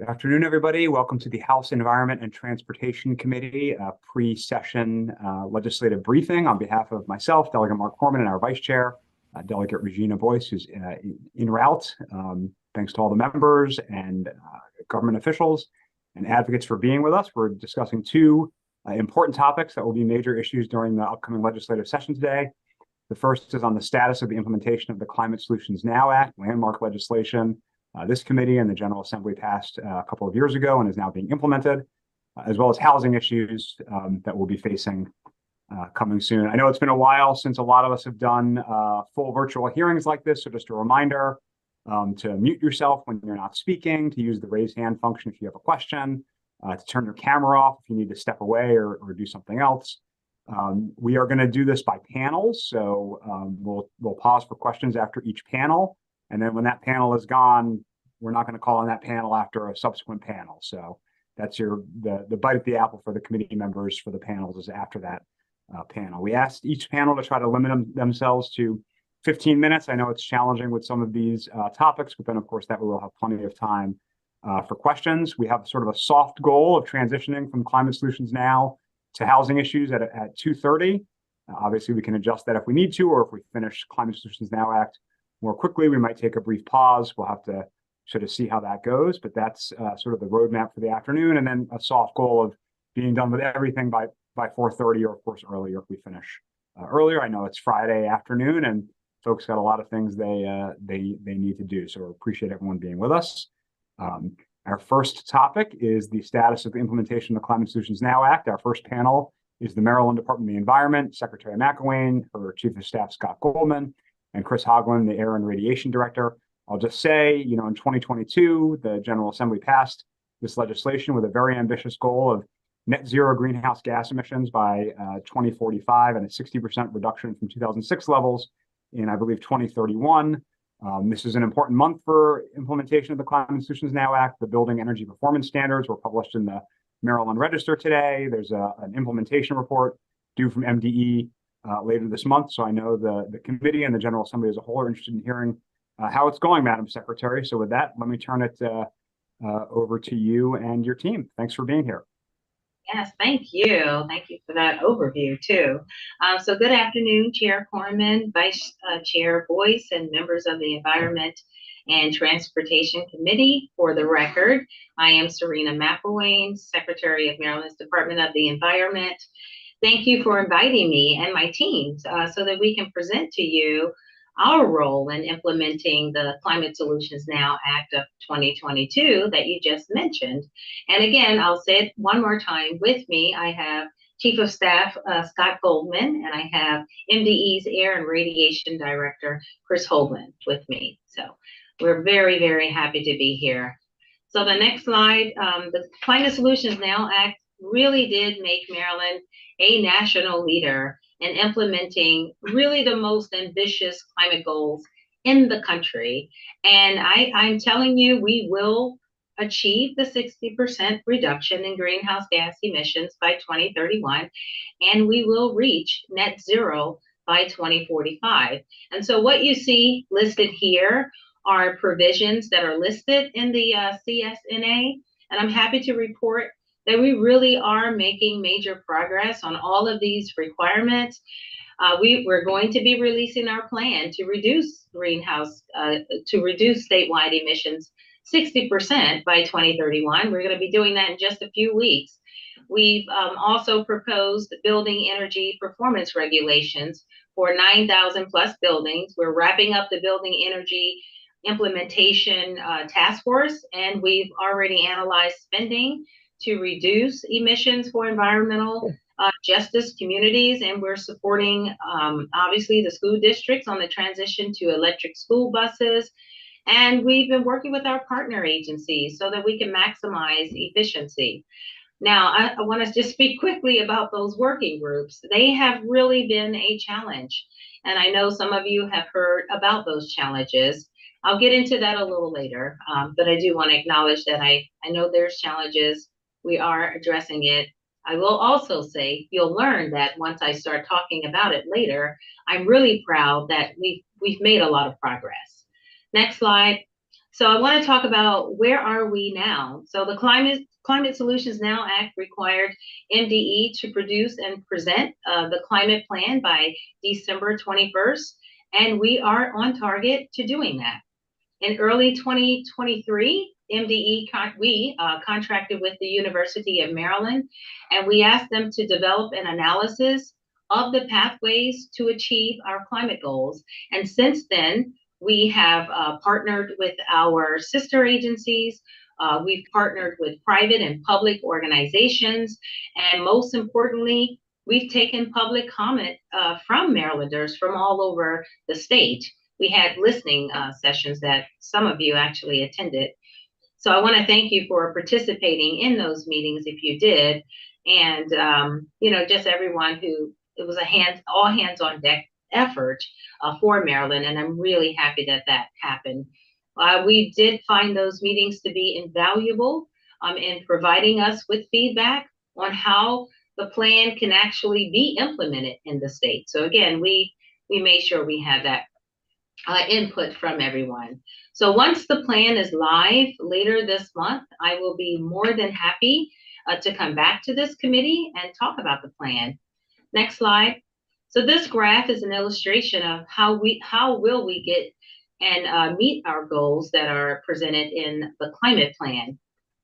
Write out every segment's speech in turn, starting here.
Good afternoon, everybody. Welcome to the House Environment and Transportation Committee pre-session legislative briefing on behalf of myself, Delegate Mark Corman, and our Vice Chair, Delegate Regina Boyce, who's en route. Thanks to all the members and government officials and advocates for being with us. We're discussing two important topics that will be major issues during the upcoming legislative session today. The first is on the status of the implementation of the Climate Solutions Now Act, landmark legislation this committee and the General Assembly passed a couple of years ago and is now being implemented, as well as housing issues that we'll be facing coming soon. I know it's been a while since a lot of us have done full virtual hearings like this, so just a reminder to mute yourself when you're not speaking, to use the raise hand function if you have a question, to turn your camera off if you need to step away or do something else. We are going to do this by panels, so we'll pause for questions after each panel. And then when that panel is gone, we're not going to call on that panel after a subsequent panel. So that's the bite at the apple for the committee members for the panels is after that panel. We asked each panel to try to limit themselves to 15 minutes. I know it's challenging with some of these topics, but then of course that we will have plenty of time for questions. We have sort of a soft goal of transitioning from Climate Solutions Now to housing issues at 2:30. Obviously, we can adjust that if we need to, or if we finish Climate Solutions Now Act more quickly, we might take a brief pause. We'll have to sort of see how that goes, but that's sort of the roadmap for the afternoon, and then a soft goal of being done with everything by 4:30, or of course earlier if we finish earlier. I know it's Friday afternoon, and folks got a lot of things they need to do, so we appreciate everyone being with us. Our first topic is the status of the implementation of the Climate Solutions Now Act. Our first panel is the Maryland Department of the Environment, Secretary McElwain, her Chief of Staff Scott Goldman, and Chris Hoagland, the Air and Radiation Director. I'll just say, in 2022, the General Assembly passed this legislation with a very ambitious goal of net zero greenhouse gas emissions by 2045 and a 60% reduction from 2006 levels in, I believe, 2031. This is an important month for implementation of the Climate Solutions Now Act. The Building Energy Performance Standards were published in the Maryland Register today. There's an implementation report due from MDE later this month. So I know the committee and the General Assembly as a whole are interested in hearing how it's going, Madam Secretary. So with that, let me turn it over to you and your team. Thanks for being here. Yes, thank you. Thank you for that overview, too. So good afternoon, Chair Corman, Vice Chair Boyce, and members of the Environment and Transportation Committee. For the record, I am Serena McElwain, Secretary of Maryland's Department of the Environment. Thank you for inviting me and my team so that we can present to you our role in implementing the Climate Solutions Now Act of 2022 that you just mentioned. And again, I'll say it one more time. With me, I have Chief of Staff Scott Goldman, and I have MDE's Air and Radiation Director Chris Hoagland with me. So we're very, very happy to be here. So the next slide, the Climate Solutions Now Act really did make Maryland a national leader in implementing really the most ambitious climate goals in the country. And I'm telling you, we will achieve the 60% reduction in greenhouse gas emissions by 2031, and we will reach net zero by 2045. And so what you see listed here are provisions that are listed in the CSNA, and I'm happy to report that we really are making major progress on all of these requirements. We're going to be releasing our plan to reduce statewide emissions 60% by 2031. We're going to be doing that in just a few weeks. We've also proposed building energy performance regulations for 9,000 plus buildings. We're wrapping up the building energy implementation task force, and we've already analyzed spending to reduce emissions for environmental justice communities, and we're supporting obviously the school districts on the transition to electric school buses, and we've been working with our partner agencies so that we can maximize efficiency. Now, I want to just speak quickly about those working groups. They have really been a challenge, and I know some of you have heard about those challenges. I'll get into that a little later, but I do want to acknowledge that I know there's challenges. We are addressing it. I will also say, you'll learn that once I start talking about it later, I'm really proud that we've made a lot of progress. Next slide. So I want to talk about where are we now? So the Climate Solutions Now Act required MDE to produce and present the climate plan by December 21st, and we are on target to doing that. In early 2023, we contracted with the University of Maryland, and we asked them to develop an analysis of the pathways to achieve our climate goals. And since then, we have partnered with our sister agencies. We've partnered with private and public organizations. And most importantly, we've taken public comment from Marylanders from all over the state. We had listening sessions that some of you actually attended. So I want to thank you for participating in those meetings if you did. And, just everyone it was all hands on deck effort for Maryland. And I'm really happy that that happened. We did find those meetings to be invaluable in providing us with feedback on how the plan can actually be implemented in the state. So again, we made sure we had that input from everyone. So once the plan is live later this month, I will be more than happy to come back to this committee and talk about the plan. Next slide. So this graph is an illustration of how will we get and meet our goals that are presented in the climate plan.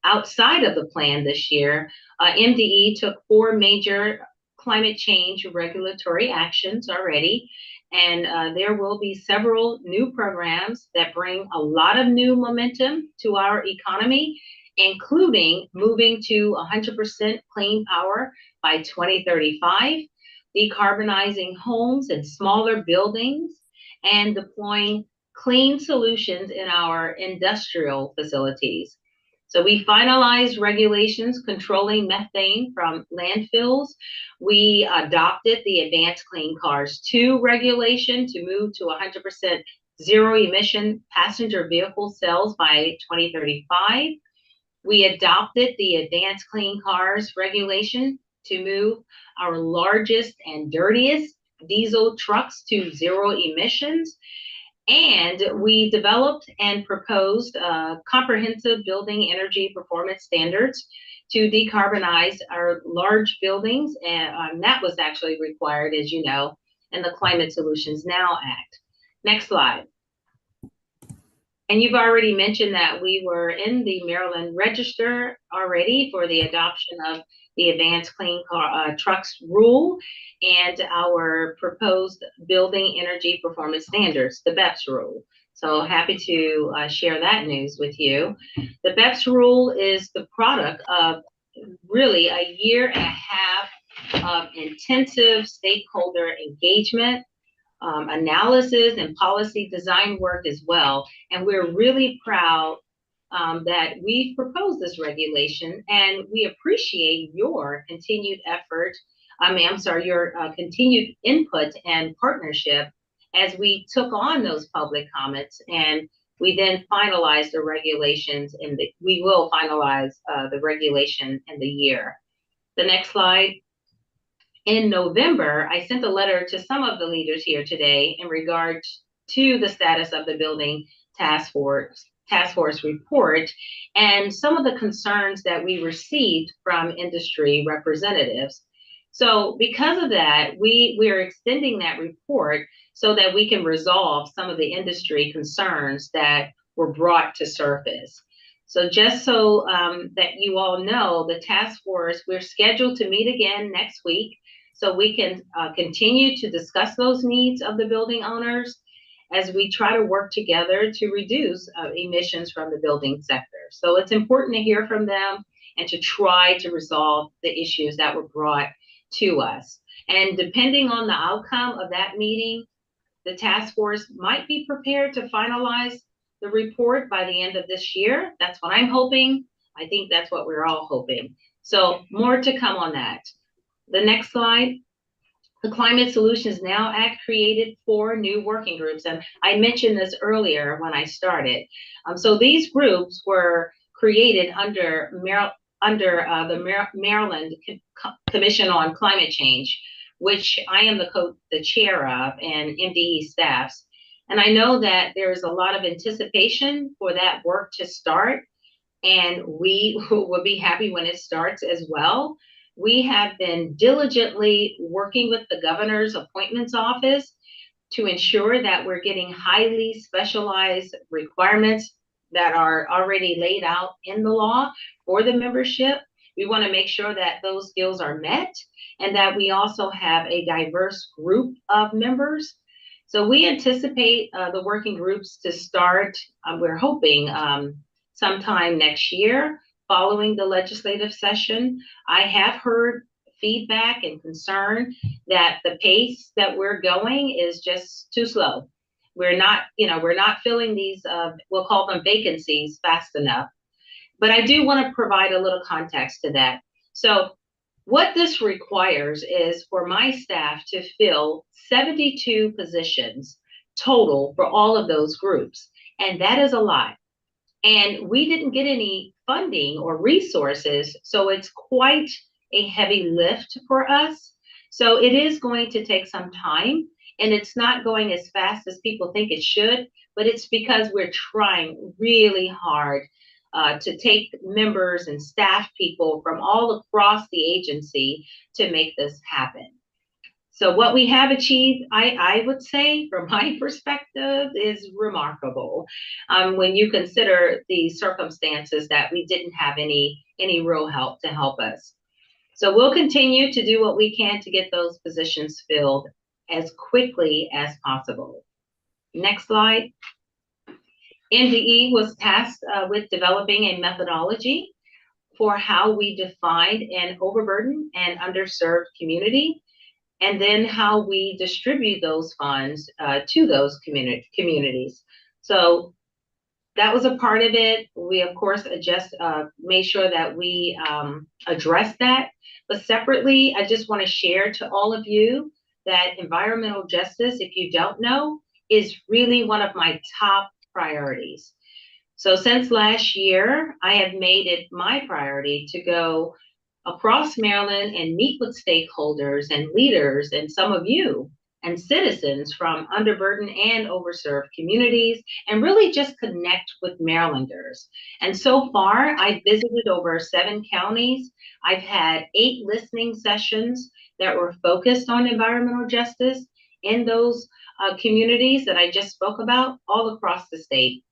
Outside of the plan this year, MDE took 4 major climate change regulatory actions already, and there will be several new programs that bring a lot of new momentum to our economy, including moving to 100% clean power by 2035, decarbonizing homes and smaller buildings, and deploying clean solutions in our industrial facilities. So we finalized regulations controlling methane from landfills. We adopted the Advanced Clean Cars 2 regulation to move to 100% zero emission passenger vehicle sales by 2035. We adopted the Advanced Clean Cars regulation to move our largest and dirtiest diesel trucks to zero emissions. And we developed and proposed comprehensive building energy performance standards to decarbonize our large buildings. And that was actually required, as you know, in the Climate Solutions Now Act. Next slide. And you've already mentioned that we were in the Maryland Register already for the adoption of the Advanced Clean Trucks rule and our proposed Building Energy Performance Standards, the BEPS rule. So happy to share that news with you. The BEPS rule is the product of really a year and a half of intensive stakeholder engagement, analysis, and policy design work as well. And we're really proud that we've proposed this regulation, and we appreciate your continued effort. Your continued input and partnership as we took on those public comments, and we then finalized the regulations, and we will finalize the regulation in the year. The next slide. In November, I sent a letter to some of the leaders here today in regard to the status of the Building Task Force report and some of the concerns that we received from industry representatives. So because of that, we are extending that report so that we can resolve some of the industry concerns that were brought to surface. So just so that you all know, the task force, we're scheduled to meet again next week so we can continue to discuss those needs of the building owners as we try to work together to reduce emissions from the building sector. So it's important to hear from them and to try to resolve the issues that were brought to us. And depending on the outcome of that meeting, the task force might be prepared to finalize the report by the end of this year. That's what I'm hoping. I think that's what we're all hoping. So more to come on that. The next slide. The Climate Solutions Now Act created 4 new working groups, and I mentioned this earlier when I started. So these groups were created under the Maryland Commission on Climate Change, which I am the chair of, and MDE staffs. And I know that there's a lot of anticipation for that work to start, and we will be happy when it starts as well. We have been diligently working with the governor's appointments office to ensure that we're getting highly specialized requirements that are already laid out in the law for the membership. We want to make sure that those skills are met and that we also have a diverse group of members. So we anticipate the working groups to start, we're hoping sometime next year following the legislative session. I have heard feedback and concern that the pace that we're going is just too slow. We're not filling these, we'll call them vacancies, fast enough. But I do want to provide a little context to that. So what this requires is for my staff to fill 72 positions total for all of those groups. And that is a lot. And we didn't get any funding or resources, so it's quite a heavy lift for us. So it is going to take some time, and it's not going as fast as people think it should, but it's because we're trying really hard to take members and staff people from all across the agency to make this happen. So what we have achieved, I would say, from my perspective, is remarkable when you consider the circumstances that we didn't have any real help to help us. So we'll continue to do what we can to get those positions filled as quickly as possible. Next slide. NDE was tasked with developing a methodology for how we defined an overburdened and underserved community, and then how we distribute those funds to those communities. So that was a part of it. We, of course, made sure that we address that. But separately, I just want to share to all of you that environmental justice, if you don't know, is really one of my top priorities. So since last year, I have made it my priority to go across Maryland and meet with stakeholders and leaders and some of you and citizens from underburdened and overserved communities, and really just connect with Marylanders. And so far, I've visited over 7 counties. I've had 8 listening sessions that were focused on environmental justice in those communities that I just spoke about all across the state.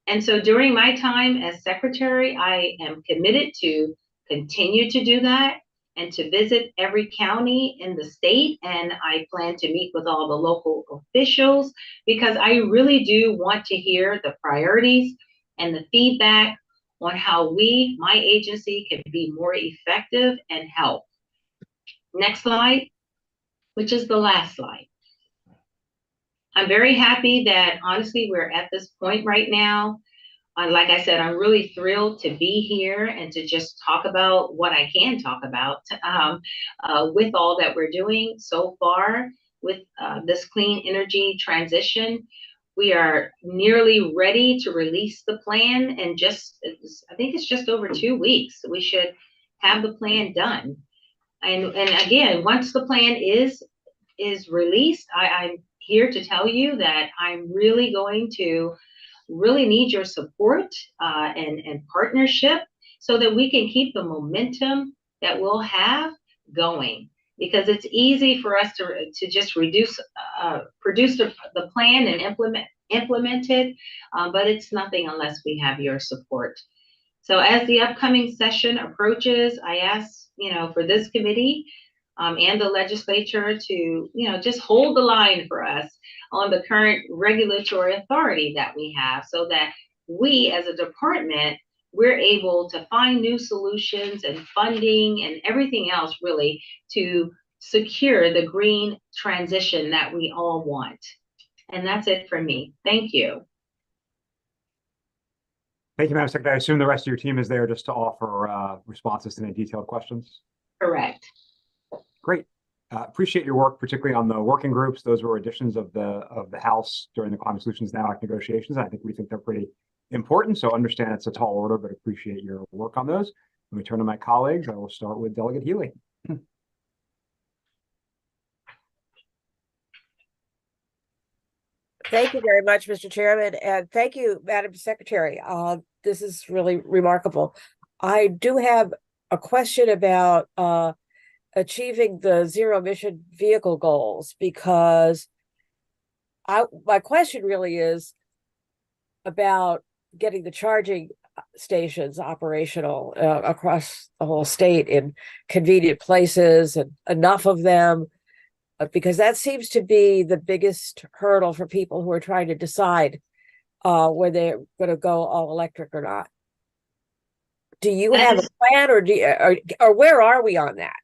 And so during my time as secretary, I am committed to continue to do that and to visit every county in the state. And I plan to meet with all the local officials because I really do want to hear the priorities and the feedback on how we, my agency, can be more effective and help. Next slide, which is the last slide. I'm very happy that honestly, we're at this point right now. Like I said, I'm really thrilled to be here and to just talk about what I can talk about with all that we're doing so far with this clean energy transition. We are nearly ready to release the plan, and I think it's just over 2 weeks. We should have the plan done. And again, once the plan is released, I'm here to tell you that I'm really going to need your support and partnership so that we can keep the momentum that we'll have going. Because it's easy for us to just produce the plan and implement it, but it's nothing unless we have your support. So as the upcoming session approaches, I ask for this committee and the legislature to just hold the line for us on the current regulatory authority that we have, so that we as a department, we're able to find new solutions and funding and everything else really to secure the green transition that we all want. And that's it for me. Thank you. Thank you, Madam Secretary. I assume the rest of your team is there just to offer responses to any detailed questions. Correct. Great. Appreciate your work, particularly on the working groups. Those were additions of the House during the Climate Solutions Now Act negotiations. I think we think they're pretty important. So understand it's a tall order, but appreciate your work on those. Let me turn to my colleagues. I will start with Delegate Healy. Thank you very much, Mr. Chairman, and thank you, Madam Secretary. This is really remarkable. I do have a question about achieving the zero emission vehicle goals, because my question really is about getting the charging stations operational across the whole state in convenient places and enough of them, because that seems to be the biggest hurdle for people who are trying to decide whether they're going to go all electric or not. Do you have a plan, or or where are we on that?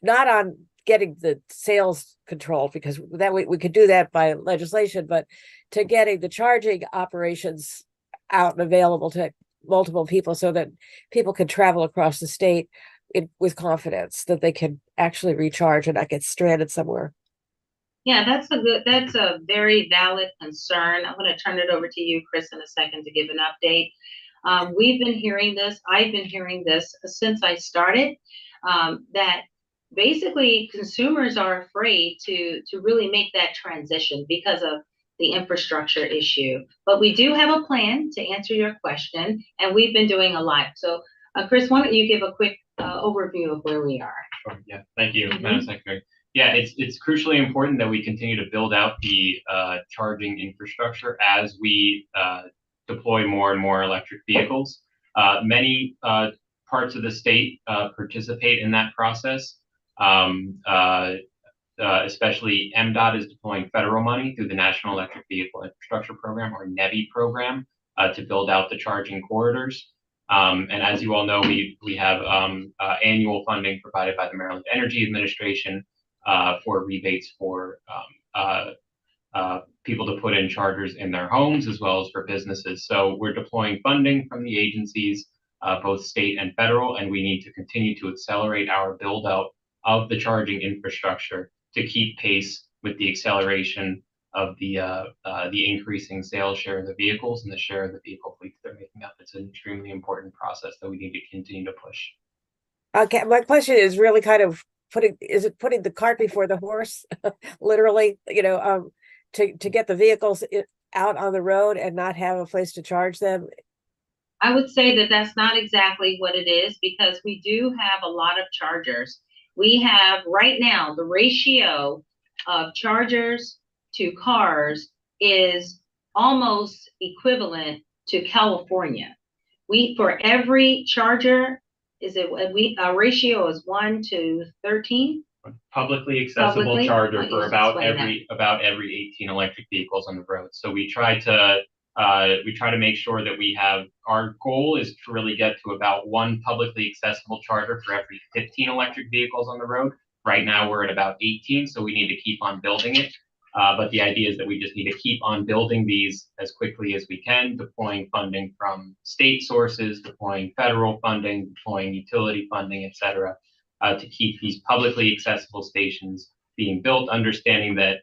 Not on getting the sales controlled, because that we could do that by legislation, but to getting the charging operations out and available to multiple people so that people can travel across the state with confidence that they can actually recharge and not get stranded somewhere. Yeah, that's a very valid concern. I'm going to turn it over to you, Chris, in a second to give an update. We've been hearing this. I've been hearing this since I started, that basically consumers are afraid to really make that transition because of the infrastructure issue. But we do have a plan to answer your question, and we've been doing a lot. So, Chris, why don't you give a quick overview of where we are? Sure. Yeah, thank you, Madam Secretary. Yeah, it's crucially important that we continue to build out the charging infrastructure as we deploy more and more electric vehicles. Many parts of the state participate in that process. Especially MDOT is deploying federal money through the National Electric Vehicle Infrastructure Program, or NEVI program, to build out the charging corridors. And as you all know, we have annual funding provided by the Maryland Energy Administration for rebates for people to put in chargers in their homes, as well as for businesses. So we're deploying funding from the agencies, both state and federal, and we need to continue to accelerate our build out of the charging infrastructure to keep pace with the acceleration of the increasing sales share of the vehicles and the share of the vehicle fleets they're making up. It's an extremely important process that we need to continue to push. Okay, my question is really kind of putting the cart before the horse, literally, to get the vehicles out on the road and not have a place to charge them? I would say that that's not exactly what it is, because we do have a lot of chargers. We have right now the ratio of chargers to cars is almost equivalent to California. For every charger, our ratio is 1 to 13. Publicly accessible charger for about every 18 electric vehicles on the road. So we try to make sure that our goal is to really get to about 1 publicly accessible charger for every 15 electric vehicles on the road. Right now we're at about 18, so we need to keep on building it. But the idea is that we just need to keep on building these as quickly as we can, deploying funding from state sources, deploying federal funding, deploying utility funding, et cetera, to keep these publicly accessible stations being built, understanding that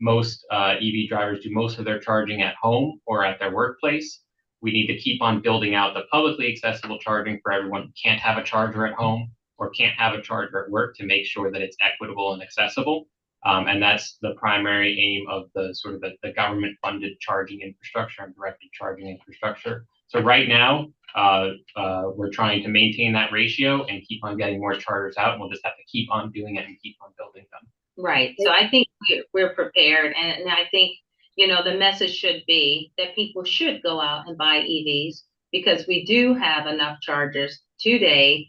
most EV drivers do most of their charging at home or at their workplace. We need to keep on building out the publicly accessible charging for everyone who can't have a charger at home or can't have a charger at work, to make sure that it's equitable and accessible. And that's the primary aim of the sort of the government funded charging infrastructure and directed charging infrastructure. So right now, we're trying to maintain that ratio and keep on getting more chargers out, and we'll just have to keep on doing it and keep on building them. Right. So I think we're prepared, and I think, the message should be that people should go out and buy EVs, because we do have enough chargers today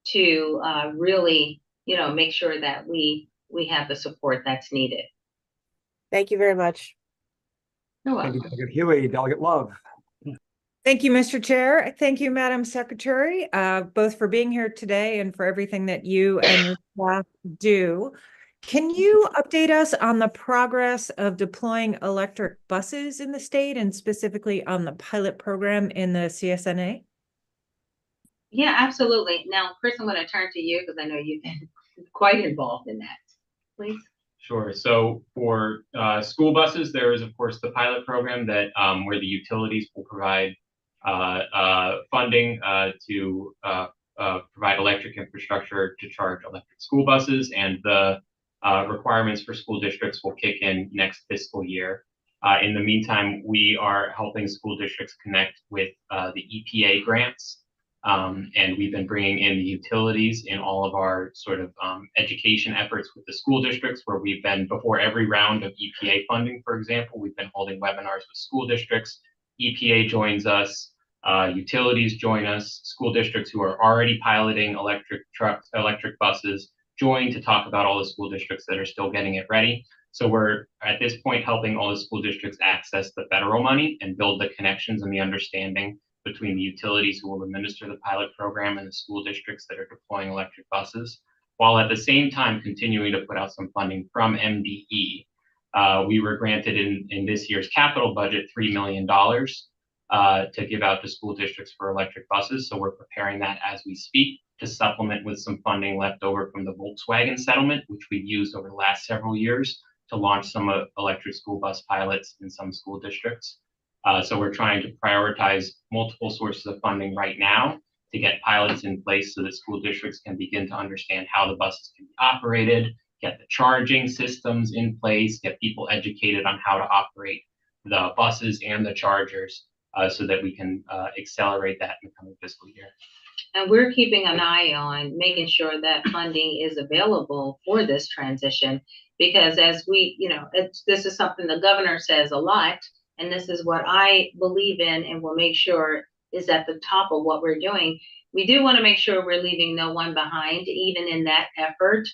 to really, make sure that we have the support that's needed. Thank you very much. You're welcome. Thank you, Delegate Huey. Delegate Love. Thank you, Mr. Chair. Thank you, Madam Secretary, both for being here today and for everything that you and your staff do. Can you update us on the progress of deploying electric buses in the state, and specifically on the pilot program in the CSNA? Yeah, absolutely. Now, Chris, I'm going to turn to you, because I know you've been quite involved in that. Please. Sure. So for school buses, there is, of course, the pilot program that where the utilities will provide funding to provide electric infrastructure to charge electric school buses, and the requirements for school districts will kick in next fiscal year. In the meantime, we are helping school districts connect with the EPA grants. And we've been bringing in the utilities in all of our sort of education efforts with the school districts, where we've been, before every round of EPA funding, for example, we've been holding webinars with school districts. EPA joins us, utilities join us, school districts who are already piloting electric trucks, electric buses join to talk about all the school districts that are still getting it ready. So we're at this point helping all the school districts access the federal money and build the connections and the understanding between the utilities who will administer the pilot program and the school districts that are deploying electric buses, while at the same time continuing to put out some funding from MDE. We were granted in this year's capital budget $3 million to give out to school districts for electric buses. So we're preparing that as we speak to supplement with some funding left over from the Volkswagen settlement, which we've used over the last several years to launch some electric school bus pilots in some school districts. So we're trying to prioritize multiple sources of funding right now to get pilots in place so that school districts can begin to understand how the buses can be operated, get the charging systems in place, get people educated on how to operate the buses and the chargers so that we can accelerate that in the coming fiscal year. And we're keeping an eye on making sure that funding is available for this transition, because as we, this is something the governor says a lot, and this is what I believe in and will make sure is at the top of what we're doing. We do want to make sure we're leaving no one behind, even in that effort,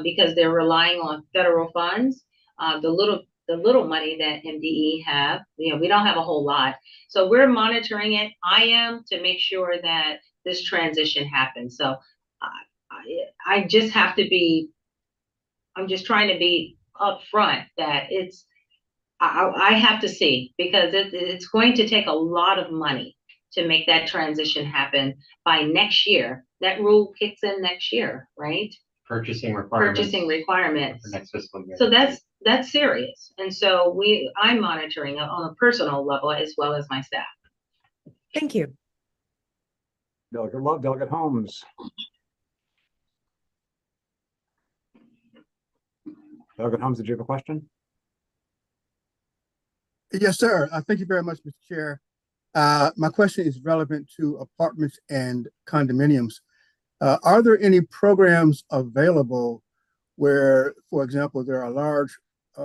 because they're relying on federal funds. The little money that MDE have, we don't have a whole lot. So we're monitoring it. I am, to make sure that this transition happens. So I just have to be, I'm just trying to be upfront that I have to see, because it's going to take a lot of money to make that transition happen by next year. That rule kicks in next year, right? Purchasing requirements. For next fiscal year. So that's serious. And so I'm monitoring it on a personal level as well as my staff. Thank you. Delegate Love, Delegate Holmes. Delegate Holmes, did you have a question? Yes, sir. Thank you very much, Mr. Chair. My question is relevant to apartments and condominiums. Are there any programs available where, for example, there are large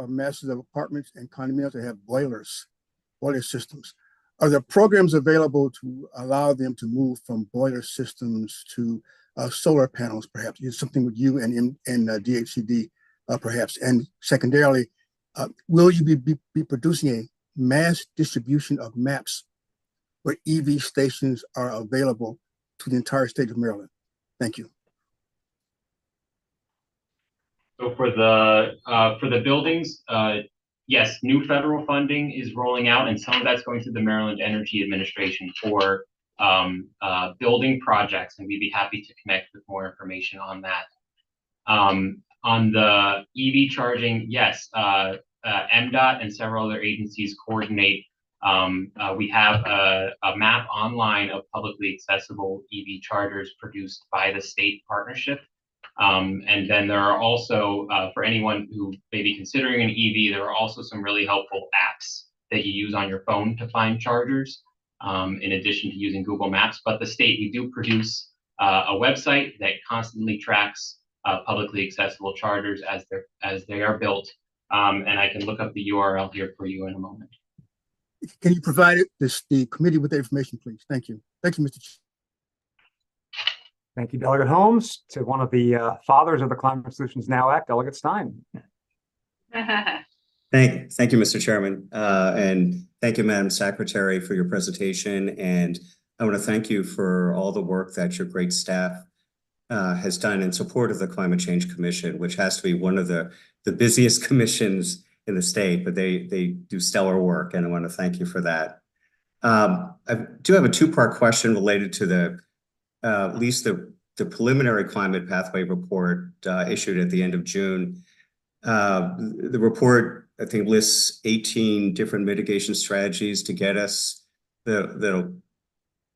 masses of apartments and condominiums that have boiler systems? Are there programs available to allow them to move from boiler systems to solar panels, perhaps? Is something with you and DHCD, perhaps? And secondarily, will you be producing a mass distribution of maps where EV stations are available to the entire state of Maryland? Thank you. So for the buildings, yes, new federal funding is rolling out, and some of that's going through the Maryland Energy Administration for building projects, and we'd be happy to connect with more information on that. On the EV charging, yes, MDOT and several other agencies coordinate. We have a map online of publicly accessible EV chargers produced by the state partnership. And then there are also, for anyone who may be considering an EV, there are also some really helpful apps that you use on your phone to find chargers, in addition to using Google Maps. But the state, we do produce a website that constantly tracks publicly accessible chargers as they are built. And I can look up the URL here for you in a moment. Can you provide the committee with the information, please? Thank you. Thank you, Mr. Chair. Thank you, Delegate Holmes. To one of the fathers of the Climate Solutions Now Act, Delegate Stein. Thank you, Mr. Chairman. And thank you, Madam Secretary, for your presentation. And I want to thank you for all the work that your great staff has done in support of the Climate Change Commission, which has to be one of the busiest commissions in the state, but they do stellar work, and I want to thank you for that. I do have a two-part question related to at least the preliminary climate pathway report issued at the end of June. The report, I think, lists 18 different mitigation strategies to get us that'll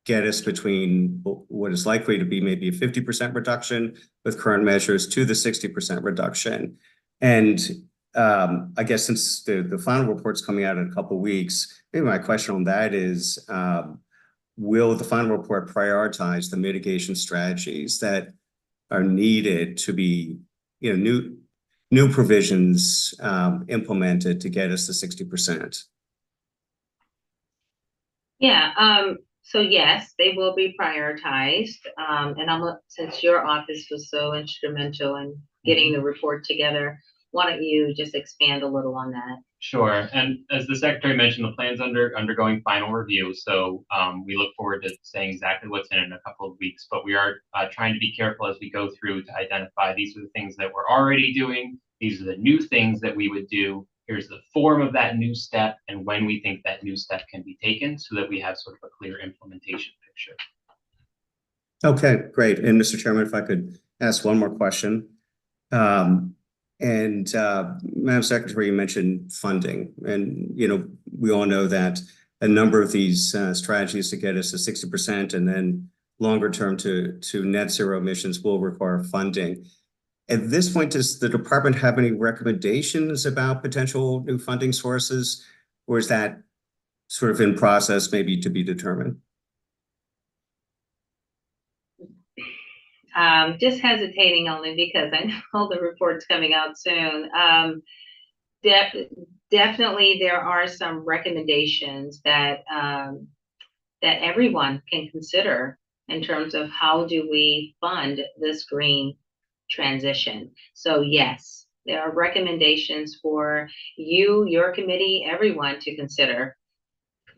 get us between what is likely to be maybe a 50% reduction with current measures to the 60% reduction. And I guess since the final report's coming out in a couple of weeks, maybe my question on that is, will the final report prioritize the mitigation strategies that are needed to be, new provisions implemented to get us to 60%? Yeah, so yes, they will be prioritized. And since your office was so instrumental in getting the report together, why don't you just expand a little on that? Sure. And as the secretary mentioned, the plan's undergoing final review. So we look forward to saying exactly what's in it in a couple of weeks. But we are trying to be careful as we go through to identify these are the things that we're already doing. These are the new things that we would do. Here's the form of that new step and when we think that new step can be taken so that we have sort of a clear implementation picture. Okay, great. And Mr. Chairman, if I could ask one more question. Madam Secretary, you mentioned funding, and we all know that a number of these strategies to get us to 60% and then longer term to net zero emissions will require funding. At this point, does the department have any recommendations about potential new funding sources, or is that sort of in process, maybe to be determined? Just hesitating only because I know the report's coming out soon. Definitely, there are some recommendations that that everyone can consider in terms of how do we fund this green transition. So yes, there are recommendations for you, your committee, everyone to consider.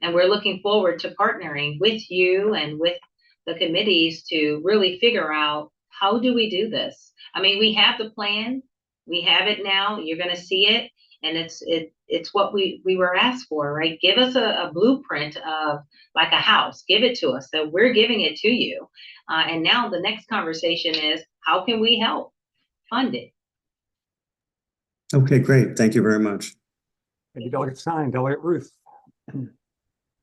And we're looking forward to partnering with you and with the committees to really figure out how do we do this. I mean, we have the plan, we have it now, you're going to see it, and it's what we were asked for, right? Give us a blueprint of like a house, give it to us. So we're giving it to you. And now the next conversation is how can we help fund it? Okay, great. Thank you very much. Thank you, Delegate Stein. Delegate Ruth.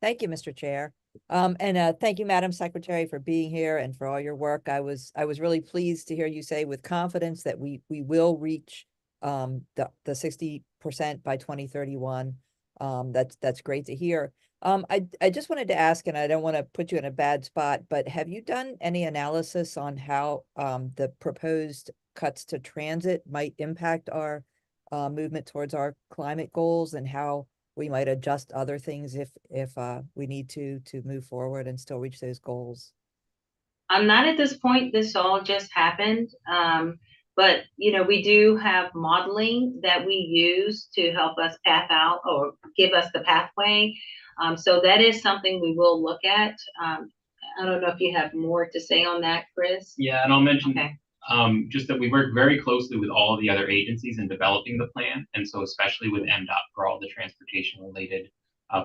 Thank you, Mr. Chair. And thank you, Madam Secretary, for being here and for all your work. I was really pleased to hear you say with confidence that we will reach the 60% by 2031. That's great to hear. I just wanted to ask, and I don't want to put you in a bad spot, but have you done any analysis on how the proposed cuts to transit might impact our movement towards our climate goals, and how we might adjust other things if we need to move forward and still reach those goals? Not at this point. This all just happened. But we do have modeling that we use to help us path out or give us the pathway. So that is something we will look at. I don't know if you have more to say on that, Chris. Yeah, and I'll mention just that we work very closely with all of the other agencies in developing the plan, and so especially with MDOT for all the transportation related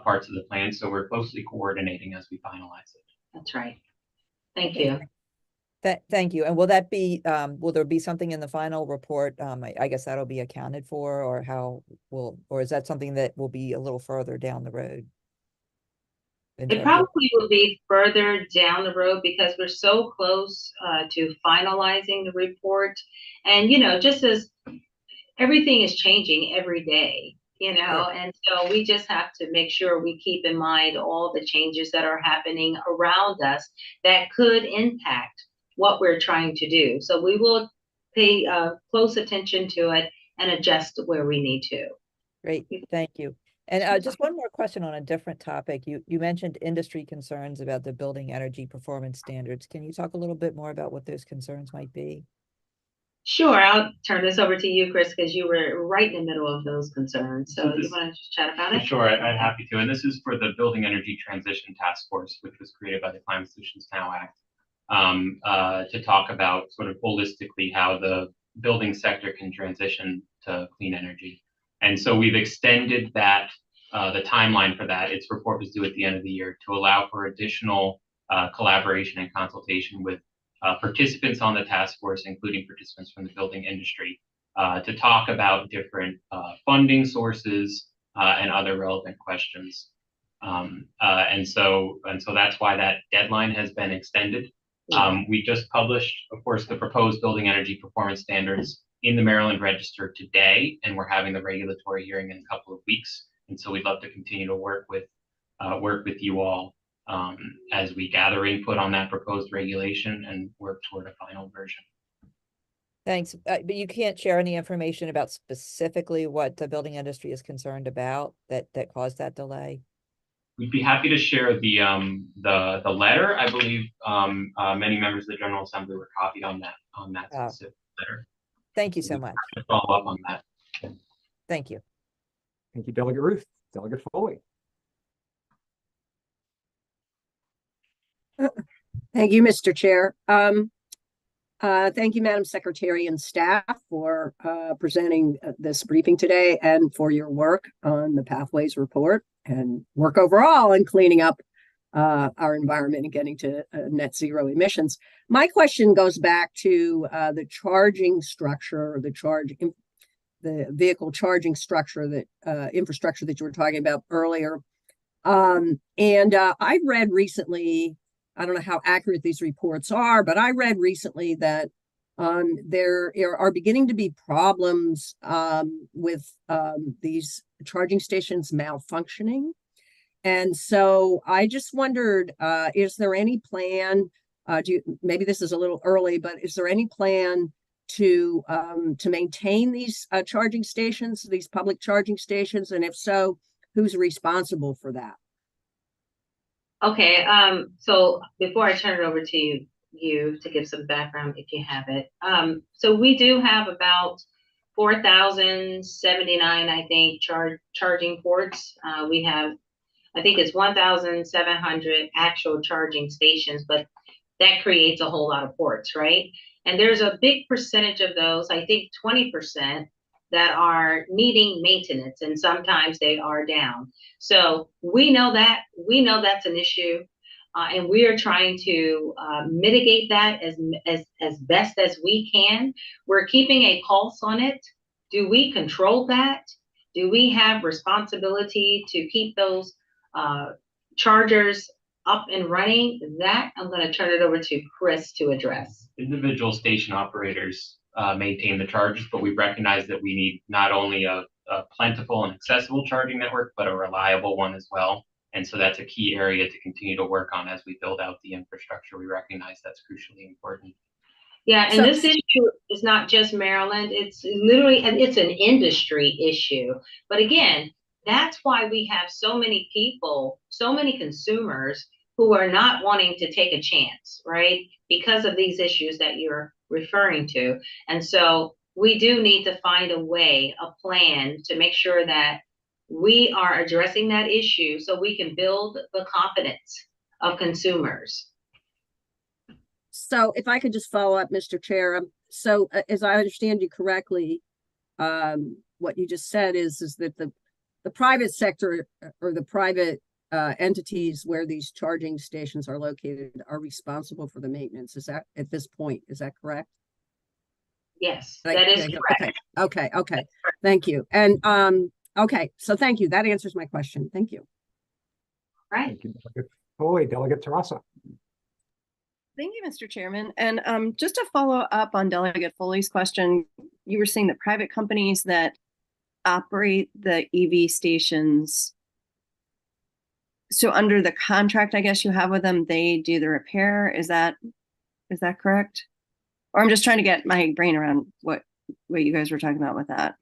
parts of the plan. So we're closely coordinating as we finalize it. That's right. Thank you. Thank you. And will that be, will there be something in the final report? I guess that'll be accounted for, or or is that something that will be a little further down the road? It probably will be further down the road because we're so close to finalizing the report. And, just as everything is changing every day, Sure. And so we just have to make sure we keep in mind all the changes that are happening around us that could impact what we're trying to do. So we will pay close attention to it and adjust where we need to. Great, thank you. And just one more question on a different topic. You mentioned industry concerns about the building energy performance standards. Can you talk a little bit more about what those concerns might be? Sure, I'll turn this over to you, Chris, because you were right in the middle of those concerns. So you want to just chat about it? Sure, I'm happy to. And this is for the Building Energy Transition Task Force, which was created by the Climate Solutions Now Act, to talk about sort of holistically how the building sector can transition to clean energy. And so we've extended that, the timeline for that. Its report was due at the end of the year to allow for additional collaboration and consultation with participants on the task force, including participants from the building industry, to talk about different funding sources and other relevant questions. And so that's why that deadline has been extended. We just published, of course, the proposed building energy performance standards in the Maryland Register today, and we're having the regulatory hearing in a couple of weeks. And so we'd love to continue to work with you all as we gather input on that proposed regulation and work toward a final version. Thanks. But you can't share any information about specifically what the building industry is concerned about that caused that delay? We'd be happy to share the letter. I believe many members of the General Assembly were copied on that specific letter. Thank you so much. Follow up on that. Thank you. Thank you, Delegate Ruth. Delegate Foley. Thank you, Mr. Chair. Thank you, Madam Secretary and staff for presenting this briefing today and for your work on the Pathways Report and work overall in cleaning up our environment and getting to net zero emissions. My question goes back to the charging structure, the vehicle charging structure, that infrastructure that you were talking about earlier. I read recently, I don't know how accurate these reports are, but I read recently that there are beginning to be problems with these charging stations malfunctioning. And so I just wondered, is there any plan, maybe this is a little early, but is there any plan to maintain these charging stations, these public charging stations? And if so, who's responsible for that? Okay, so before I turn it over to you to give some background, if you have it. So we do have about 4,079, I think, charging ports. We have, I think it's 1,700 actual charging stations, but that creates a whole lot of ports, right? And there's a big percentage of those, I think 20%, that are needing maintenance, and sometimes they are down. So we know that's an issue, and we are trying to mitigate that as best as we can. We're keeping a pulse on it. Do we control that? Do we have responsibility to keep those chargers up and running? That I'm going to turn it over to Chris to address. Individual station operators maintain the charges, but we recognize that we need not only a plentiful and accessible charging network, but a reliable one as well. And so that's a key area to continue to work on as we build out the infrastructure. We recognize that's crucially important. Yeah, and this issue is not just Maryland. It's literally, it's an industry issue. But again, that's why we have so many people, so many consumers who are not wanting to take a chance, right? Because of these issues that you're referring to. And so we do need to find a way, a plan to make sure that we are addressing that issue so we can build the confidence of consumers. So if I could just follow up, Mr. Chair. So as I understand you correctly, what you just said is that the private sector or the private entities where these charging stations are located are responsible for the maintenance. Is that at this point? Is that correct? Yes, that is correct. Okay. Thank you. And okay, so thank you. That answers my question. Thank you. Right. Thank you, Delegate Foley. Delegate Terrassa. Thank you, Mr. Chairman. And just to follow up on Delegate Foley's question, you were saying that private companies that operate the EV stations, so under the contract, I guess you have with them, they do the repair. Is that correct? Or I'm just trying to get my brain around what you guys were talking about with that.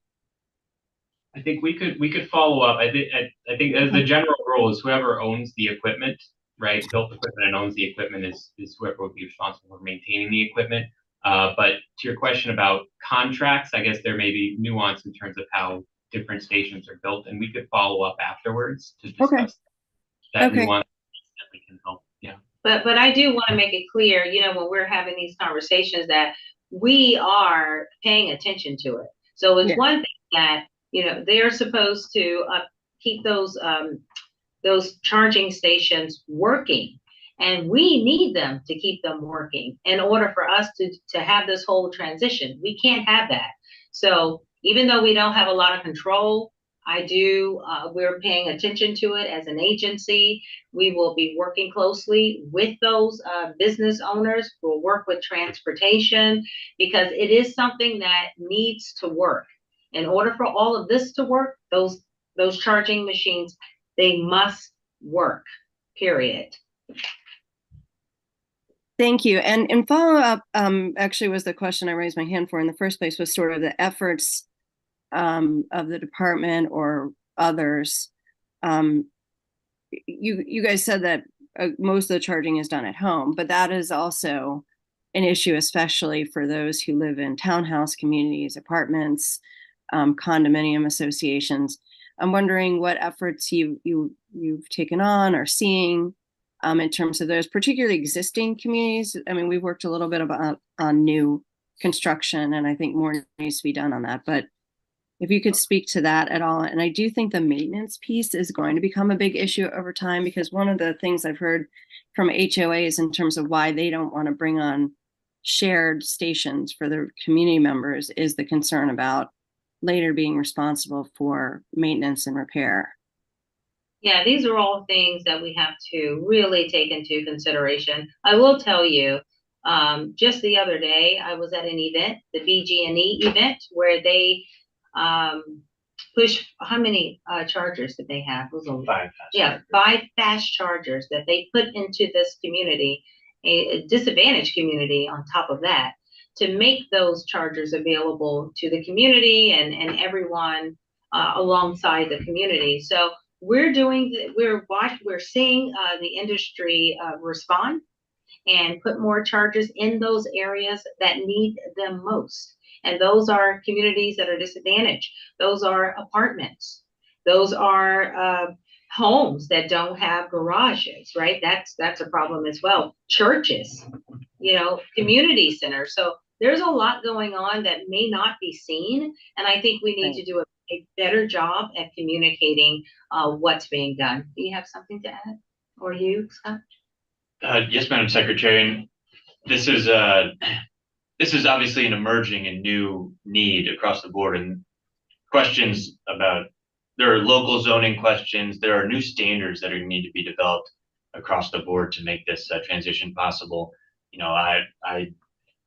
I think we could follow up. I think as the general rule is whoever owns the equipment, right? Built equipment and owns the equipment is whoever would be responsible for maintaining the equipment. But to your question about contracts, I guess there may be nuance in terms of how different stations are built, and we could follow up afterwards to discuss that nuance that we can help. Yeah. But I do want to make it clear, when we're having these conversations, that we are paying attention to it. So it's one thing that, they're supposed to keep those charging stations working. And we need them to keep them working in order for us to have this whole transition. We can't have that. So even though we don't have a lot of control, We're paying attention to it as an agency. We will be working closely with those business owners. We'll work with transportation because it is something that needs to work. In order for all of this to work, those charging machines, they must work, period. Thank you. And follow up, actually was the question I raised my hand for in the first place, was sort of the efforts of the department or others. You guys said that most of the charging is done at home, but that is also an issue, especially for those who live in townhouse communities, apartments, condominium associations. I'm wondering what efforts you've taken on or seeing in terms of those, particularly existing communities. I mean, we've worked a little bit on new construction, and I think more needs to be done on that. But if you could speak to that at all. And I do think the maintenance piece is going to become a big issue over time, because one of the things I've heard from HOAs in terms of why they don't want to bring on shared stations for their community members is the concern about later being responsible for maintenance and repair. Yeah, these are all things that we have to really take into consideration. I will tell you, just the other day, I was at an event, the BG&E event, where they push, how many chargers did they have? It was 5. Yeah, 5 fast chargers that they put into this community, a disadvantaged community on top of that, to make those chargers available to the community and everyone alongside the community. So we're seeing the industry respond and put more chargers in those areas that need them most. And those are communities that are disadvantaged. Those are apartments. Those are homes that don't have garages, right? That's a problem as well. Churches, community centers. So there's a lot going on that may not be seen. And I think we need to do a better job at communicating what's being done. Do you have something to add? Or you, Scott? Yes, Madam Secretary. This is obviously an emerging and new need across the board, and questions about, there are local zoning questions, there are new standards that need to be developed across the board to make this transition possible.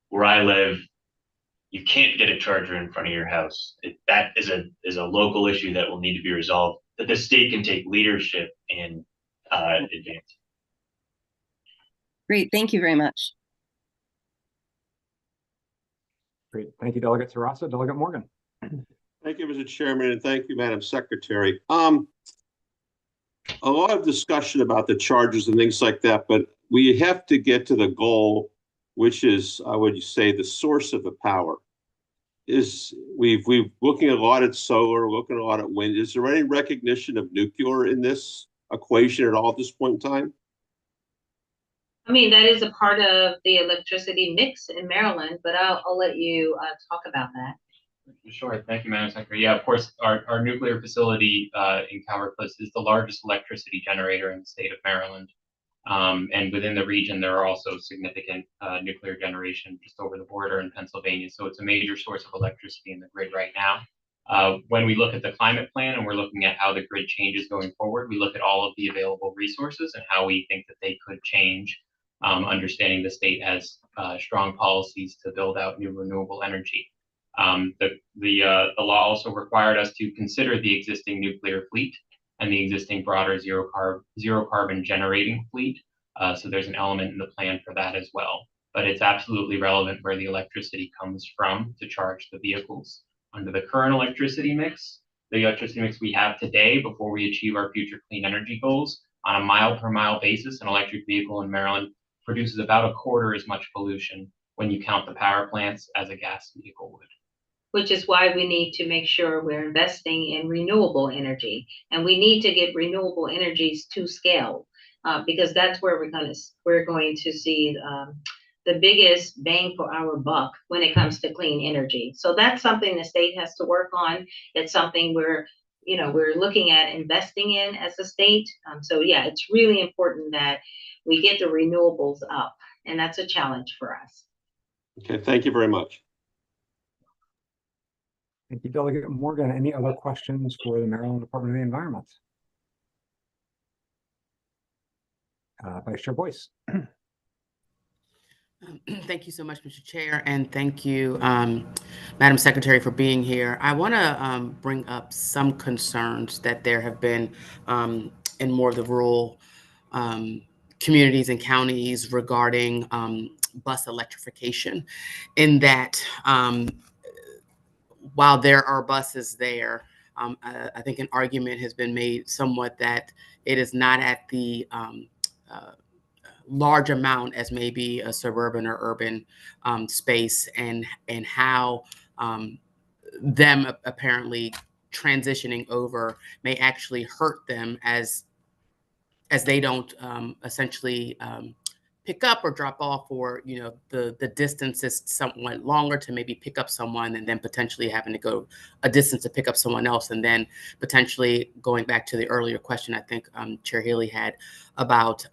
Where I live, you can't get a charger in front of your house. That is a local issue that will need to be resolved, that the state can take leadership in advance. Great, thank you very much. Great. Thank you, Delegate Terrassa. Delegate Morgan. Thank you, Mr. Chairman, and thank you, Madam Secretary. A lot of discussion about the charges and things like that, but we have to get to the goal, which is, I would say, the source of the power. We've looking a lot at solar, looking a lot at wind. Is there any recognition of nuclear in this equation at all at this point in time? I mean, that is a part of the electricity mix in Maryland, but I'll let you talk about that. Sure. Thank you, Madam Secretary. Yeah, of course, our nuclear facility in Calvert Cliffs is the largest electricity generator in the state of Maryland. And within the region, there are also significant nuclear generation just over the border in Pennsylvania. So it's a major source of electricity in the grid right now. When we look at the climate plan and we're looking at how the grid changes going forward, we look at all of the available resources and how we think that they could change, understanding the state has strong policies to build out new renewable energy. The law also required us to consider the existing nuclear fleet and the existing broader zero carbon generating fleet. So there's an element in the plan for that as well. But it's absolutely relevant where the electricity comes from to charge the vehicles. Under the current electricity mix, the electricity mix we have today, before we achieve our future clean energy goals, on a mile per mile basis, an electric vehicle in Maryland produces about a quarter as much pollution when you count the power plants as a gas vehicle would. Which is why we need to make sure we're investing in renewable energy, and we need to get renewable energies to scale, because that's where we're going to see the biggest bang for our buck when it comes to clean energy. So that's something the state has to work on. It's something we're looking at investing in as a state. So yeah, it's really important that we get the renewables up, and that's a challenge for us. Okay, thank you very much. Thank you, Delegate Morgan. Any other questions for the Maryland Department of the Environment? Vice Chair Boyce. Thank you so much, Mr. Chair, and thank you, Madam Secretary, for being here. I want to bring up some concerns that there have been in more of the rural communities and counties regarding bus electrification, in that while there are buses there, I think an argument has been made somewhat that it is not at the large amount as maybe a suburban or urban space, and how them apparently transitioning over may actually hurt them as they don't essentially pick up or drop off, or the distance is somewhat longer to maybe pick up someone, and then potentially having to go a distance to pick up someone else, and then potentially going back to the earlier question I think Chair Haley had about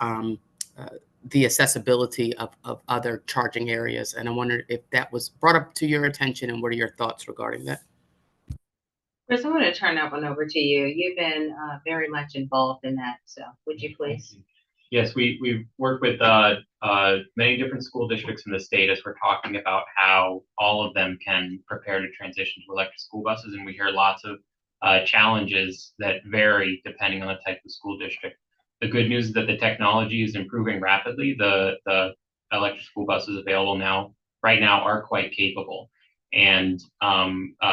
the accessibility of other charging areas. And I wondered if that was brought up to your attention, and what are your thoughts regarding that? Chris, I'm going to turn that one over to you. You've been very much involved in that, so would you please? Yes, we've worked with many different school districts in the state as we're talking about how all of them can prepare to transition to electric school buses, and we hear lots of challenges that vary depending on the type of school district. The good news is that the technology is improving rapidly. The electric school buses available right now are quite capable, and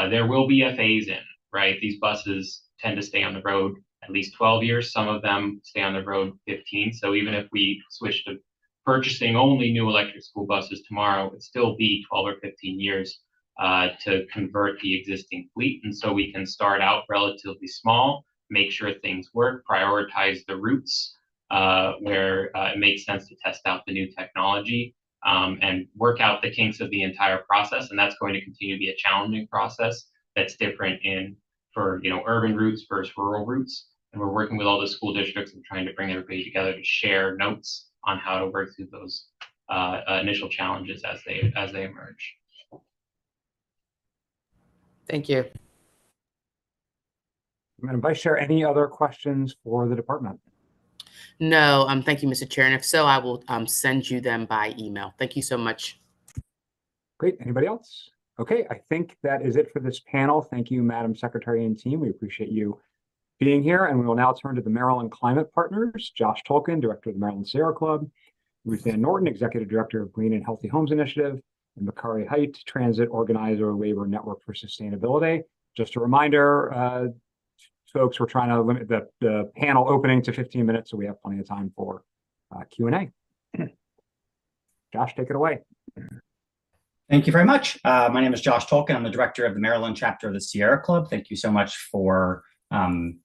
there will be a phase in, right? These buses tend to stay on the road at least 12 years. Some of them stay on the road 15. So even if we switch to purchasing only new electric school buses tomorrow, it'd still be 12 or 15 years to convert the existing fleet. And so we can start out relatively small, make sure things work, prioritize the routes where it makes sense to test out the new technology, and work out the kinks of the entire process. And that's going to continue to be a challenging process that's different for urban routes versus rural routes. And we're working with all the school districts and trying to bring everybody together to share notes on how to work through those initial challenges as they emerge. Thank you. Madam Vice Chair, any other questions for the department? No, thank you, Mr. Chair. And if so, I will send you them by email. Thank you so much. Great. Anybody else? Okay, I think that is it for this panel. Thank you, Madam Secretary and team. We appreciate you being here. And we will now turn to the Maryland Climate Partners, Josh Tolkien, Director of the Maryland Sierra Club, Ruth Ann Norton, Executive Director of Green and Healthy Homes Initiative, and Bakari Height, Transit Organizer, Labor Network for Sustainability. Just a reminder, folks, we're trying to limit the panel opening to 15 minutes, so we have plenty of time for Q&A. Josh, take it away. Thank you very much. My name is Josh Tolkien. I'm the director of the Maryland chapter of the Sierra Club. Thank you so much for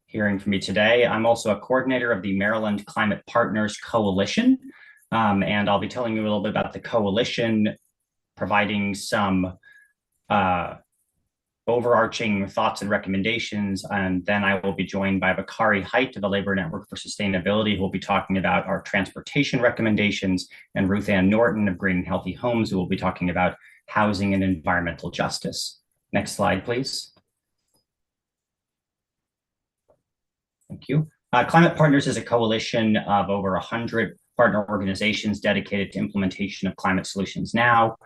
hearing from me today. I'm also a coordinator of the Maryland Climate Partners Coalition, and I'll be telling you a little bit about the coalition, providing some overarching thoughts and recommendations, and then I will be joined by Bakari Height of the Labor Network for Sustainability, who will be talking about our transportation recommendations, and Ruth Ann Norton of Green and Healthy Homes, who will be talking about housing and environmental justice. Next slide, please. Thank you. Climate Partners is a coalition of over 100 partner organizations dedicated to implementation of climate solutions now.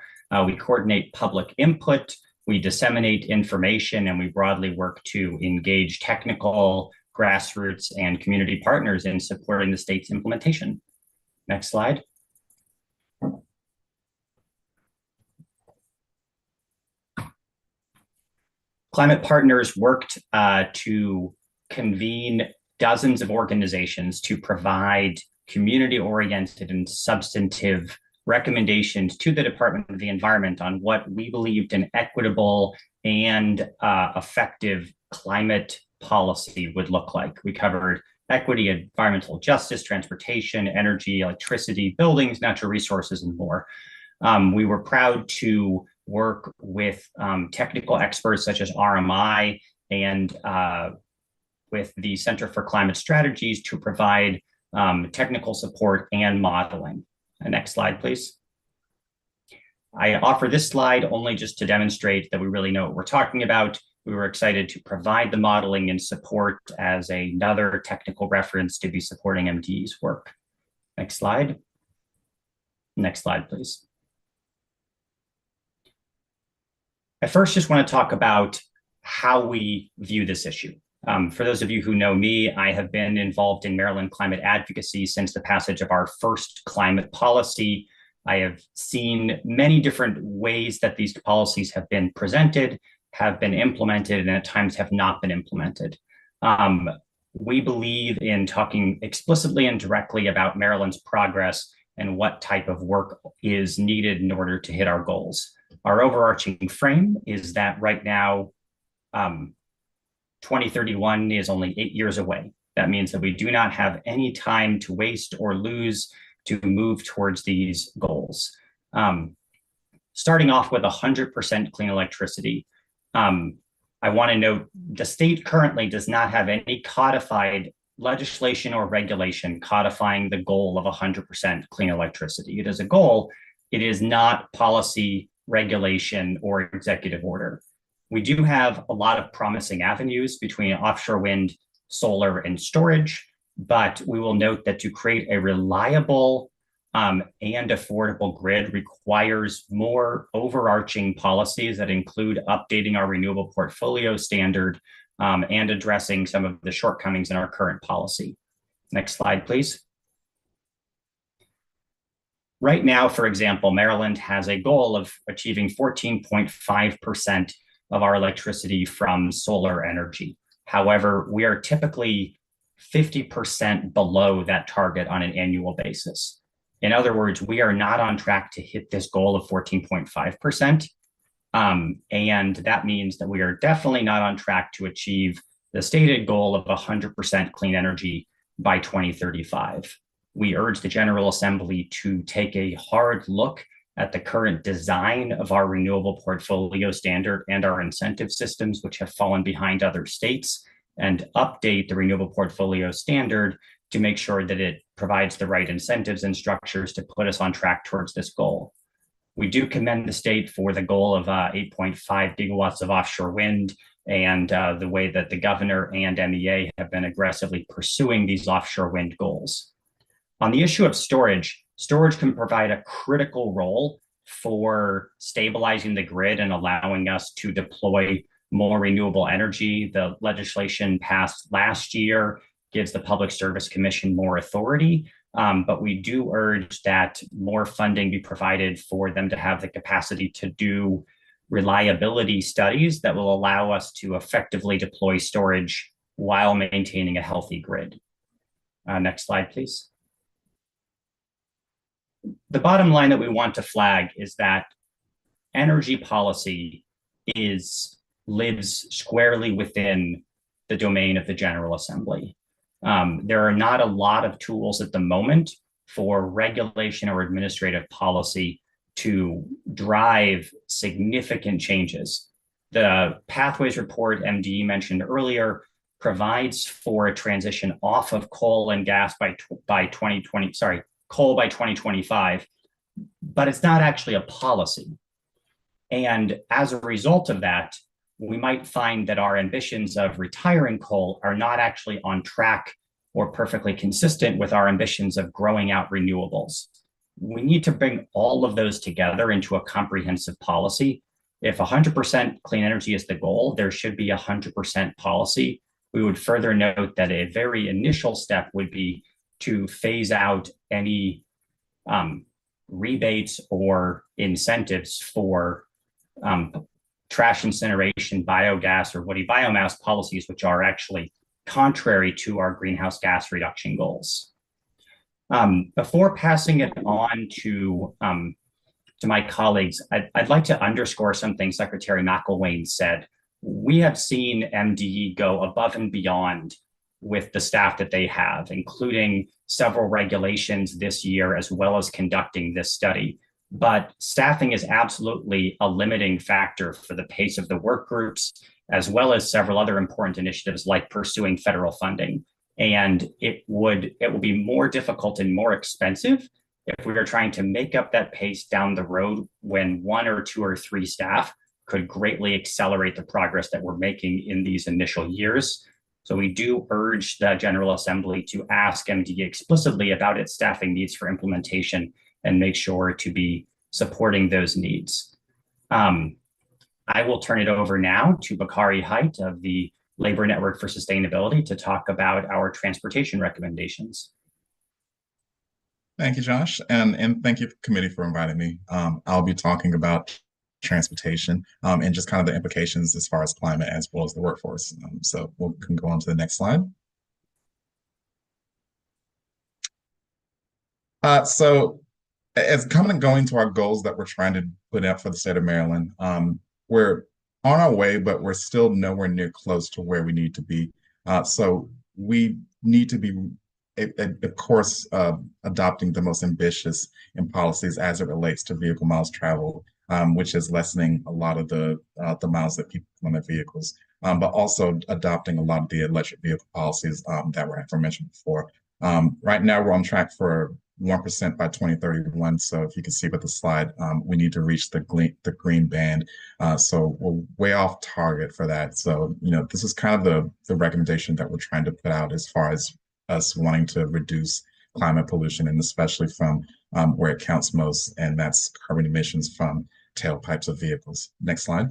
We coordinate public input, we disseminate information, and we broadly work to engage technical, grassroots, and community partners in supporting the state's implementation. Next slide. Climate Partners worked to convene dozens of organizations to provide community-oriented and substantive recommendations to the Department of the Environment on what we believed an equitable and effective climate policy would look like. We covered equity, environmental justice, transportation, energy, electricity, buildings, natural resources, and more. We were proud to work with technical experts such as RMI and with the Center for Climate Strategies to provide technical support and modeling. Next slide, please. I offer this slide only just to demonstrate that we really know what we're talking about. we were excited to provide the modeling and support as another technical reference to be supporting MDE's work. Next slide. Next slide, please. I first just want to talk about how we view this issue. For those of you who know me, I have been involved in Maryland climate advocacy since the passage of our first climate policy. I have seen many different ways that these policies have been presented, have been implemented, and at times have not been implemented. We believe in talking explicitly and directly about Maryland's progress and what type of work is needed in order to hit our goals. Our overarching frame is that right now, 2031 is only 8 years away. That means that we do not have any time to waste or lose to move towards these goals. Starting off with 100% clean electricity, I want to note the state currently does not have any codified legislation or regulation codifying the goal of 100% clean electricity. It is a goal. It is not policy, regulation, or executive order. We do have a lot of promising avenues between offshore wind, solar, and storage, but we will note that to create a reliable and affordable grid requires more overarching policies that include updating our renewable portfolio standard and addressing some of the shortcomings in our current policy. Next slide, please. Right now, for example, Maryland has a goal of achieving 14.5% of our electricity from solar energy. However, we are typically 50% below that target on an annual basis. In other words, we are not on track to hit this goal of 14.5%. And that means that we are definitely not on track to achieve the stated goal of 100% clean energy by 2035. We urge the General Assembly to take a hard look at the current design of our renewable portfolio standard and our incentive systems, which have fallen behind other states, and update the renewable portfolio standard to make sure that it provides the right incentives and structures to put us on track towards this goal. We do commend the state for the goal of 8.5 gigawatts of offshore wind and the way that the governor and MEA have been aggressively pursuing these offshore wind goals. On the issue of storage, storage can provide a critical role for stabilizing the grid and allowing us to deploy more renewable energy. The legislation passed last year gives the Public Service Commission more authority, but we do urge that more funding be provided for them to have the capacity to do reliability studies that will allow us to effectively deploy storage while maintaining a healthy grid. Next slide, please. The bottom line that we want to flag is that energy policy lives squarely within the domain of the General Assembly. There are not a lot of tools at the moment for regulation or administrative policy to drive significant changes. The Pathways report MDE mentioned earlier provides for a transition off of coal and gas coal by 2025, but it's not actually a policy. And as a result of that, we might find that our ambitions of retiring coal are not actually on track or perfectly consistent with our ambitions of growing out renewables. We need to bring all of those together into a comprehensive policy. If 100% clean energy is the goal, there should be 100% policy. We would further note that a very initial step would be to phase out any rebates or incentives for trash incineration, biogas, or woody biomass policies, which are actually contrary to our greenhouse gas reduction goals. Before passing it on to my colleagues, I'd like to underscore something Secretary McElwain said. We have seen MDE go above and beyond with the staff that they have, including several regulations this year, as well as conducting this study. But staffing is absolutely a limiting factor for the pace of the work groups, as well as several other important initiatives like pursuing federal funding. And it will be more difficult and more expensive if we are trying to make up that pace down the road when 1 or 2 or 3 staff could greatly accelerate the progress that we're making in these initial years. So we do urge the General Assembly to ask MDE explicitly about its staffing needs for implementation and make sure to be supporting those needs. I will turn it over now to Bakari Height of the Labor Network for Sustainability to talk about our transportation recommendations. Thank you, Josh, and thank you, committee, for inviting me. I'll be talking about transportation and just kind of the implications as far as climate as well as the workforce. So we can go on to the next slide. So as kind of going to our goals that we're trying to put out for the state of Maryland, we're on our way, but we're still nowhere near close to where we need to be. So we need to be, of course, adopting the most ambitious in policies as it relates to vehicle miles traveled, which is lessening a lot of the miles that people put on their vehicles, but also adopting a lot of the electric vehicle policies that were mentioned before. Right now, we're on track for 1% by 2031. So if you can see with the slide, we need to reach the green band. So we're way off target for that. So, this is kind of the recommendation that we're trying to put out as far as us wanting to reduce climate pollution, and especially from where it counts most, and that's carbon emissions from tailpipes of vehicles. Next slide.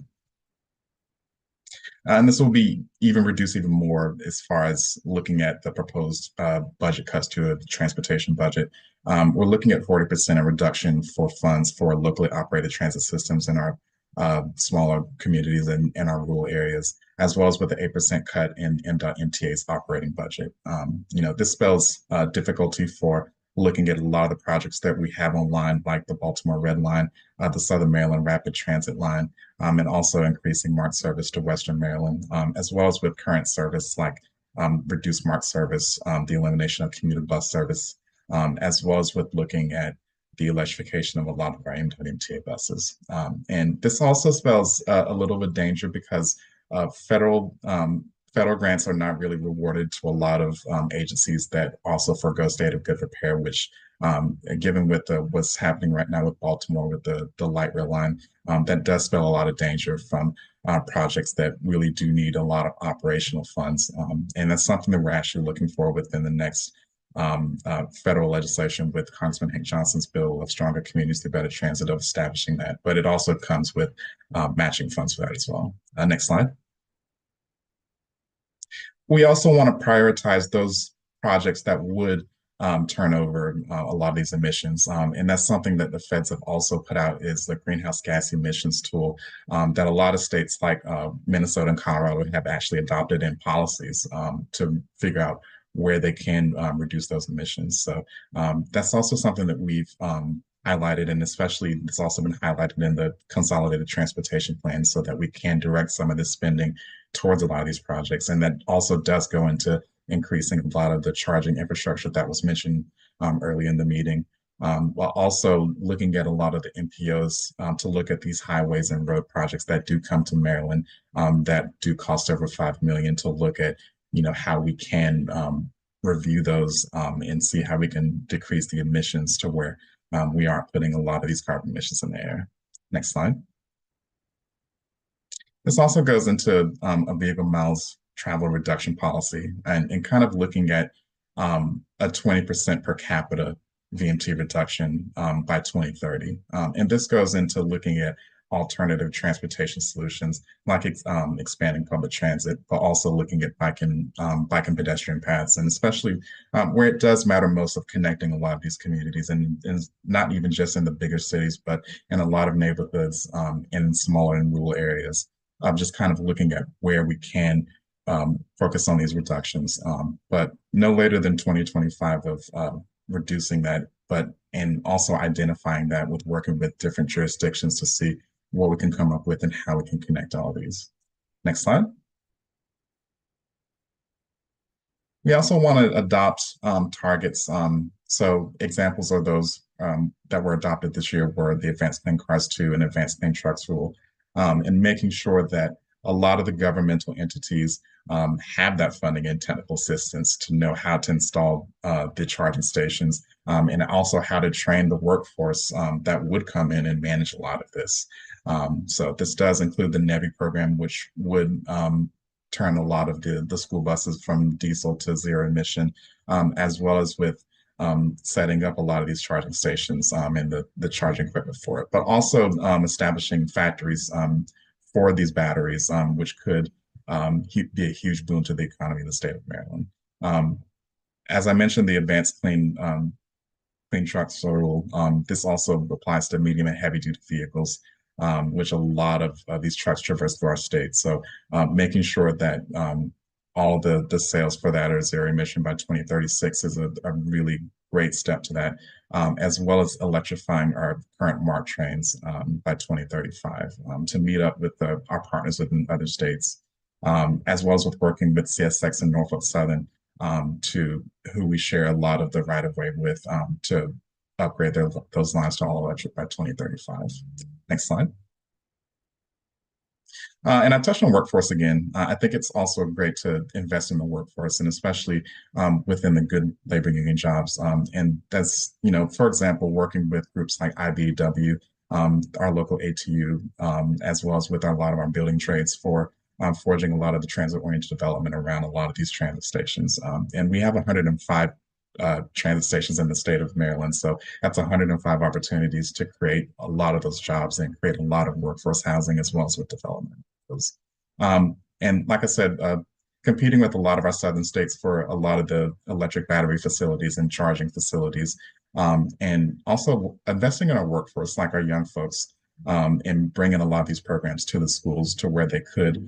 And this will be reduced even more as far as looking at the proposed budget cuts to the transportation budget. We're looking at 40% reduction for funds for locally operated transit systems in our smaller communities and in our rural areas, as well as with the 8% cut in MDOT MTA's operating budget. This spells difficulty for looking at a lot of the projects that we have online, like the Baltimore Red Line, the Southern Maryland Rapid Transit Line, and also increasing MART service to Western Maryland, as well as with current service like reduced MART service, the elimination of commuter bus service, as well as with looking at the electrification of a lot of our MTA buses. And this also spells a little bit of danger because federal grants are not really rewarded to a lot of agencies that also forgo state of good repair, which given with what's happening right now with Baltimore with the light rail line, that does spell a lot of danger from projects that really do need a lot of operational funds. And that's something that we're actually looking for within the next federal legislation with Congressman Hank Johnson's bill of Stronger Communities Through Better Transit, of establishing that. But it also comes with matching funds for that as well. Next slide. We also want to prioritize those projects that would turn over a lot of these emissions. And that's something that the feds have also put out, is the greenhouse gas emissions tool that a lot of states like Minnesota and Colorado have actually adopted in policies to figure out where they can reduce those emissions. So that's also something that we've highlighted, and especially it's also been highlighted in the consolidated transportation plan, so that we can direct some of this spending towards a lot of these projects. And that also does go into increasing a lot of the charging infrastructure that was mentioned early in the meeting, while also looking at a lot of the MPOs to look at these highways and road projects that do come to Maryland that do cost over $5 million, to look at how we can review those and see how we can decrease the emissions to where we aren't putting a lot of these carbon emissions in the air. Next slide. This also goes into a vehicle miles travel reduction policy, and kind of looking at a 20% per capita VMT reduction by 2030. And this goes into looking at alternative transportation solutions, like expanding public transit, but also looking at bike and pedestrian paths, and especially where it does matter most, of connecting a lot of these communities, and not even just in the bigger cities, but in a lot of neighborhoods in smaller and rural areas. Just kind of looking at where we can focus on these reductions, but no later than 2025 of reducing that, and also identifying that with working with different jurisdictions to see what we can come up with and how we can connect all these. Next slide. We also want to adopt targets. So examples of those that were adopted this year were the Advanced Clean Cars 2 and Advanced Clean Trucks rule, and making sure that a lot of the governmental entities have that funding and technical assistance to know how to install the charging stations, and also how to train the workforce that would come in and manage a lot of this. So this does include the NEVI program, which would turn a lot of the school buses from diesel to zero emission, as well as with setting up a lot of these charging stations and the charging equipment for it, but also establishing factories for these batteries, which could be a huge boon to the economy of the state of Maryland. As I mentioned, the advanced clean trucks rule, this also applies to medium and heavy duty vehicles, which a lot of these trucks traverse through our state. So making sure that all the sales for that are zero emission by 2036 is a really great step to that, as well as electrifying our current MART trains by 2035 to meet up with our partners within other states, as well as with working with CSX and Norfolk Southern, to who we share a lot of the right of way with, to upgrade those lines to all electric by 2035. Next slide. And I touched on workforce again. I think it's also great to invest in the workforce, and especially within the good labor union jobs. And that's, for example, working with groups like IBEW, our local ATU, as well as with a lot of our building trades for forging a lot of the transit-oriented development around a lot of these transit stations. And we have 105 transit stations in the state of Maryland. So that's 105 opportunities to create a lot of those jobs and create a lot of workforce housing as well as with development. And like I said, competing with a lot of our southern states for a lot of the electric battery facilities and charging facilities, and also investing in our workforce, like our young folks, and bringing a lot of these programs to the schools to where they could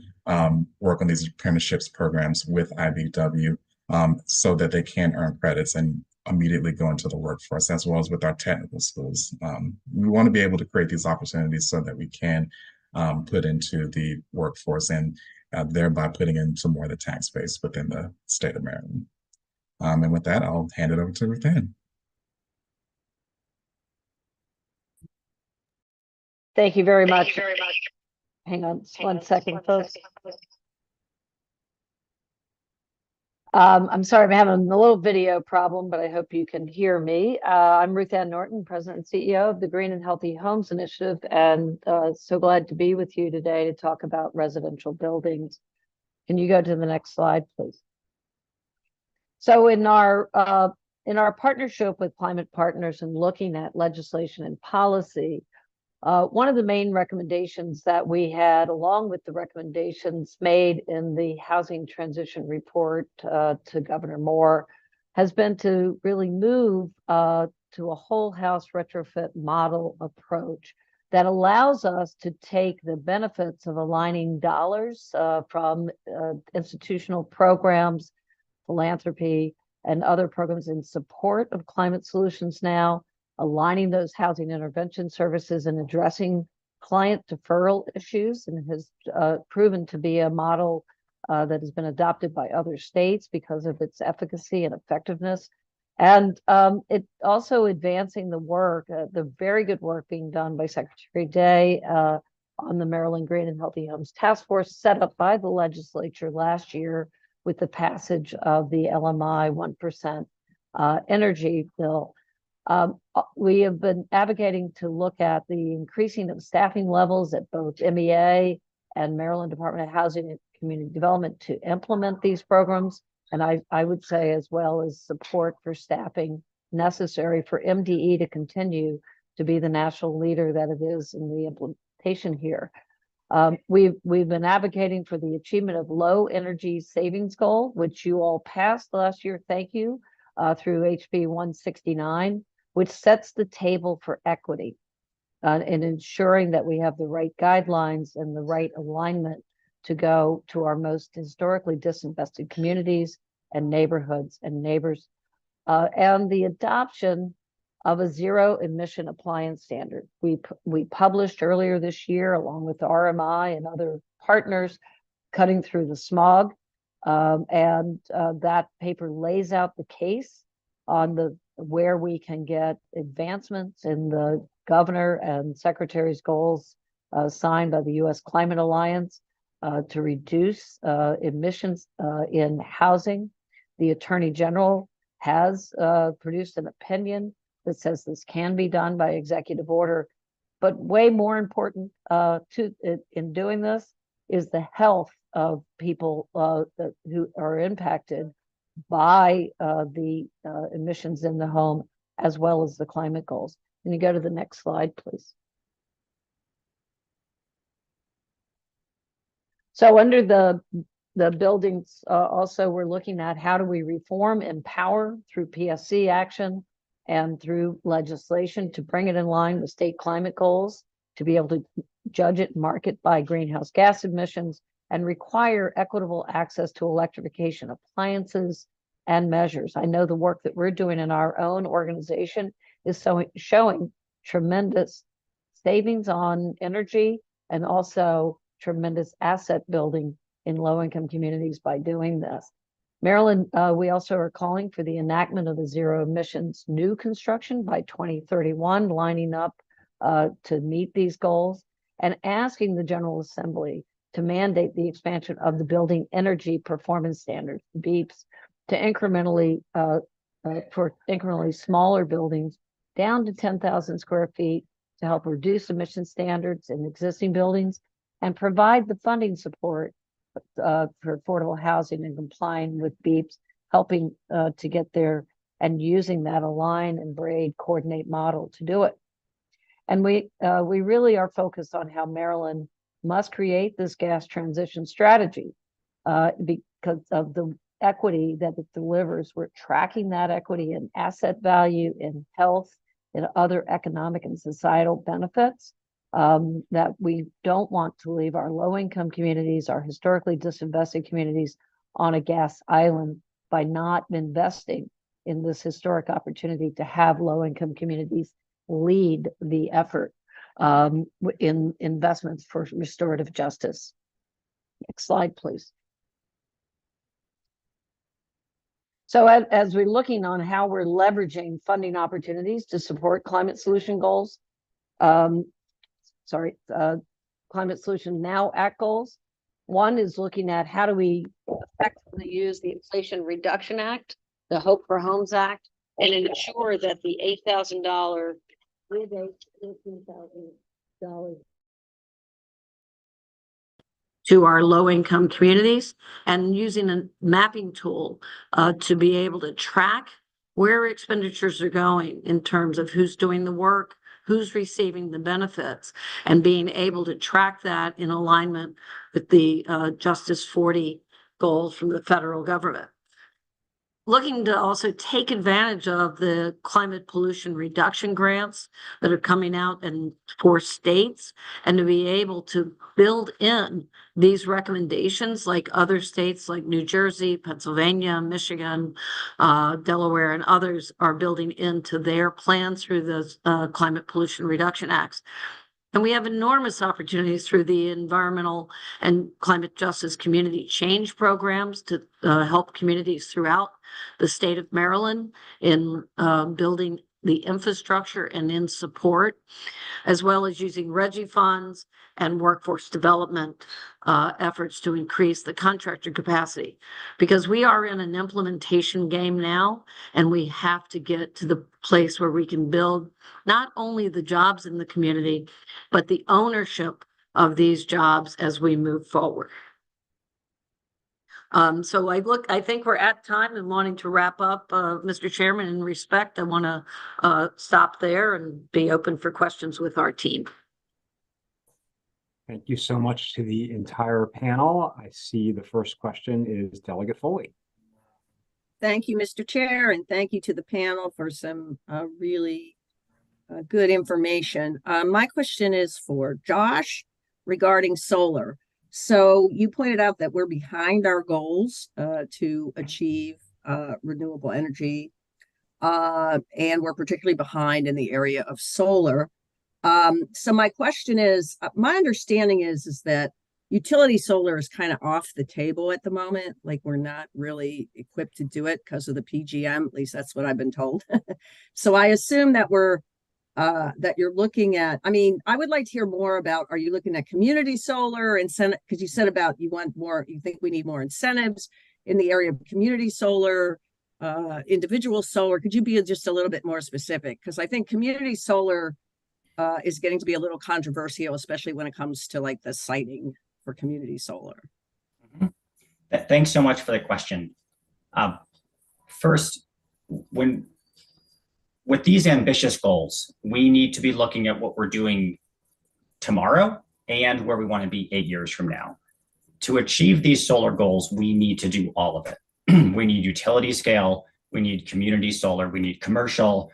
work on these apprenticeships programs with IBEW, so that they can earn credits and immediately go into the workforce, as well as with our technical schools. We want to be able to create these opportunities so that we can put into the workforce and thereby putting in some more of the tax base within the state of Maryland. And with that, I'll hand it over to Ruth Ann. Thank you very much. Hang on one second, folks. I'm sorry, I'm having a little video problem, but I hope you can hear me. I'm Ruth Ann Norton, President and CEO of the Green and Healthy Homes Initiative, and so glad to be with you today to talk about residential buildings. Can you go to the next slide, please? So in our partnership with Climate Partners and looking at legislation and policy, one of the main recommendations that we had, along with the recommendations made in the Housing Transition Report to Governor Moore, has been to really move to a whole house retrofit model approach that allows us to take the benefits of aligning dollars from institutional programs, philanthropy, and other programs in support of climate solutions now, aligning those housing intervention services and addressing client deferral issues, and it has proven to be a model that has been adopted by other states because of its efficacy and effectiveness. And it also advancing the work, the very good work being done by Secretary Day on the Maryland Green and Healthy Homes Task Force set up by the legislature last year with the passage of the LMI 1% energy bill. We have been advocating to look at the increasing of staffing levels at both MEA and Maryland Department of Housing and Community Development to implement these programs. And I would say as well as support for staffing necessary for MDE to continue to be the national leader that it is in the implementation here. We've been advocating for the achievement of low energy savings goal, which you all passed last year. Thank you, through HB 169. Which sets the table for equity in ensuring that we have the right guidelines and the right alignment to go to our most historically disinvested communities and neighborhoods and neighbors, and the adoption of a zero emission appliance standard. We published earlier this year, along with RMI and other partners, Cutting Through the Smog, and that paper lays out the case on where we can get advancements in the governor and secretary's goals signed by the U.S. Climate Alliance, to reduce emissions in housing. The Attorney General has produced an opinion that says this can be done by executive order. But way more important in doing this is the health of people who are impacted by the emissions in the home, as well as the climate goals. Can you go to the next slide, please? So under the buildings, also we're looking at how do we reform, empower through PSC action and through legislation to bring it in line with state climate goals, to be able to judge it, market by greenhouse gas emissions, and require equitable access to electrification appliances and measures. I know the work that we're doing in our own organization is showing tremendous savings on energy and also tremendous asset building in low-income communities by doing this. Maryland, we also are calling for the enactment of a zero emissions new construction by 2031, lining up to meet these goals, and asking the General Assembly to mandate the expansion of the Building Energy Performance Standards, BEPS, to incrementally smaller buildings down to 10,000 square feet to help reduce emission standards in existing buildings and provide the funding support for affordable housing and complying with BEPS, helping to get there and using that align and braid coordinate model to do it. And we really are focused on how Maryland must create this gas transition strategy because of the equity that it delivers. We're tracking that equity in asset value, in health, in other economic and societal benefits. That we don't want to leave our low-income communities, our historically disinvested communities, on a gas island by not investing in this historic opportunity to have low-income communities lead the effort in investments for restorative justice. Next slide, please. So as we're looking on how we're leveraging funding opportunities to support climate solution goals, Climate Solution Now Act goals. One is looking at how do we effectively use the Inflation Reduction Act, the Hope for Homes Act, and ensure that the $8,000 rebate, $15,000 to our low-income communities, and using a mapping tool to be able to track where expenditures are going in terms of who's doing the work, who's receiving the benefits, and being able to track that in alignment with the Justice 40 goals from the federal government. Looking to also take advantage of the climate pollution reduction grants that are coming out for states, and to be able to build in these recommendations like other states like New Jersey, Pennsylvania, Michigan, Delaware, and others are building into their plans through those climate pollution reduction acts. And we have enormous opportunities through the environmental and climate justice community change programs to help communities throughout the state of Maryland in building the infrastructure and in support, as well as using RGGI funds and workforce development efforts to increase the contractor capacity. Because we are in an implementation game now, and we have to get to the place where we can build not only the jobs in the community, but the ownership of these jobs as we move forward. So I think we're at time and wanting to wrap up, Mr. Chairman, in respect. I want to stop there and be open for questions with our team. Thank you so much to the entire panel. I see the first question is Delegate Foley. Thank you, Mr. Chair, and thank you to the panel for some really good information. My question is for Josh regarding solar. So you pointed out that we're behind our goals to achieve renewable energy, and we're particularly behind in the area of solar. So my question is, my understanding is that utility solar is kind of off the table at the moment. Like, we're not really equipped to do it because of the PGM. At least that's what I've been told. So I assume that we're that you're looking at. I mean, I would like to hear more about, are you looking at community solar incentive? Because you said about you want more, you think we need more incentives in the area of community solar, individual solar. Could you be just a little bit more specific? Because I think community solar is getting to be a little controversial, especially when it comes to like the siting for community solar. Thanks so much for the question. First, with these ambitious goals, we need to be looking at what we're doing tomorrow and where we want to be 8 years from now. To achieve these solar goals, we need to do all of it. We need utility scale, we need community solar, we need commercial,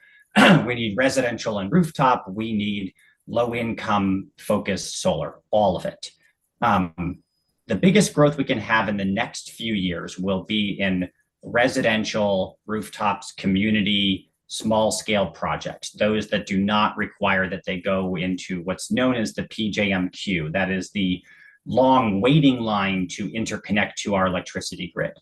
we need residential and rooftop, we need low income focused solar, all of it. The biggest growth we can have in the next few years will be in residential, rooftops, community, small scale projects, those that do not require that they go into what's known as the PJM queue. That is the long waiting line to interconnect to our electricity grid.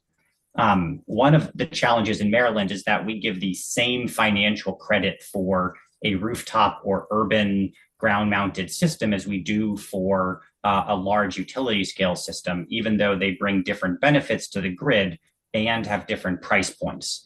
One of the challenges in Maryland is that we give the same financial credit for a rooftop or urban ground mounted system as we do for a large utility scale system, even though they bring different benefits to the grid and have different price points.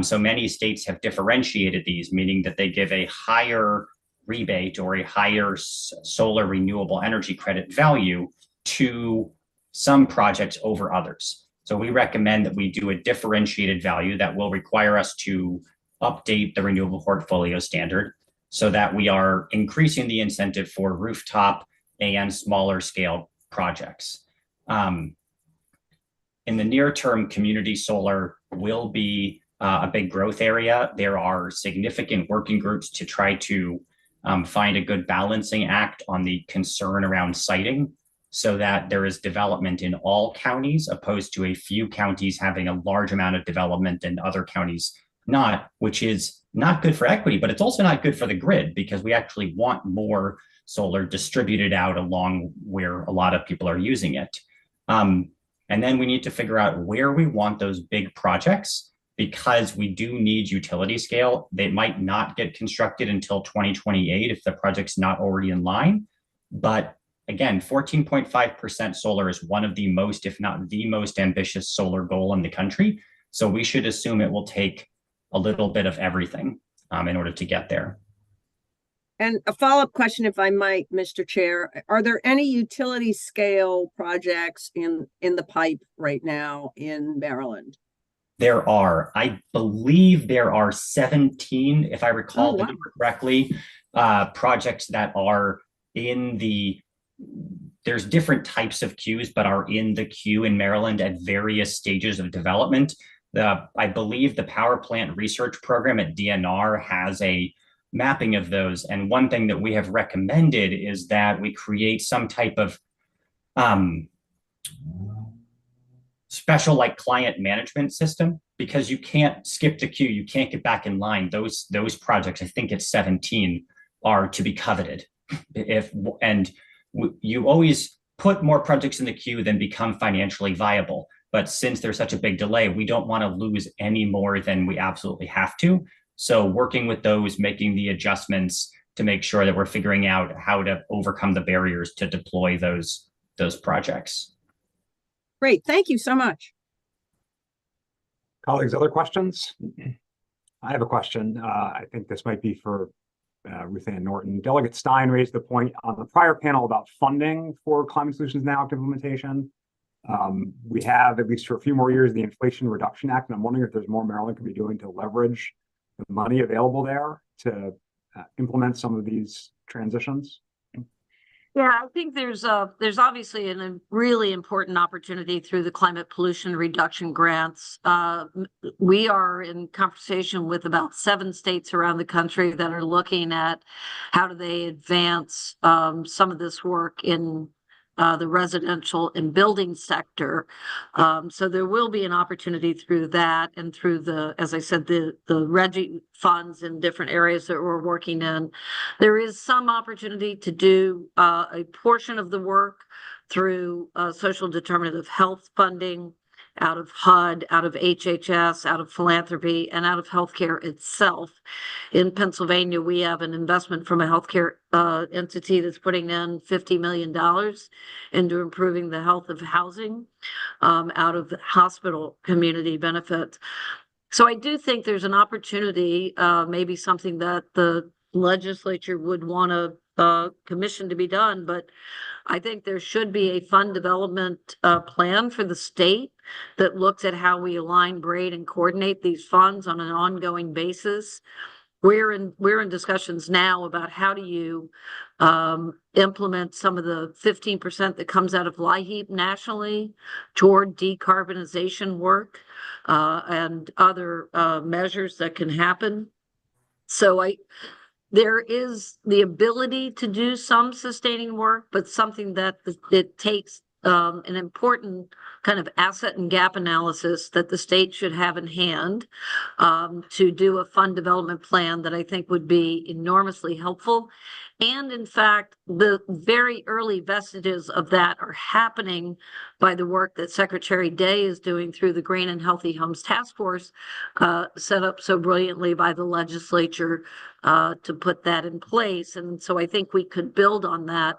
So many states have differentiated these, meaning that they give a higher rebate or a higher solar renewable energy credit value to some projects over others. So we recommend that we do a differentiated value that will require us to update the renewable portfolio standard so that we are increasing the incentive for rooftop and smaller scale projects. In the near term, community solar will be a big growth area. There are significant working groups to try to find a good balancing act on the concern around siting so that there is development in all counties, opposed to a few counties having a large amount of development and other counties not, which is not good for equity, but it's also not good for the grid because we actually want more solar distributed out along where a lot of people are using it. And then we need to figure out where we want those big projects, because we do need utility scale. They might not get constructed until 2028 if the project's not already in line. But again, 14.5% solar is one of the most, if not the most ambitious solar goal in the country. So we should assume it will take a little bit of everything in order to get there. And a follow-up question, if I might, Mr. Chair, are there any utility scale projects in the pipe right now in Maryland? There are, I believe there are 17, if I recall the number correctly, projects that are in the, there's different types of queues, but are in the queue in Maryland at various stages of development. I believe the power plant research program at DNR has a mapping of those. And one thing that we have recommended is that we create some type of special like client management system, because you can't skip the queue, you can't get back in line. Those projects, I think it's 17, are to be coveted. You always put more projects in the queue than become financially viable. But since there's such a big delay, we don't want to lose any more than we absolutely have to. So working with those, making the adjustments to make sure that we're figuring out how to overcome the barriers to deploy those projects. Great, thank you so much. Colleagues, other questions? I have a question. I think this might be for Ruth Ann Norton. Delegate Stein raised the point on the prior panel about funding for Climate Solutions Now Act implementation. We have, at least for a few more years, the Inflation Reduction Act, and I'm wondering if there's more Maryland could be doing to leverage the money available there to implement some of these transitions. Yeah, I think there's obviously a really important opportunity through the climate pollution reduction grants. We are in conversation with about 7 states around the country that are looking at how do they advance some of this work in the residential and building sector. So there will be an opportunity through that and through the, as I said, the RGGI funds in different areas that we're working in. There is some opportunity to do a portion of the work through social determinant of health funding out of HUD, out of HHS, out of philanthropy, and out of healthcare itself. In Pennsylvania, we have an investment from a healthcare entity that's putting in $50 million into improving the health of housing out of the hospital community benefit. So I do think there's an opportunity, maybe something that the legislature would want to commission to be done, but I think there should be a fund development plan for the state that looks at how we align, grade, and coordinate these funds on an ongoing basis. We're in discussions now about how do you implement some of the 15% that comes out of LIHEAP nationally toward decarbonization work and other measures that can happen. So there is the ability to do some sustaining work, but something that it takes an important kind of asset and gap analysis that the state should have in hand to do a fund development plan that I think would be enormously helpful. And in fact, the very early vestiges of that are happening by the work that Secretary Day is doing through the Green and Healthy Homes Task Force, set up so brilliantly by the legislature to put that in place. And so I think we could build on that,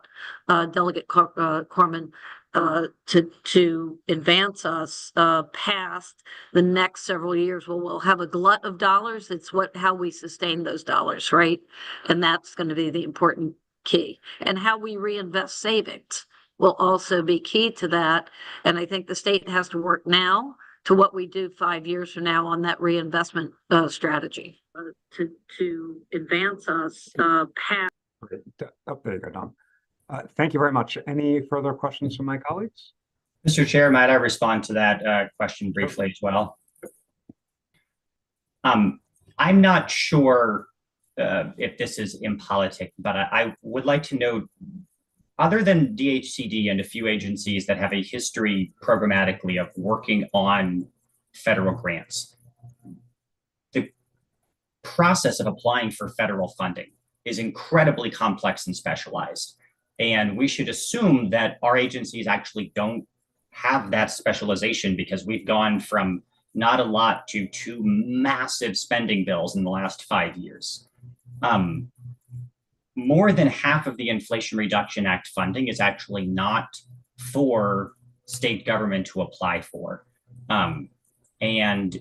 Delegate Corman, to advance us past the next several years. Well, we'll have a glut of dollars. It's how we sustain those dollars, right? And that's going to be the important key. And how we reinvest savings will also be key to that. And I think the state has to work now to what we do 5 years from now on that reinvestment strategy to advance us past. Okay. Oh, there you go, Don. Thank you very much. Any further questions from my colleagues? Mr. Chair, might I respond to that question briefly as well? I'm not sure if this is impolitic, but I would like to know, other than DHCD and a few agencies that have a history programmatically of working on federal grants, the process of applying for federal funding is incredibly complex and specialized. And we should assume that our agencies actually don't have that specialization, because we've gone from not a lot to 2 massive spending bills in the last 5 years. More than half of the Inflation Reduction Act funding is actually not for state government to apply for. And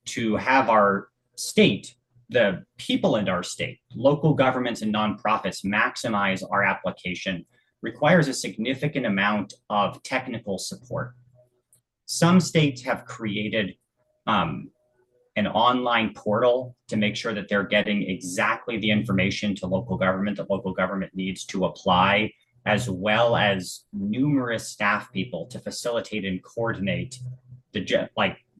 to have our state, the people in our state, local governments and nonprofits maximize our application requires a significant amount of technical support. Some states have created an online portal to make sure that they're getting exactly the information to local government that local government needs to apply, as well as numerous staff people to facilitate and coordinate the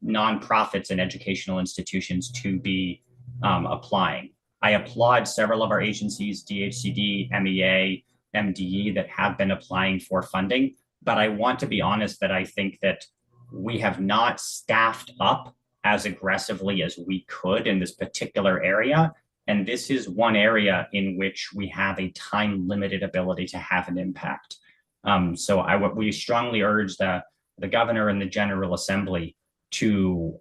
nonprofits and educational institutions to be applying. I applaud several of our agencies, DHCD, MEA, MDE, that have been applying for funding, but I want to be honest that I think that we have not staffed up as aggressively as we could in this particular area. And this is one area in which we have a time-limited ability to have an impact. So we strongly urge the governor and the General Assembly to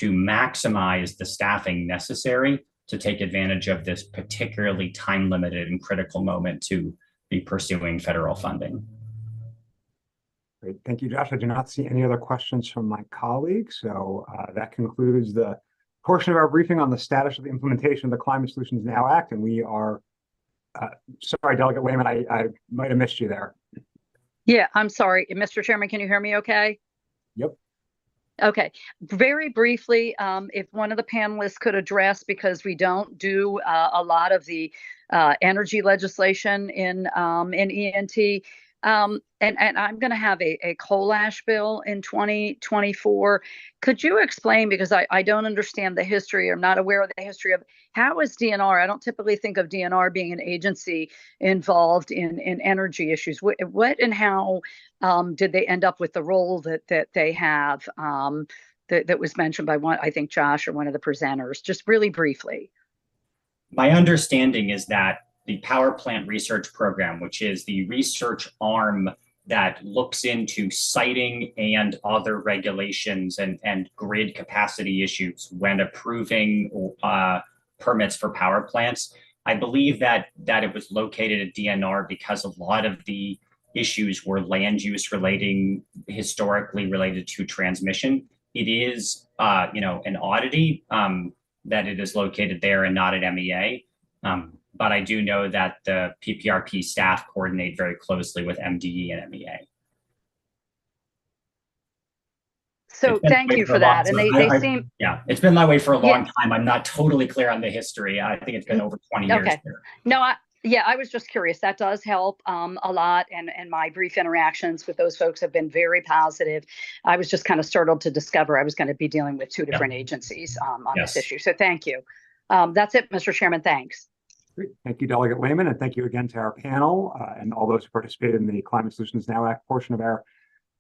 maximize the staffing necessary to take advantage of this particularly time-limited and critical moment to be pursuing federal funding. Great. Thank you, Josh. I do not see any other questions from my colleagues. So that concludes the portion of our briefing on the status of the implementation of the Climate Solutions Now Act. And we are, sorry, Delegate Wayman, I might have missed you there. Yeah, I'm sorry. Mr. Chairman, can you hear me okay? Yep. Okay, very briefly, if one of the panelists could address, because we don't do a lot of the energy legislation in ENT, and I'm going to have a coal ash bill in 2024. Could you explain, because I don't understand the history, I'm not aware of the history of how is DNR, I don't typically think of DNR being an agency involved in energy issues. What and how did they end up with the role that they have that was mentioned by one, I think Josh or one of the presenters, just really briefly? My understanding is that the Power Plant Research Program, which is the research arm that looks into siting and other regulations and grid capacity issues when approving permits for power plants. I believe that it was located at DNR because a lot of the issues were land use historically related to transmission. It is, an oddity that it is located there and not at MEA. But I do know that the PPRP staff coordinate very closely with MDE and MEA. So thank you for that. And they seem. Yeah, it's been that way for a long time. I'm not totally clear on the history. I think it's been over 20 years. Okay. No, I was just curious. That does help a lot. And my brief interactions with those folks have been very positive. I was just kind of startled to discover I was going to be dealing with two different agencies on this issue. So thank you. That's it, Mr. Chairman. Thanks. Great. Thank you, Delegate Lehman, and thank you again to our panel and all those who participated in the Climate Solutions Now Act portion of our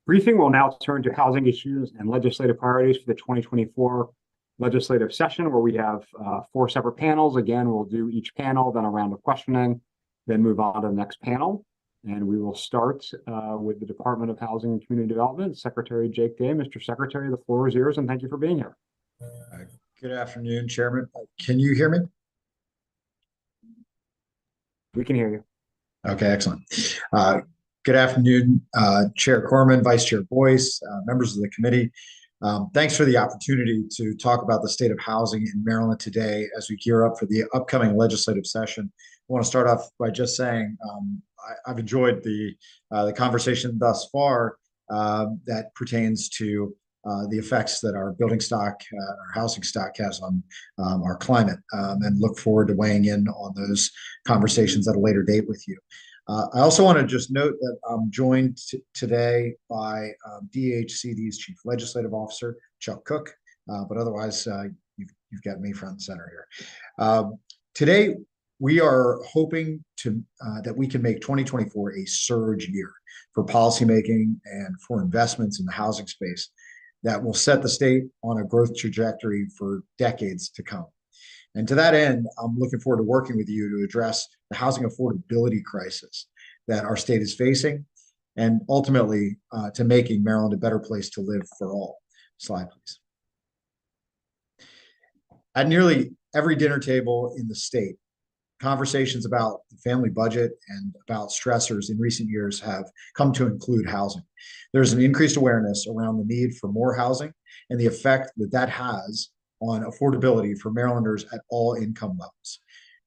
briefing. We'll now turn to housing issues and legislative priorities for the 2024 legislative session, where we have 4 separate panels. Again, we'll do each panel, then a round of questioning, then move on to the next panel. And we will start with the Department of Housing and Community Development, Secretary Jake Day. Mr. Secretary, the floor is yours, and thank you for being here. Good afternoon, Chairman. Can you hear me? We can hear you. Okay, excellent. Good afternoon, Chair Corman, Vice Chair Boyce, members of the committee. Thanks for the opportunity to talk about the state of housing in Maryland today as we gear up for the upcoming legislative session. I want to start off by just saying I've enjoyed the conversation thus far that pertains to the effects that our building stock, our housing stock has on our climate, and look forward to weighing in on those conversations at a later date with you. I also want to just note that I'm joined today by DHCD's Chief Legislative Officer, Chuck Cook, but otherwise you've got me front and center here. Today, we are hoping that we can make 2024 a surge year for policymaking and for investments in the housing space that will set the state on a growth trajectory for decades to come. And to that end, I'm looking forward to working with you to address the housing affordability crisis that our state is facing, and ultimately to making Maryland a better place to live for all. Slide, please. At nearly every dinner table in the state, conversations about the family budget and about stressors in recent years have come to include housing. There's an increased awareness around the need for more housing and the effect that has on affordability for Marylanders at all income levels.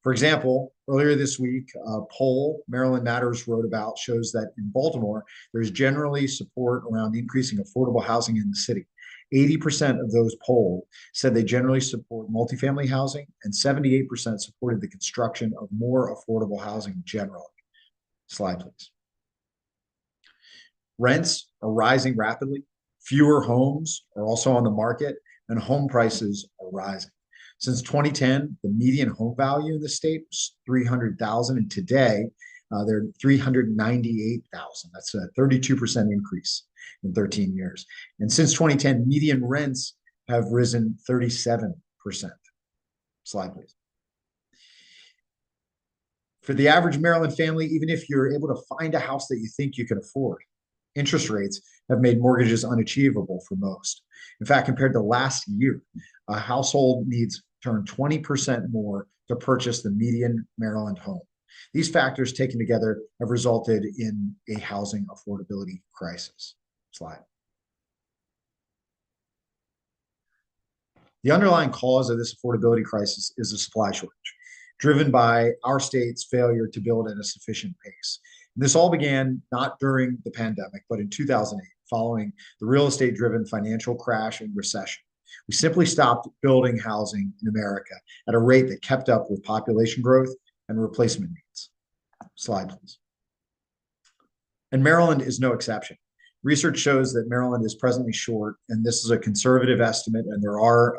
For example, earlier this week, a poll Maryland Matters wrote about shows that in Baltimore, there's generally support around increasing affordable housing in the city. 80% of those polled said they generally support multifamily housing, and 78% supported the construction of more affordable housing generally. Slide, please. Rents are rising rapidly. Fewer homes are also on the market, and home prices are rising. Since 2010, the median home value in the state was $300,000, and today they're $398,000. That's a 32% increase in 13 years. And since 2010, median rents have risen 37%. Slide, please. For the average Maryland family, even if you're able to find a house that you think you can afford, interest rates have made mortgages unachievable for most. In fact, compared to last year, a household needs turn 20% more to purchase the median Maryland home. These factors taken together have resulted in a housing affordability crisis. Slide. The underlying cause of this affordability crisis is a supply shortage, driven by our state's failure to build at a sufficient pace. And this all began not during the pandemic, but in 2008, following the real estate-driven financial crash and recession. We simply stopped building housing in America at a rate that kept up with population growth and replacement needs. Slide, please. And Maryland is no exception. Research shows that Maryland is presently short, and this is a conservative estimate, and there are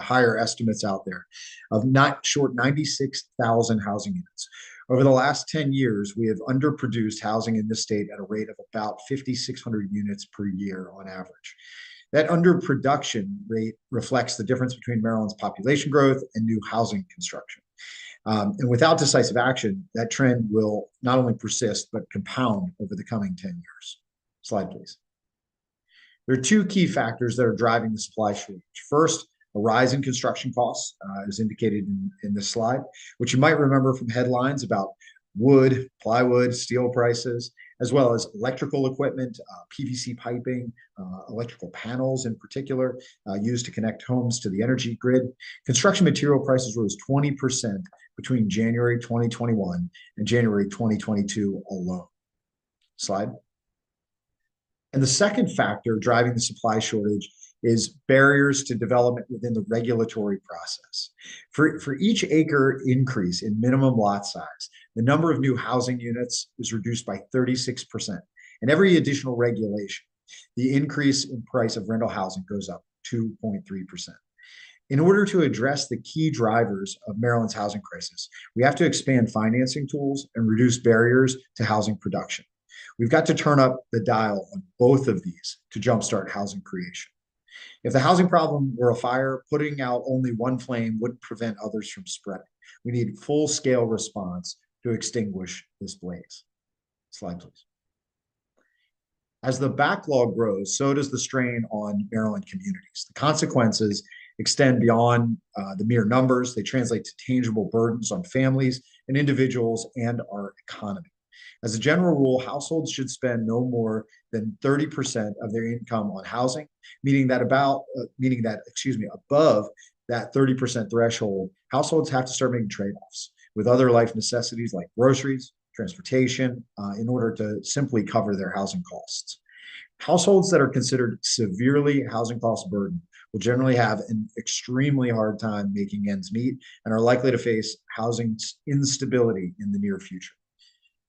higher estimates out there, of not short 96,000 housing units. Over the last 10 years, we have underproduced housing in the state at a rate of about 5,600 units per year on average. That underproduction rate reflects the difference between Maryland's population growth and new housing construction. And without decisive action, that trend will not only persist, but compound over the coming 10 years. Slide, please. There are two key factors that are driving the supply shortage. First, a rise in construction costs, as indicated in this slide, which you might remember from headlines about wood, plywood, steel prices, as well as electrical equipment, PVC piping, electrical panels in particular, used to connect homes to the energy grid. Construction material prices rose 20% between January 2021 and January 2022 alone. Slide. And the second factor driving the supply shortage is barriers to development within the regulatory process. For each acre increase in minimum lot size, the number of new housing units is reduced by 36%. And every additional regulation, the increase in price of rental housing goes up 2.3%. In order to address the key drivers of Maryland's housing crisis, we have to expand financing tools and reduce barriers to housing production. We've got to turn up the dial on both of these to jumpstart housing creation. If the housing problem were a fire, putting out only one flame wouldn't prevent others from spreading. We need full-scale response to extinguish this blaze. Slide, please. As the backlog grows, so does the strain on Maryland communities. The consequences extend beyond the mere numbers. They translate to tangible burdens on families and individuals and our economy. As a general rule, households should spend no more than 30% of their income on housing, meaning that above that 30% threshold, households have to start making trade-offs with other life necessities like groceries, transportation, in order to simply cover their housing costs. Households that are considered severely housing cost burden will generally have an extremely hard time making ends meet and are likely to face housing instability in the near future.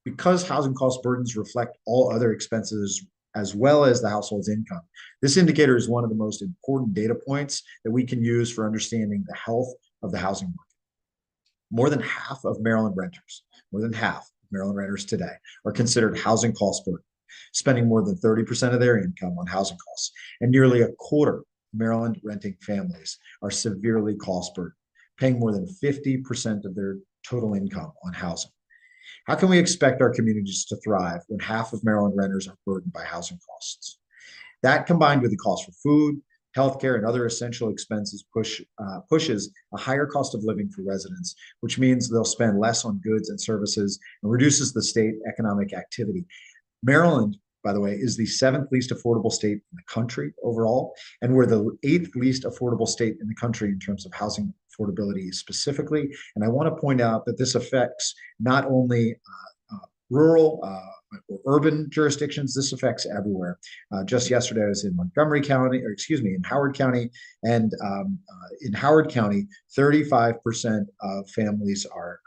Because housing cost burdens reflect all other expenses as well as the household's income, this indicator is one of the most important data points that we can use for understanding the health of the housing market. More than half of Maryland renters today are considered housing cost burden, spending more than 30% of their income on housing costs, and nearly a quarter of Maryland renting families are severely cost burdened, paying more than 50% of their total income on housing. How can we expect our communities to thrive when half of Maryland renters are burdened by housing costs? That, combined with the cost for food, healthcare, and other essential expenses, pushes a higher cost of living for residents, which means they'll spend less on goods and services and reduces the state economic activity. Maryland, by the way, is the 7th least affordable state in the country overall, and we're the 8th least affordable state in the country in terms of housing affordability specifically. And I want to point out that this affects not only rural or urban jurisdictions, this affects everywhere. Just yesterday I was in in Howard County, and in Howard County, 35% of families are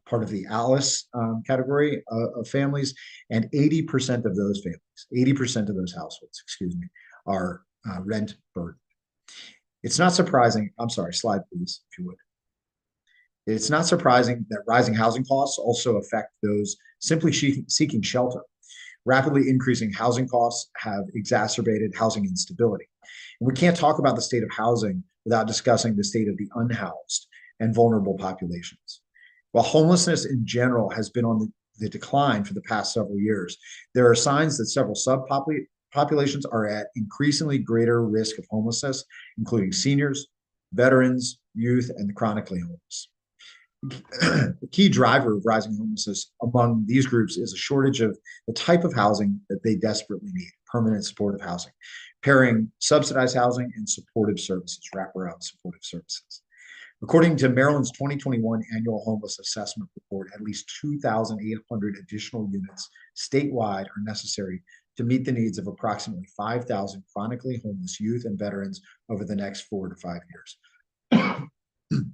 part of the ALICE category of families, and 80% of those families, 80% of those households, are rent burdened. It's not surprising, I'm sorry, slide please, if you would. It's not surprising that rising housing costs also affect those simply seeking shelter. Rapidly increasing housing costs have exacerbated housing instability. And we can't talk about the state of housing without discussing the state of the unhoused and vulnerable populations. While homelessness in general has been on the decline for the past several years, there are signs that several subpopulations are at increasingly greater risk of homelessness, including seniors, veterans, youth, and the chronically homeless. The key driver of rising homelessness among these groups is a shortage of the type of housing that they desperately need, permanent supportive housing, pairing subsidized housing and supportive services, wraparound supportive services. According to Maryland's 2021 annual homeless assessment report, at least 2,800 additional units statewide are necessary to meet the needs of approximately 5,000 chronically homeless youth and veterans over the next 4 to 5 years.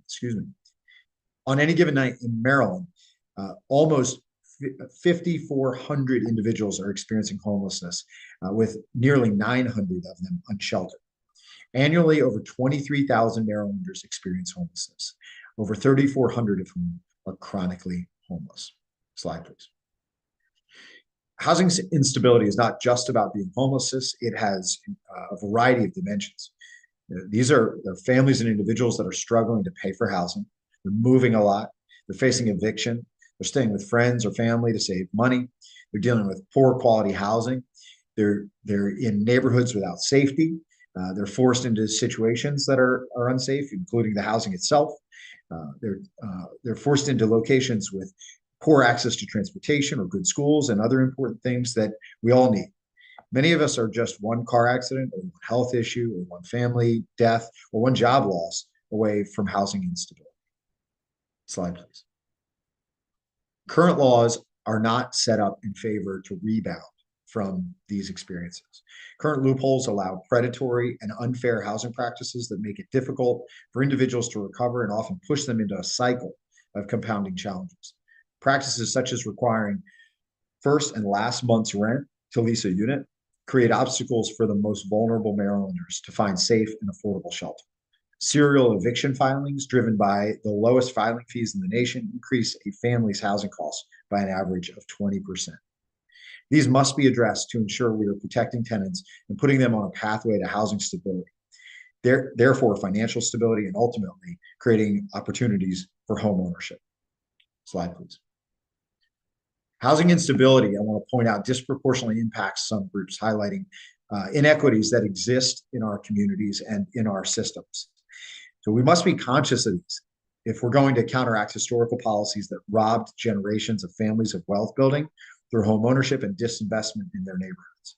Excuse me. On any given night in Maryland, almost 5,400 individuals are experiencing homelessness, with nearly 900 of them unsheltered. Annually, over 23,000 Marylanders experience homelessness, over 3,400 of whom are chronically homeless. Slide, please. Housing instability is not just about being homeless. It has a variety of dimensions. These are families and individuals that are struggling to pay for housing. They're moving a lot. They're facing eviction. They're staying with friends or family to save money. They're dealing with poor quality housing. They're in neighborhoods without safety. They're forced into situations that are unsafe, including the housing itself. They're forced into locations with poor access to transportation or good schools and other important things that we all need. Many of us are just one car accident or one health issue or one family death or one job loss away from housing instability. Slide, please. Current laws are not set up in favor to rebound from these experiences. Current loopholes allow predatory and unfair housing practices that make it difficult for individuals to recover and often push them into a cycle of compounding challenges. Practices such as requiring first and last month's rent to lease a unit create obstacles for the most vulnerable Marylanders to find safe and affordable shelter. Serial eviction filings driven by the lowest filing fees in the nation increase a family's housing costs by an average of 20%. These must be addressed to ensure we are protecting tenants and putting them on a pathway to housing stability, therefore financial stability, and ultimately creating opportunities for home ownership. Slide, please. Housing instability, I want to point out, disproportionately impacts some groups, highlighting inequities that exist in our communities and in our systems. So we must be conscious of these if we're going to counteract historical policies that robbed generations of families of wealth building through home ownership and disinvestment in their neighborhoods.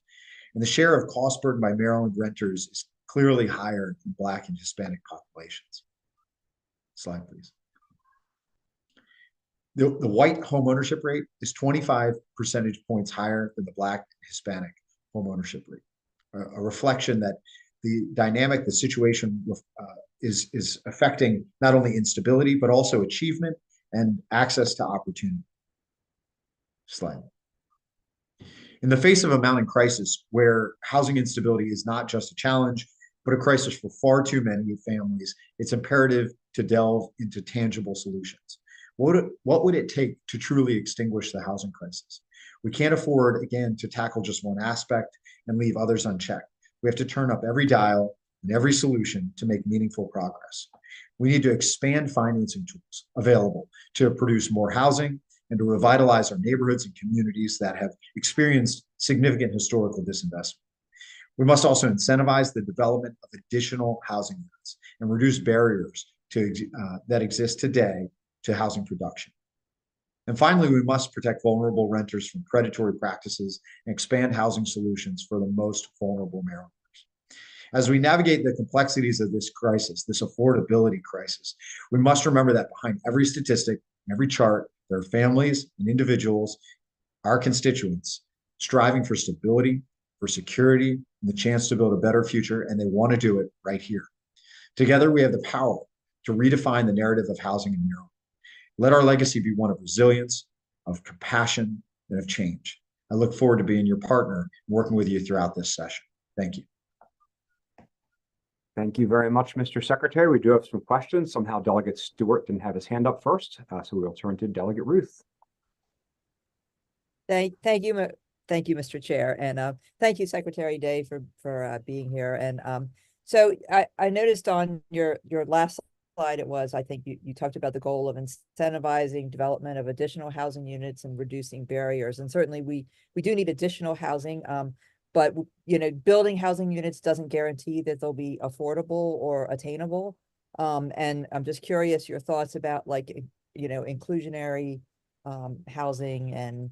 And the share of cost burden by Maryland renters is clearly higher in Black and Hispanic populations. Slide, please. The white home ownership rate is 25 percentage points higher than the Black and Hispanic home ownership rate, a reflection that the dynamic, the situation is affecting not only instability, but also achievement and access to opportunity. Slide. In the face of a mounting crisis where housing instability is not just a challenge, but a crisis for far too many families, it's imperative to delve into tangible solutions. What would it take to truly extinguish the housing crisis? We can't afford, again, to tackle just one aspect and leave others unchecked. We have to turn up every dial and every solution to make meaningful progress. We need to expand financing tools available to produce more housing and to revitalize our neighborhoods and communities that have experienced significant historical disinvestment. We must also incentivize the development of additional housing units and reduce barriers that exist today to housing production. And finally, we must protect vulnerable renters from predatory practices and expand housing solutions for the most vulnerable Marylanders. As we navigate the complexities of this crisis, this affordability crisis, we must remember that behind every statistic, every chart, there are families and individuals, our constituents, striving for stability, for security, and the chance to build a better future, and they want to do it right here. Together, we have the power to redefine the narrative of housing in Maryland. Let our legacy be one of resilience, of compassion, and of change. I look forward to being your partner and working with you throughout this session. Thank you. Thank you very much, Mr. Secretary. We do have some questions. Somehow Delegate Stewart didn't have his hand up first, so we'll turn to Delegate Ruth. Thank you, Mr. Chair, and thank you, Secretary Day, for being here. And so I noticed on your last slide, I think you talked about the goal of incentivizing development of additional housing units and reducing barriers. And certainly we do need additional housing, but building housing units doesn't guarantee that they'll be affordable or attainable. And I'm just curious your thoughts about inclusionary housing and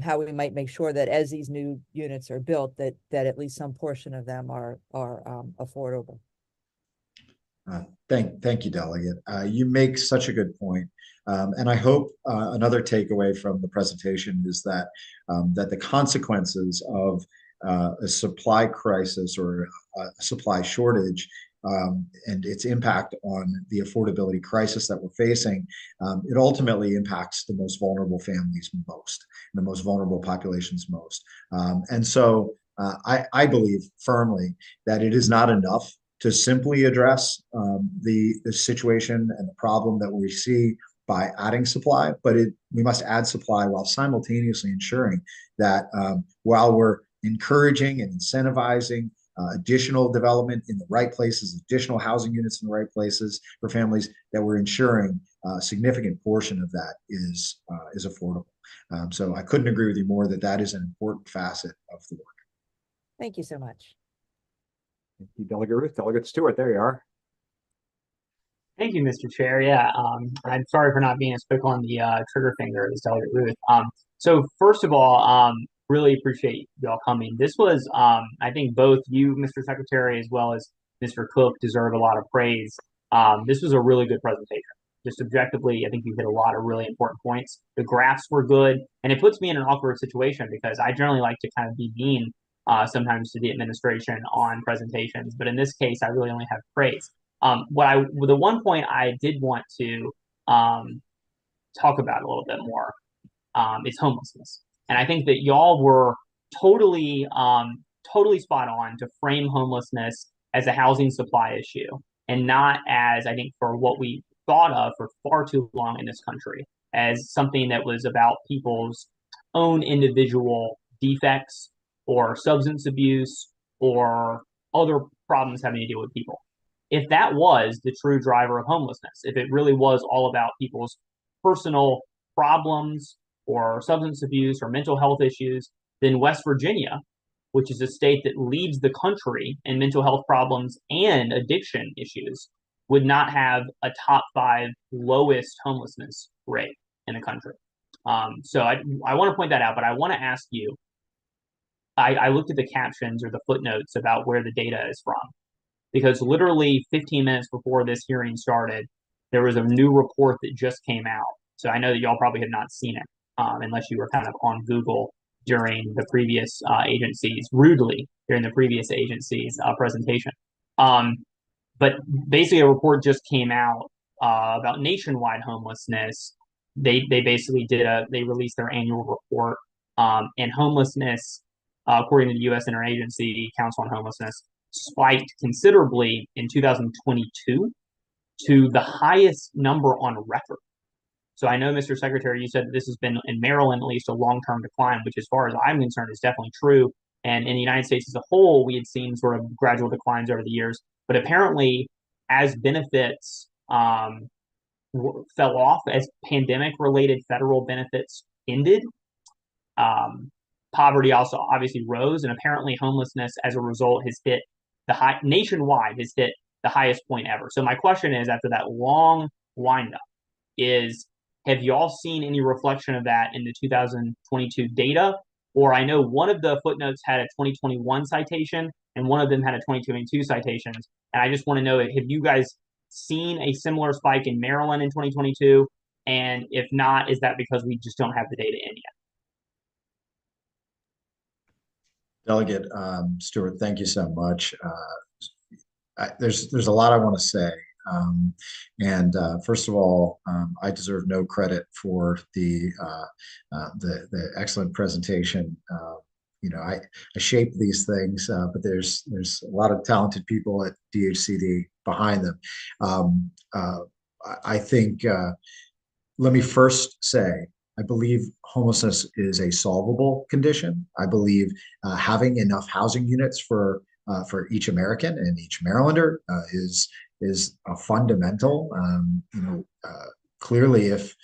how we might make sure that as these new units are built, that at least some portion of them are affordable. Thank you, Delegate. You make such a good point. And I hope another takeaway from the presentation is that that the consequences of a supply crisis or a supply shortage and its impact on the affordability crisis that we're facing, it ultimately impacts the most vulnerable families most, the most vulnerable populations most. And so I believe firmly that it is not enough to simply address the situation and the problem that we see by adding supply, but we must add supply while simultaneously ensuring that while we're encouraging and incentivizing additional development in the right places, additional housing units in the right places for families, that we're ensuring a significant portion of that is affordable. So I couldn't agree with you more that that is an important facet of the work. Thank you so much. Thank you, Delegate Ruth. Delegate Stewart, there you are. Thank you, Mr. Chair. Yeah, I'm sorry for not being as quick on the trigger finger as Delegate Ruth. So first of all, really appreciate y'all coming. This was, I think both you, Mr. Secretary, as well as Mr. Cook deserve a lot of praise. This was a really good presentation. Just objectively, I think you hit a lot of really important points. The graphs were good, and it puts me in an awkward situation because I generally like to kind of be mean sometimes to the administration on presentations, but in this case, I really only have praise. The one point I did want to talk about a little bit more is homelessness, and I think that y'all were totally spot on to frame homelessness as a housing supply issue, and not as, I think, for what we thought of for far too long in this country as something that was about people's own individual defects or substance abuse or other problems having to deal with people. If that was the true driver of homelessness, if it really was all about people's personal problems or substance abuse or mental health issues, then West Virginia, which is a state that leads the country in mental health problems and addiction issues, would not have a top 5 lowest homelessness rate in the country. So I want to point that out, but I want to ask you, I looked at the captions or the footnotes about where the data is from, because literally 15 minutes before this hearing started, there was a new report that just came out. So I know that y'all probably have not seen it, unless you were kind of on Google during the previous rudely during the previous agency's presentation. But basically a report just came out about nationwide homelessness. They basically they released their annual report, and homelessness, according to the U.S. Interagency Council on Homelessness, spiked considerably in 2022 to the highest number on record. So I know, Mr. Secretary, you said that this has been, in Maryland, at least, a long-term decline, which, as far as I'm concerned, is definitely true. And in the United States as a whole, we had seen sort of gradual declines over the years. But apparently, as benefits fell off, as pandemic-related federal benefits ended, poverty also obviously rose, and apparently homelessness, as a result, has hit nationwide has hit the highest point ever. So my question is, after that long windup, have y'all seen any reflection of that in the 2022 data? Or I know one of the footnotes had a 2021 citation and one of them had a 2022 citations. And I just want to know, have you guys seen a similar spike in Maryland in 2022? And if not, is that because we just don't have the data in yet? Delegate Stewart, thank you so much. There's a lot I want to say. First of all, I deserve no credit for the excellent presentation. I shape these things, but there's a lot of talented people at DHCD behind them. I think, let me first say, I believe homelessness is a solvable condition. I believe having enough housing units for each American and each Marylander is a fundamental. Clearly, if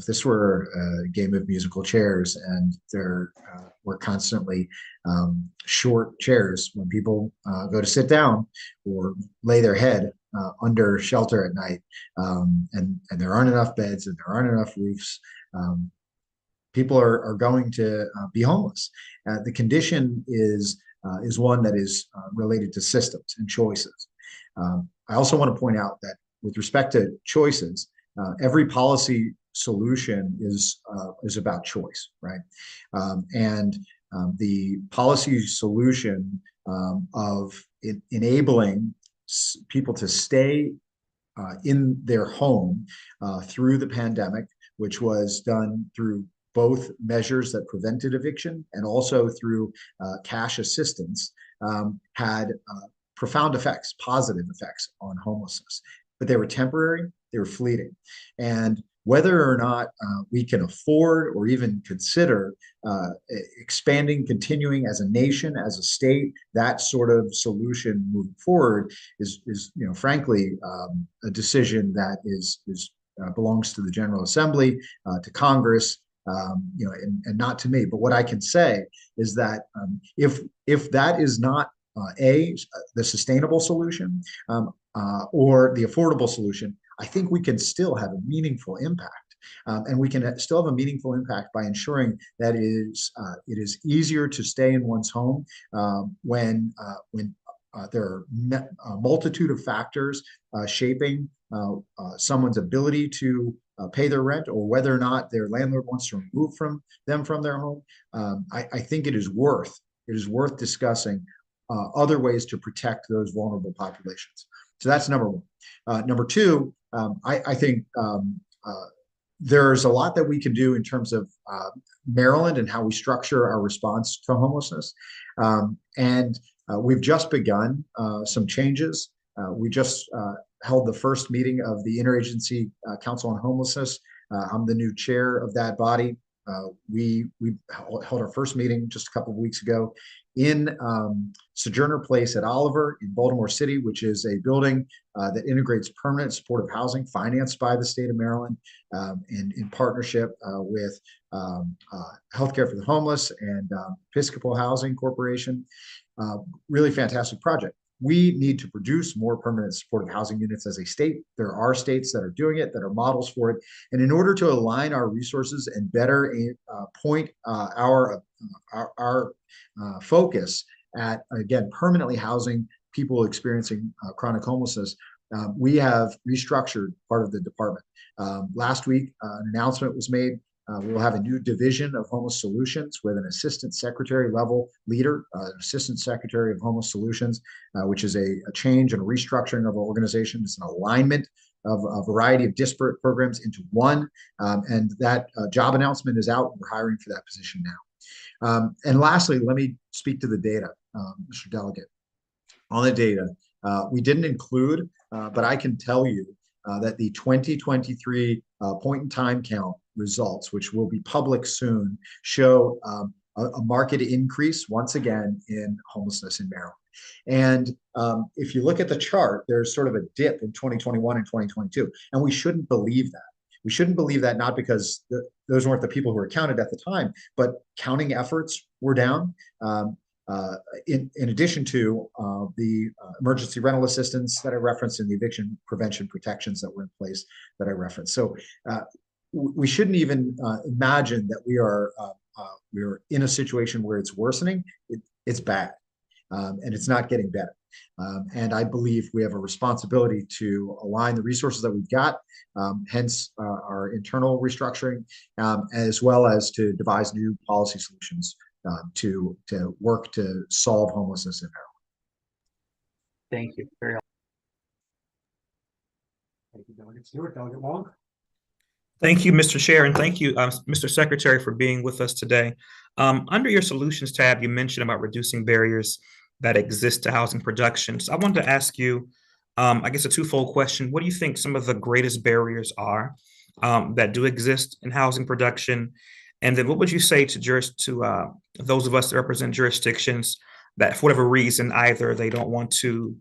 this were a game of musical chairs and there were constantly short chairs when people go to sit down or lay their head under shelter at night, and there aren't enough beds and there aren't enough roofs, people are going to be homeless. The condition is one that is related to systems and choices. I also want to point out that with respect to choices, every policy solution is about choice, right? The policy solution of enabling people to stay in their home through the pandemic, which was done through both measures that prevented eviction and also through cash assistance, had profound effects, positive effects on homelessness. But they were temporary, they were fleeting. And whether or not we can afford or even consider expanding, continuing as a nation, as a state, that sort of solution moving forward is frankly, a decision that is belongs to the General Assembly, to Congress, and not to me. But what I can say is that if that is not the sustainable solution or the affordable solution, I think we can still have a meaningful impact. And we can still have a meaningful impact by ensuring that it is easier to stay in one's home when there are a multitude of factors shaping someone's ability to pay their rent, or whether or not their landlord wants to remove them from their home. I think it is worth discussing other ways to protect those vulnerable populations. So that's number one. Number two, I think there's a lot that we can do in terms of Maryland and how we structure our response to homelessness. We've just begun some changes. We just held the first meeting of the Interagency Council on Homelessness. I'm the new chair of that body. We held our first meeting just a couple of weeks ago in Sojourner Place at Oliver in Baltimore City, which is a building that integrates permanent supportive housing financed by the state of Maryland and in partnership with Healthcare for the Homeless and Episcopal Housing Corporation. Really fantastic project. We need to produce more permanent supportive housing units as a state. There are states that are doing it, that are models for it. And in order to align our resources and better point our focus at, again, permanently housing people experiencing chronic homelessness, we have restructured part of the department. Last week, an announcement was made. We will have a new division of homeless solutions with an assistant secretary level leader, assistant secretary of homeless solutions, which is a change and a restructuring of our organization. It's an alignment of a variety of disparate programs into one. And that job announcement is out. We're hiring for that position now. And lastly, let me speak to the data, Mr. Delegate. On the data, we didn't include, but I can tell you that the 2023 point in time count results, which will be public soon, show a market increase once again in homelessness in Maryland. And if you look at the chart, there's sort of a dip in 2021 and 2022, and we shouldn't believe that. We shouldn't believe that, not because those weren't the people who were counted at the time, but counting efforts were down. In addition to the emergency rental assistance that I referenced and the eviction prevention protections that were in place that I referenced. So we shouldn't even imagine that we're in a situation where it's worsening. It's bad, and it's not getting better. And I believe we have a responsibility to align the resources that we've got, hence our internal restructuring, as well as to devise new policy solutions to work to solve homelessness in Maryland. Thank you. Very helpful. Thank you, Delegate Stewart. Delegate Long. Thank you, Mr. Chair, and thank you, Mr. Secretary, for being with us today. Under your solutions tab, you mentioned about reducing barriers that exist to housing production. So I wanted to ask you, I guess, a twofold question. What do you think some of the greatest barriers are that do exist in housing production? And then what would you say to those of us that represent jurisdictions that, for whatever reason, either they don't want to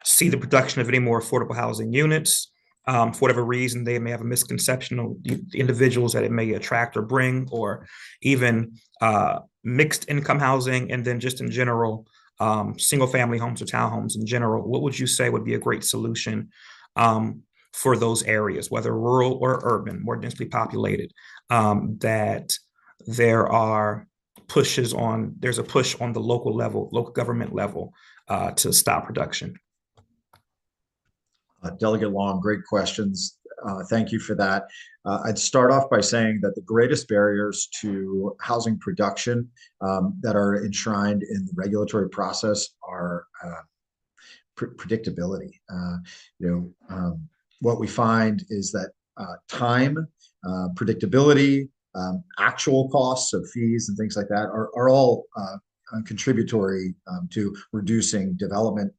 see the production of any more affordable housing units, for whatever reason, they may have a misconception of the individuals that it may attract or bring, or even mixed income housing, and then just in general, single family homes or townhomes in general. What would you say would be a great solution for those areas, whether rural or urban, more densely populated, that there's a push on the local level, local government level, to stop production? Delegate Long, great questions. Thank you for that. I'd start off by saying that the greatest barriers to housing production that are enshrined in the regulatory process are predictability. What we find is that time, predictability, actual costs of fees and things like that are all contributory to reducing development,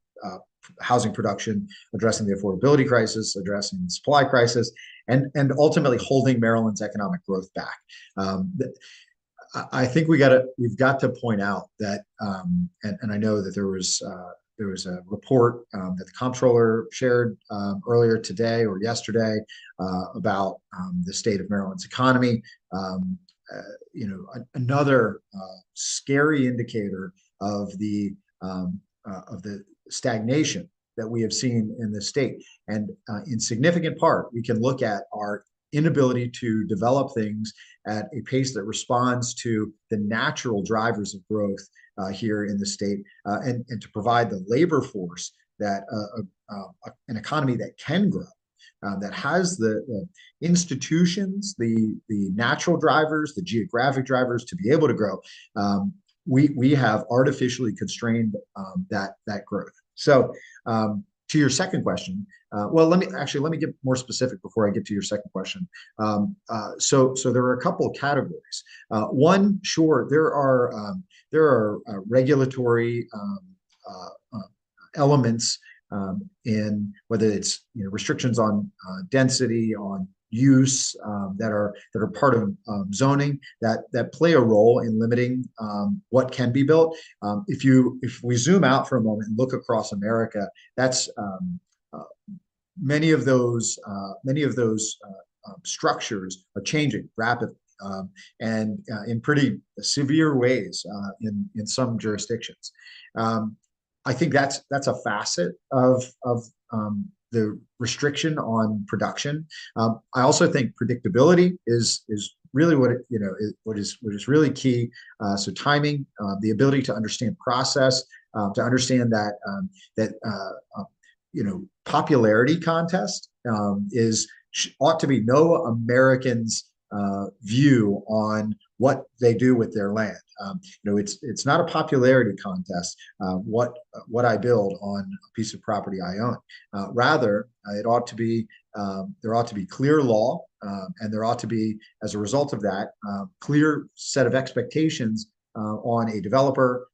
housing production, addressing the affordability crisis, addressing the supply crisis, and ultimately holding Maryland's economic growth back. I think we've got to point out that, and I know that there was there was a report that the comptroller shared earlier today or yesterday about the state of Maryland's economy. Another scary indicator of the stagnation that we have seen in the state. And in significant part, we can look at our inability to develop things at a pace that responds to the natural drivers of growth here in the state, and to provide the labor force that an economy that can grow, that has the institutions, the natural drivers, the geographic drivers to be able to grow. We have artificially constrained that growth. So to your second question, well, let me get more specific before I get to your second question. So there are a couple of categories. One, sure, there are regulatory elements in whether it's restrictions on density, on use that are part of zoning that play a role in limiting what can be built. If we zoom out for a moment and look across America, that's many of those structures are changing rapidly and in pretty severe ways in some jurisdictions. I think that's a facet of the restriction on production. I also think predictability is really what is really key. So timing, the ability to understand process, to understand that popularity contest ought to be no American's view on what they do with their land. It's not a popularity contest. What I build on a piece of property I own. Rather, it ought to be there ought to be clear law, and there ought to be, as a result of that, clear set of expectations on a developer,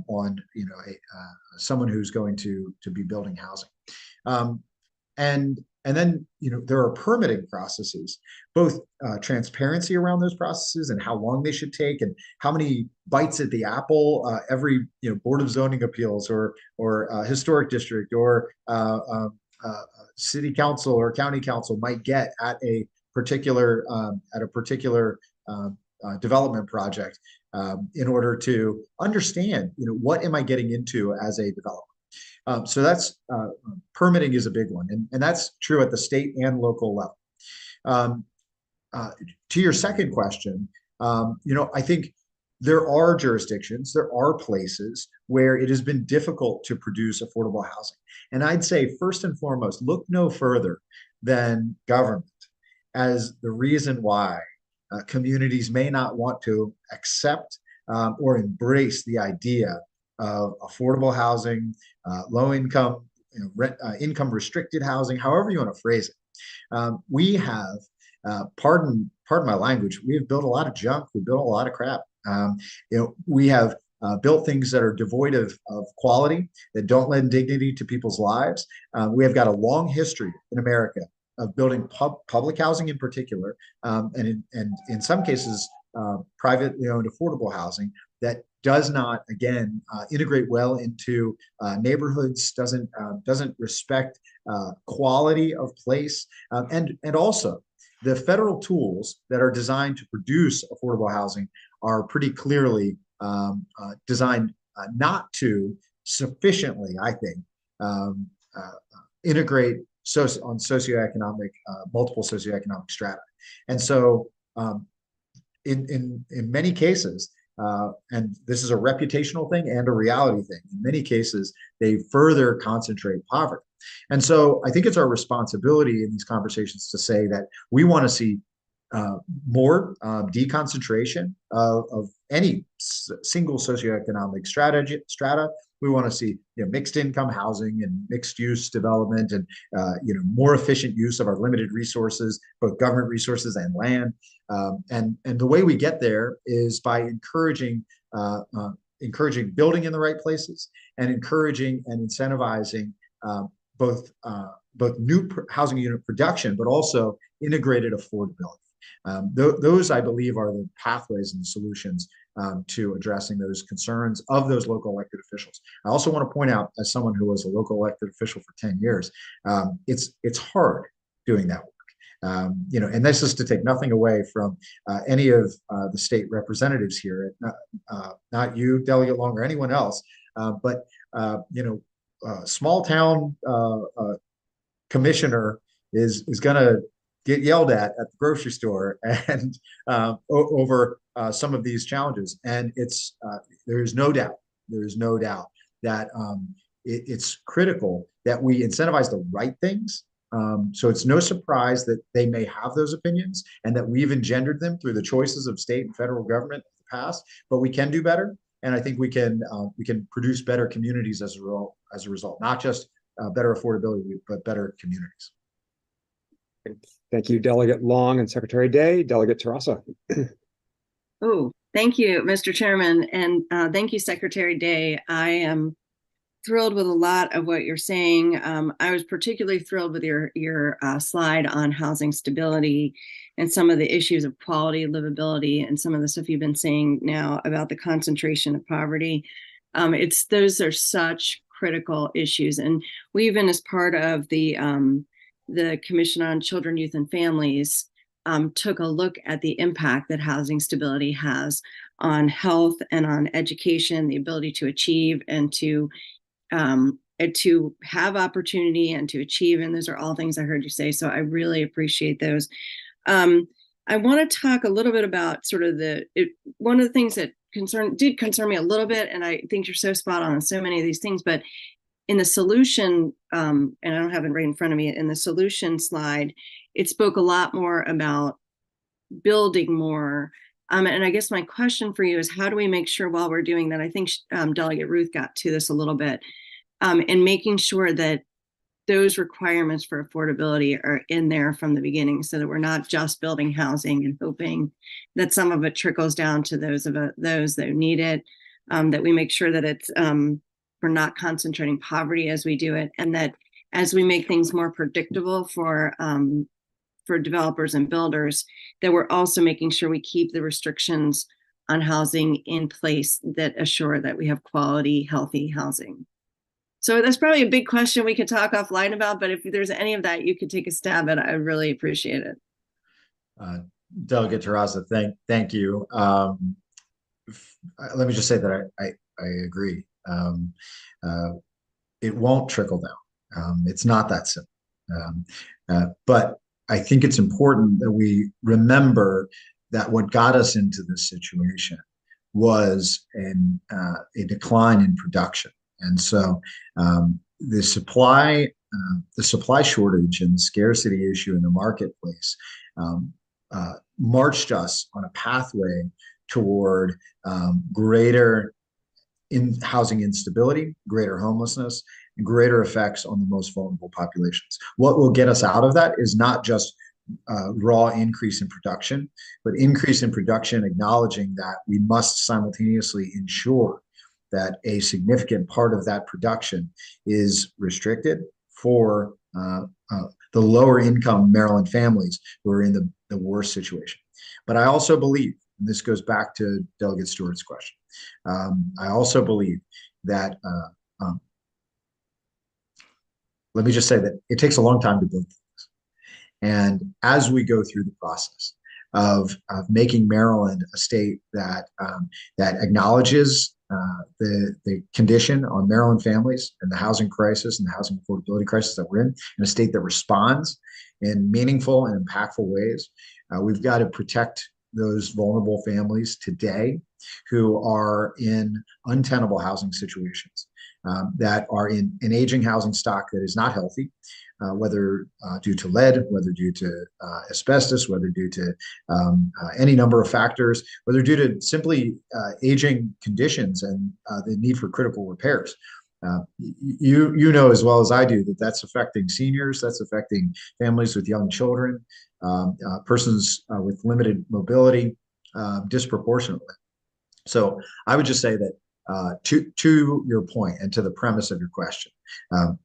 on someone who's going to be building housing. And then, there are permitting processes, both transparency around those processes and how long they should take and how many bites at the apple every Board of Zoning Appeals or historic district or city council or county council might get at a particular development project in order to understand, what am I getting into as a developer. So that's permitting is a big one, and that's true at the state and local level. To your second question, I think there are jurisdictions, there are places where it has been difficult to produce affordable housing. And I'd say first and foremost, look no further than government as the reason why communities may not want to accept or embrace the idea of affordable housing, low income, income restricted housing, however you want to phrase it. We have, pardon my language, we have built a lot of junk. We built a lot of crap. We have built things that are devoid of quality, that don't lend dignity to people's lives. We have got a long history in America of building public housing in particular, and in some cases, privately owned affordable housing that does not, again, integrate well into neighborhoods, doesn't respect quality of place, and also the federal tools that are designed to produce affordable housing are pretty clearly designed not to sufficiently, I think, integrate on socioeconomic, multiple socioeconomic strata. And so in many cases, and this is a reputational thing and a reality thing, in many cases, they further concentrate poverty. And so I think it's our responsibility in these conversations to say that we want to see more deconcentration of any single socioeconomic strata. We want to see mixed income housing and mixed use development and more efficient use of our limited resources, both government resources and land. And the way we get there is by encouraging building in the right places and encouraging and incentivizing both new housing unit production, but also integrated affordability. Those, I believe, are the pathways and the solutions to addressing those concerns of those local elected officials. I also want to point out, as someone who was a local elected official for 10 years, it's hard doing that work. And this is to take nothing away from any of the state representatives here, not you, Delegate Long, or anyone else, but small town commissioner is going to get yelled at the grocery store and over some of these challenges. And there's no doubt that it's critical that we incentivize the right things. So it's no surprise that they may have those opinions and that we've engendered them through the choices of state and federal government in the past, but we can do better. And I think we can produce better communities as a result, not just better affordability, but better communities. Thank you, Delegate Long and Secretary Day. Delegate Terrassa. Oh, thank you, Mr. Chairman, and thank you, Secretary Day. I am thrilled with a lot of what you're saying. I was particularly thrilled with your slide on housing stability and some of the issues of quality, livability, and some of the stuff you've been saying now about the concentration of poverty. Those are such critical issues, and we even, as part of the Commission on Children, Youth, and Families, took a look at the impact that housing stability has on health and on education, the ability to achieve and to have opportunity and to achieve. And those are all things I heard you say. So I really appreciate those. I want to talk a little bit about sort of one of the things that did concern me a little bit, and I think you're so spot on so many of these things, but in the solution, and I don't have it right in front of me, in the solution slide, it spoke a lot more about building more. And I guess my question for you is, how do we make sure while we're doing that, I think Delegate Ruth got to this a little bit, in making sure that those requirements for affordability are in there from the beginning, so that we're not just building housing and hoping that some of it trickles down to those that need it, that we make sure that we're not concentrating poverty as we do it, and that as we make things more predictable for developers and builders, that we're also making sure we keep the restrictions on housing in place that assure that we have quality, healthy housing. So that's probably a big question we could talk offline about, but if there's any of that you could take a stab at, I would really appreciate it. Delegate Terrassa, thank you. Let me just say that I agree. It won't trickle down. It's not that simple. But I think it's important that we remember that what got us into this situation was a decline in production. And so the supply shortage and the scarcity issue in the marketplace marched us on a pathway toward greater housing instability, greater homelessness, and greater effects on the most vulnerable populations. What will get us out of that is not just raw increase in production, but increase in production, acknowledging that we must simultaneously ensure that a significant part of that production is restricted for the lower income Maryland families who are in the worst situation. But I also believe, and this goes back to Delegate Stewart's question, I also believe that, let me just say that it takes a long time to build things. And as we go through the process of making Maryland a state that acknowledges the condition on Maryland families and the housing crisis and the housing affordability crisis that we're in a state that responds in meaningful and impactful ways, we've got to protect those vulnerable families today who are in untenable housing situations, that are in an aging housing stock that is not healthy, whether due to lead, whether due to asbestos, whether due to any number of factors, whether due to simply aging conditions and the need for critical repairs. You know as well as I do that that's affecting seniors, that's affecting families with young children, persons with limited mobility disproportionately. So I would just say that to your point and to the premise of your question,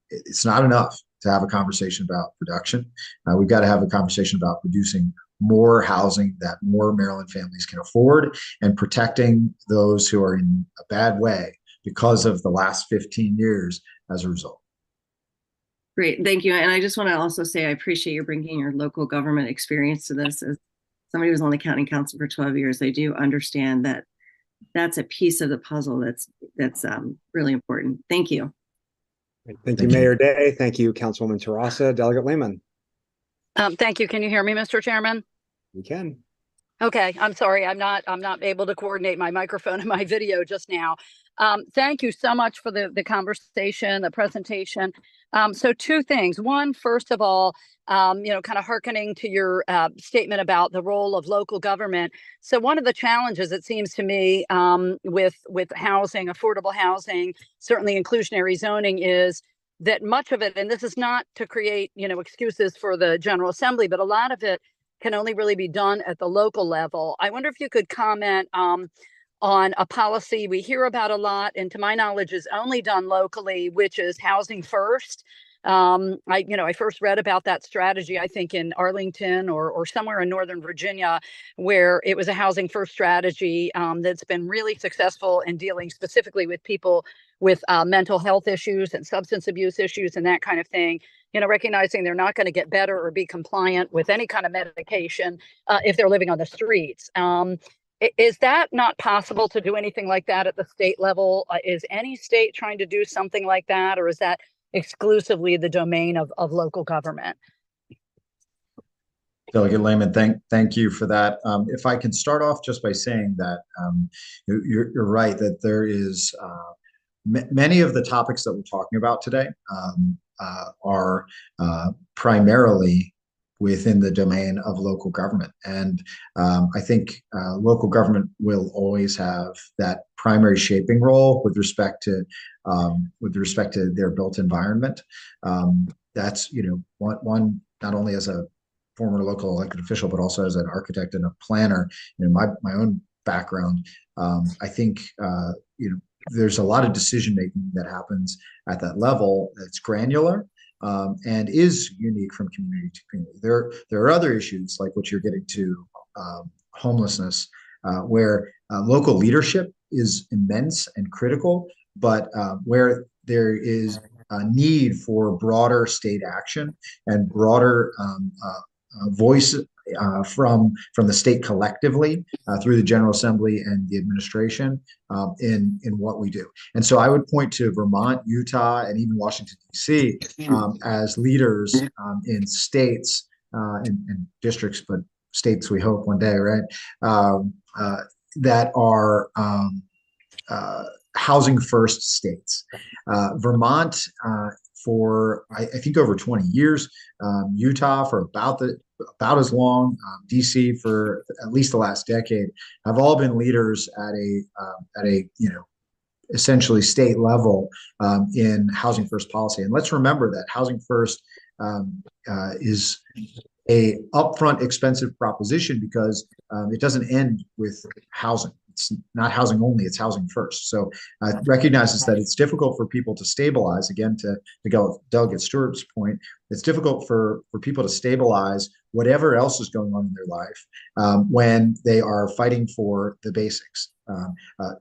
it's not enough to have a conversation about production. We've got to have a conversation about producing more housing that more Maryland families can afford, and protecting those who are in a bad way because of the last 15 years as a result. Great, thank you. And I just want to also say I appreciate you bringing your local government experience to this. As somebody who was on the county council for 12 years, I do understand that that's a piece of the puzzle that's really important. Thank you. Thank you, Mayor Day. Thank you, Councilwoman Terrassa. Delegate Lehman. Thank you. Can you hear me, Mr. Chairman? We can. Okay, I'm sorry. I'm not able to coordinate my microphone and my video just now. Thank you so much for the conversation, the presentation. So two things. One, first of all, kind of hearkening to your statement about the role of local government. So one of the challenges, it seems to me, with housing, affordable housing, certainly inclusionary zoning, is that much of it, and this is not to create, excuses for the General Assembly, but a lot of it can only really be done at the local level. I wonder if you could comment on a policy we hear about a lot, and to my knowledge is only done locally, which is housing first. I first read about that strategy, I think in Arlington or somewhere in Northern Virginia, where it was a housing first strategy that's been really successful in dealing specifically with people with mental health issues and substance abuse issues and that kind of thing, recognizing they're not going to get better or be compliant with any kind of medication if they're living on the streets. Is that not possible to do anything like that at the state level? Is any state trying to do something like that, or is that exclusively the domain of local government? Delegate Lehman, thank you for that. If I can start off just by saying that you're right, that there is many of the topics that we're talking about today are primarily within the domain of local government. And I think local government will always have that primary shaping role with respect to their built environment. That's, one, not only as a former local elected official, but also as an architect and a planner, my own background, I think, there's a lot of decision making that happens at that level that's granular, and is unique from community to community. There are other issues like what you're getting to, homelessness, where local leadership is immense and critical, but where there is a need for broader state action and broader voice from the state collectively through the General Assembly and the administration in what we do. And so I would point to Vermont, Utah, and even Washington, D.C. As leaders in states and districts, but states we hope one day, right? That are housing first states. Vermont for I think over 20 years, Utah for about as long, DC for at least the last decade, have all been leaders at a essentially state level in housing first policy. And let's remember that housing first is a upfront expensive proposition because it doesn't end with housing. It's not housing only, it's housing first. So it recognizes that it's difficult for people to stabilize. Again, to Delegate Stewart's point, it's difficult for people to stabilize whatever else is going on in their life when they are fighting for the basics,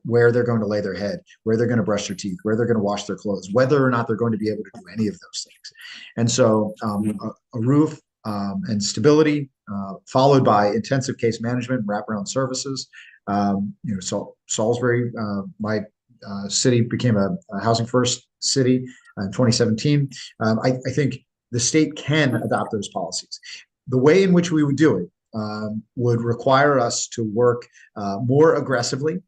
where they're going to lay their head, where they're going to brush their teeth, where they're going to wash their clothes, whether or not they're going to be able to do any of those things. And so a roof and stability, followed by intensive case management, wraparound services. So Salisbury, my city, became a housing first city in 2017. I think the state can adopt those policies. The way in which we would do it would require us to work more aggressively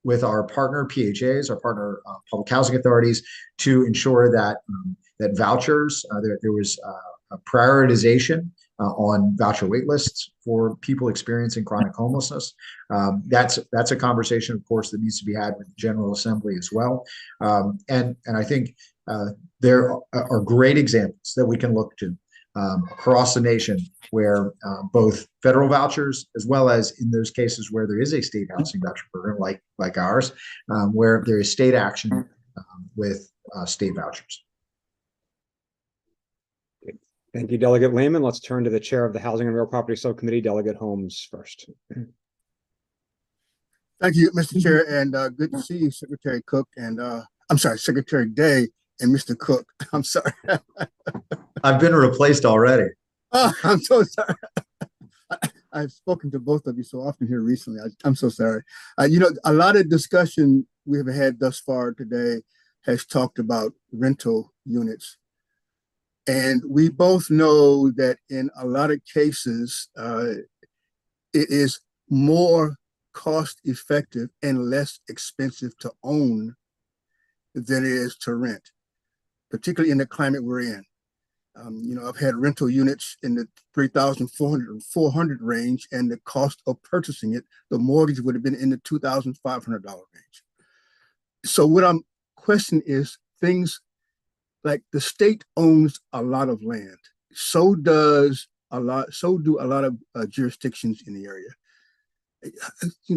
with our partner PHAs, our partner public housing authorities, to ensure that that vouchers, there was a prioritization on voucher wait lists for people experiencing chronic homelessness. That's a conversation, of course, that needs to be had with the General Assembly as well. And I think there are great examples that we can look to across the nation where both federal vouchers, as well as in those cases where there is a state housing voucher program like ours, where there is state action with state vouchers. Thank you, Delegate Lehman. Let's turn to the chair of the Housing and Real Property Subcommittee, Delegate Holmes first. Thank you, Mr. Chair, and good to see you, Secretary Cook, and I'm sorry, Secretary Day and Mr. Cook. I'm sorry. I've been replaced already. Oh, I'm so sorry. I've spoken to both of you so often here recently. I'm so sorry. You know, a lot of discussion we have had thus far today has talked about rental units. And we both know that in a lot of cases, it is more cost effective and less expensive to own than it is to rent, particularly in the climate we're in. You know, I've had rental units in the $3,400 and $400 range, and the cost of purchasing it, the mortgage would have been in the $2,500 range. So what I'm questioning is things like the state owns a lot of land. So do a lot of jurisdictions in the area.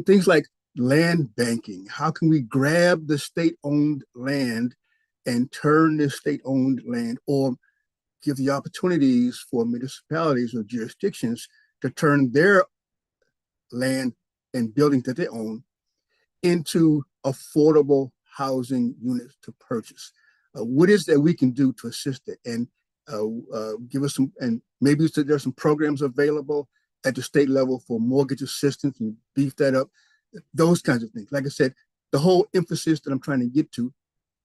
Things like land banking. How can we grab the state-owned land and turn the state-owned land, or give the opportunities for municipalities or jurisdictions to turn their land and buildings that they own into affordable housing units to purchase? What is that we can do to assist it, and give us some, and maybe there's some programs available at the state level for mortgage assistance and beef that up, those kinds of things. Like I said, the whole emphasis that I'm trying to get to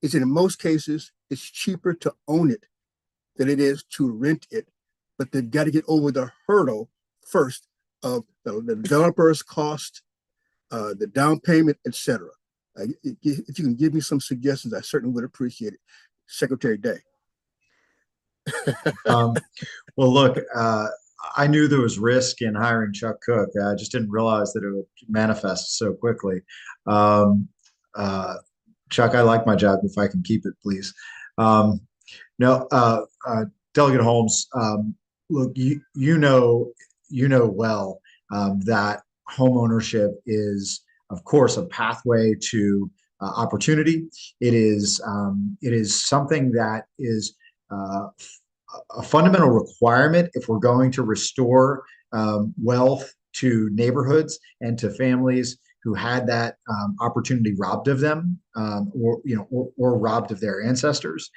is that in most cases, it's cheaper to own it than it is to rent it, but they've got to get over the hurdle first of the developer's cost, the down payment, etc. If you can give me some suggestions, I certainly would appreciate it. Secretary Day. Well, look, I knew there was risk in hiring Chuck Cook. I just didn't realize that it would manifest so quickly. Chuck, I like my job if I can keep it, please. No, Delegate Holmes, look, you know well that homeownership is, of course, a pathway to opportunity. It is something that is a fundamental requirement if we're going to restore wealth to neighborhoods and to families who had that opportunity robbed of them, or robbed of their ancestors.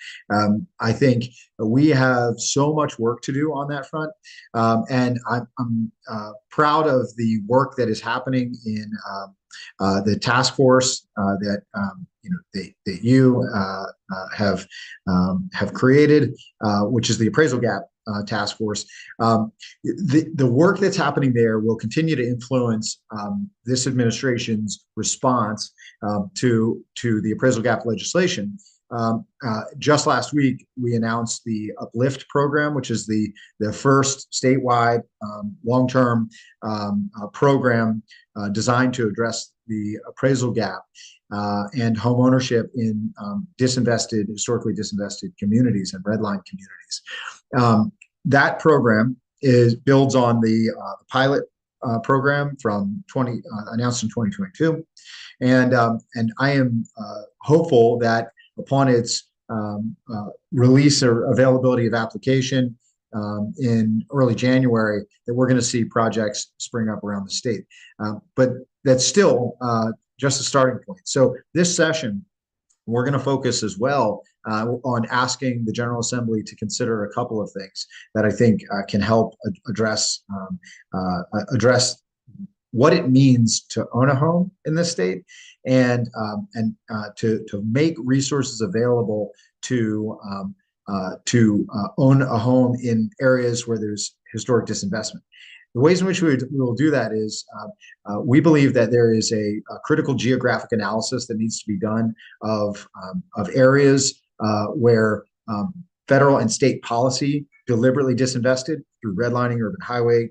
I think we have so much work to do on that front, and I'm proud of the work that is happening in the task force that you have created, which is the Appraisal Gap Task Force. The work that's happening there will continue to influence this administration's response to the appraisal gap legislation. Just last week, we announced the Uplift program, which is the first statewide long-term program designed to address the appraisal gap and home ownership in historically disinvested communities and redline communities. That program builds on the pilot program from announced in 2022, and I am hopeful that upon its release or availability of application in early January, that we're going to see projects spring up around the state. But that's still just a starting point. So this session, we're going to focus as well on asking the General Assembly to consider a couple of things that I think can help address what it means to own a home in this state, and to make resources available to own a home in areas where there's historic disinvestment. The ways in which we will do that is we believe that there is a critical geographic analysis that needs to be done of areas where federal and state policy deliberately disinvested through redlining, urban highway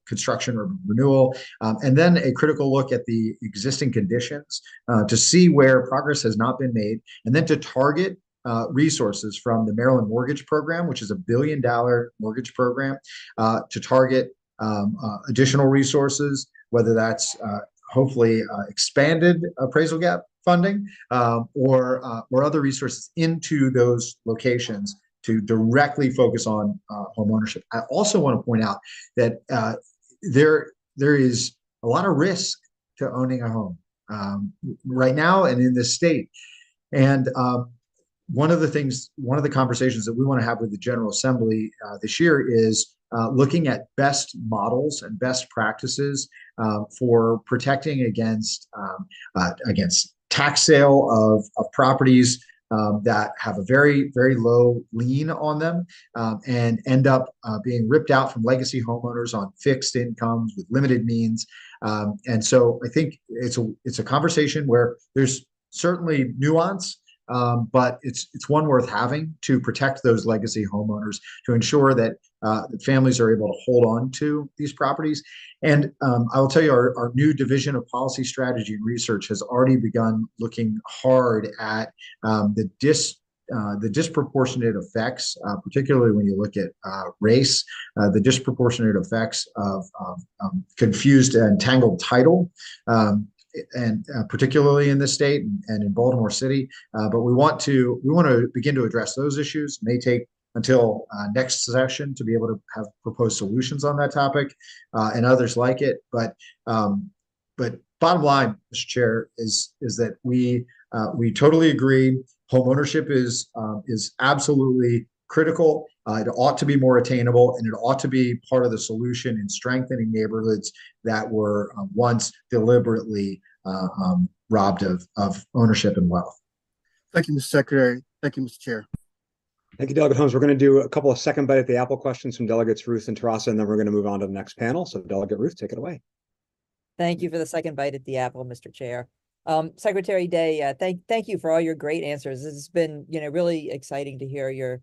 construction, urban renewal, and then a critical look at the existing conditions to see where progress has not been made, and then to target resources from the Maryland Mortgage Program, which is $1 billion mortgage program, to target additional resources, whether that's hopefully expanded appraisal gap funding or other resources into those locations to directly focus on home ownership. I also want to point out that there is a lot of risk to owning a home right now and in this state. And one of the conversations that we want to have with the General Assembly this year is looking at best models and best practices for protecting against tax sale of properties that have a very, very low lien on them and end up being ripped out from legacy homeowners on fixed incomes with limited means. And so I think it's a conversation where there's certainly nuance, but it's one worth having to protect those legacy homeowners, to ensure that families are able to hold on to these properties. And I will tell you, our new Division of Policy Strategy and Research has already begun looking hard at the disproportionate effects, particularly when you look at race, the disproportionate effects of confused and tangled title, and particularly in this state and in Baltimore City. But we want to begin to address those issues. It may take until next session to be able to have proposed solutions on that topic and others like it. But bottom line, Mr. Chair, is that we totally agree. Home ownership is absolutely critical. It ought to be more attainable, and it ought to be part of the solution in strengthening neighborhoods that were once deliberately robbed of ownership and wealth. Thank you, Mr. Secretary. Thank you, Mr. Chair. Thank you, Delegate Holmes. We're going to do a couple of second bite at the apple questions from Delegates Ruth and Terrassa, and then we're going to move on to the next panel. So Delegate Ruth, take it away. Thank you for the second bite at the apple, Mr. Chair. Secretary Day, thank you for all your great answers. This has been, really exciting to hear your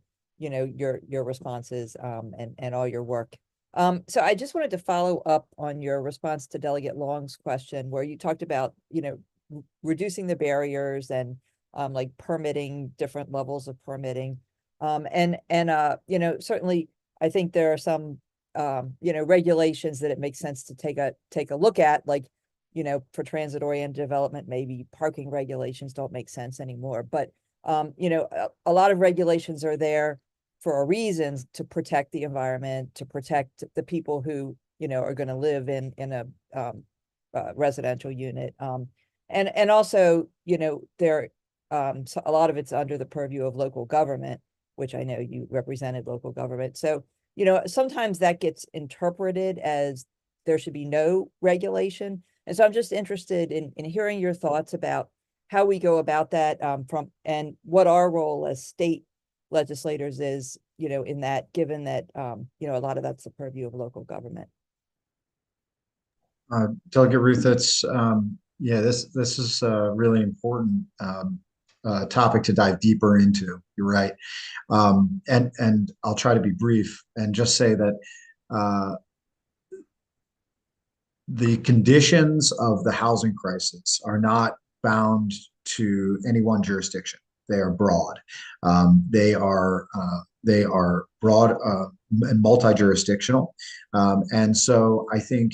responses and all your work. So I just wanted to follow up on your response to Delegate Long's question, where you talked about, reducing the barriers and like permitting, different levels of permitting. Certainly I think there are some, regulations that it makes sense to take a look at, like, for transit-oriented development, maybe parking regulations don't make sense anymore. But, a lot of regulations are there for a reason, to protect the environment, to protect the people who, are going to live in a residential unit. And also, there, so a lot of it's under the purview of local government, which I know you represented local government. So, sometimes that gets interpreted as there should be no regulation. And so I'm just interested in hearing your thoughts about how we go about that and what our role as state legislators is, in that, given that, a lot of that's the purview of local government. Delegate Ruth, that's, this is a really important topic to dive deeper into. You're right. And I'll try to be brief and just say that the conditions of the housing crisis are not bound to any one jurisdiction. They are broad. They are broad and multi-jurisdictional. And so I think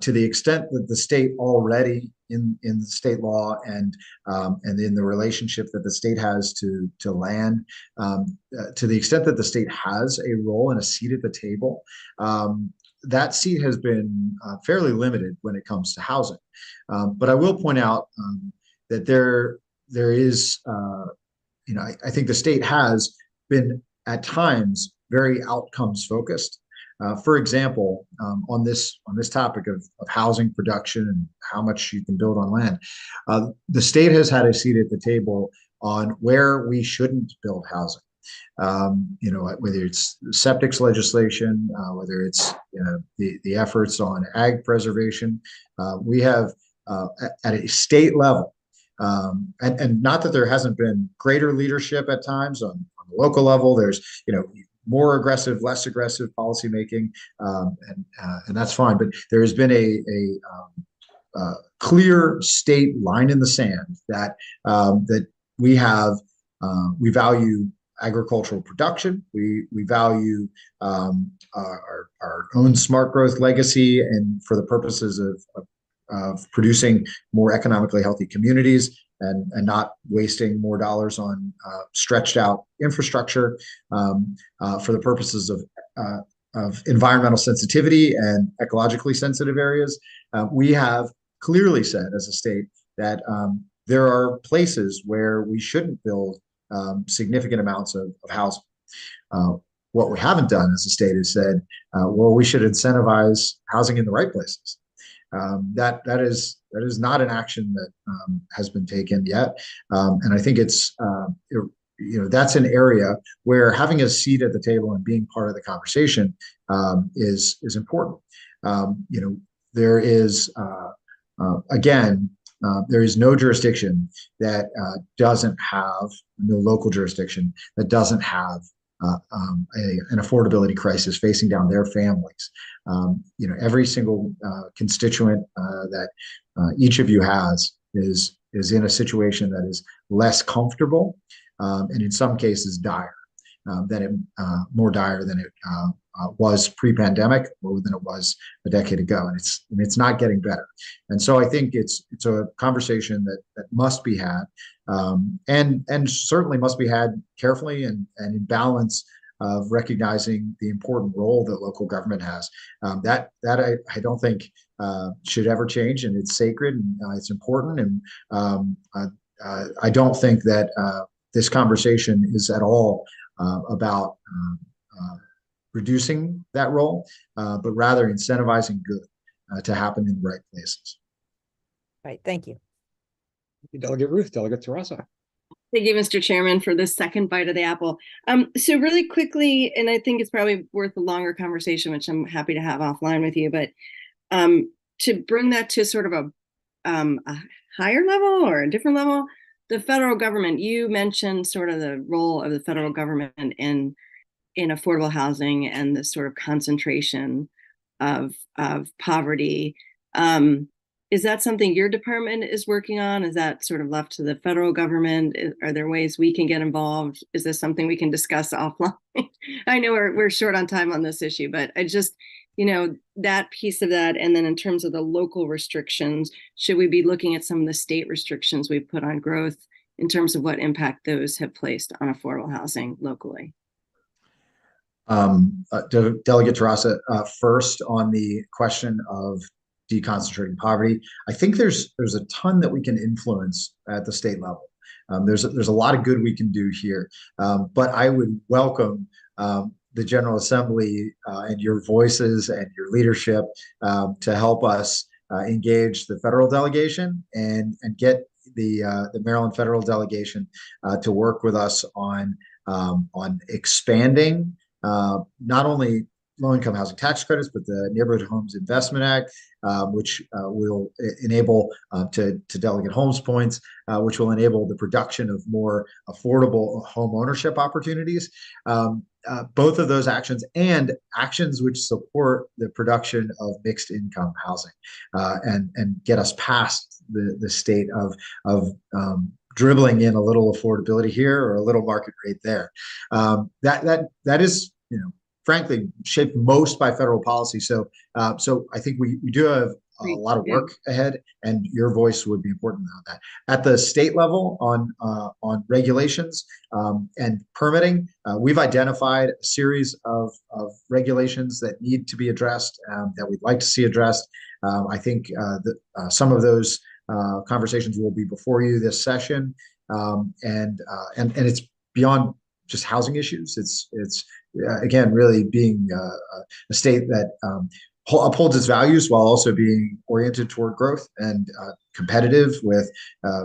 to the extent that the state already in the state law and in the relationship that the state has to land, to the extent that the state has a role and a seat at the table, that seat has been fairly limited when it comes to housing. But I will point out that there is, I think the state has been at times very outcomes focused. For example, on this topic of housing production and how much you can build on land, the state has had a seat at the table on where we shouldn't build housing. Whether it's septics legislation, whether it's the efforts on ag preservation, we have at a state level, and not that there hasn't been greater leadership at times on the local level. There's more aggressive, less aggressive policymaking, and that's fine. But there has been a clear state line in the sand that we have. We value agricultural production. We value our own smart growth legacy, and for the purposes of producing more economically healthy communities. and not wasting more dollars on stretched out infrastructure for the purposes of environmental sensitivity and ecologically sensitive areas. We have clearly said as a state that there are places where we shouldn't build significant amounts of housing. What we haven't done as a state is said, well, we should incentivize housing in the right places. That is not an action that has been taken yet, and I think it's that's an area where having a seat at the table and being part of the conversation is important. There is again. There is no jurisdiction that doesn't have, no local jurisdiction that doesn't have an affordability crisis facing down their families. Every single constituent that each of you has is in a situation that is less comfortable and in some cases dire, more dire than it was pre-pandemic or than it was a decade ago, and it's not getting better. And so I think it's a conversation that must be had, and certainly must be had carefully and in balance of recognizing the important role that local government has. That I don't think should ever change, and it's sacred and it's important. And I don't think that this conversation is at all about reducing that role, but rather incentivizing good to happen in the right places. Right. Thank you. Delegate Ruth. Delegate Terrassa. Thank you, Mr. Chairman, for this second bite of the apple. So really quickly, and I think it's probably worth a longer conversation, which I'm happy to have offline with you, but to bring that to sort of a higher level or a different level, the federal government, you mentioned sort of the role of the federal government in affordable housing and the sort of concentration of poverty. Is that something your department is working on? Is that sort of left to the federal government? Are there ways we can get involved? Is this something we can discuss offline? I know we're short on time on this issue, but I just, that piece of that. And then in terms of the local restrictions, should we be looking at some of the state restrictions we put on growth in terms of what impact those have placed on affordable housing locally? Delegate Terrassa, first on the question of deconcentrating poverty, I think there's a ton that we can influence at the state level. There's a lot of good we can do here, but I would welcome the General Assembly and your voices and your leadership to help us engage the federal delegation and get the Maryland federal delegation to work with us on expanding not only low-income housing tax credits, but the Neighborhood Homes Investment Act, which will enable, to Delegate Holmes' points, which will enable the production of more affordable home ownership opportunities. Both of those actions and actions which support the production of mixed income housing and get us past the state of dribbling in a little affordability here or a little market rate there. That is, frankly, shaped most by federal policy. So I think we do have a lot of work ahead, and your voice would be important on that. At the state level, on regulations and permitting, we've identified a series of regulations that need to be addressed, that we'd like to see addressed. I think that some of those conversations will be before you this session, and it's beyond just housing issues. It's again really being a state that upholds its values while also being oriented toward growth and competitive with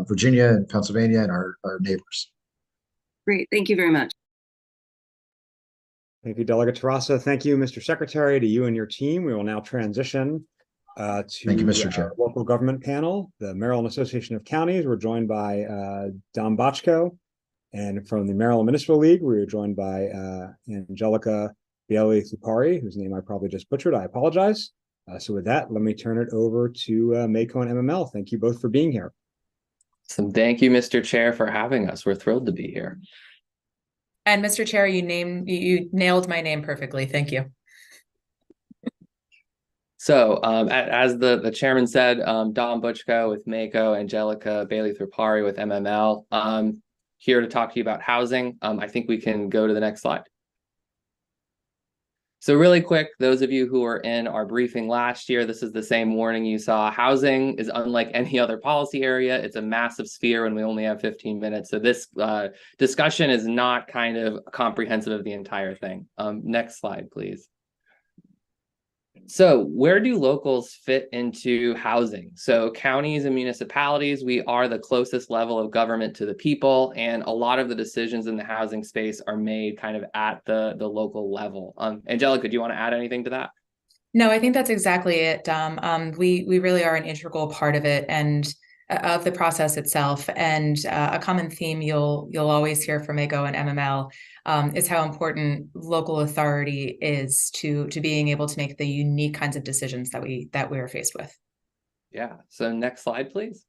Virginia and Pennsylvania and our neighbors. Great, thank you very much. Thank you, Delegate Terrassa. Thank you, Mr. Secretary, to you and your team. We will now transition to Thank you, Mr. Chair. Local government panel, the Maryland Association of Counties. We're joined by Don Bochco. And from the Maryland Municipal League, we were joined by Angelica Bieli-Thupari, whose name I probably just butchered. I apologize. So with that, let me turn it over to Mako and MML. Thank you both for being here. So thank you, Mr. Chair, for having us. We're thrilled to be here. And Mr. Chair, you nailed my name perfectly. Thank you. So as the chairman said, Don Butchko with MACO, Angelica Bailey-Thrapari with MML, here to talk to you about housing. I think we can go to the next slide. So really quick, those of you who were in our briefing last year, this is the same warning you saw. Housing is unlike any other policy area. It's a massive sphere and we only have 15 minutes. So this discussion is not kind of comprehensive of the entire thing. Next slide, please. So where do locals fit into housing? So counties and municipalities, we are the closest level of government to the people, and a lot of the decisions in the housing space are made kind of at the local level. Angelica, do you want to add anything to that? No, I think that's exactly it, Dom. We really are an integral part of it and of the process itself. And a common theme you'll always hear from MACO and MML is how important local authority is to being able to make the unique kinds of decisions that we are faced with. Yeah. So next slide, please.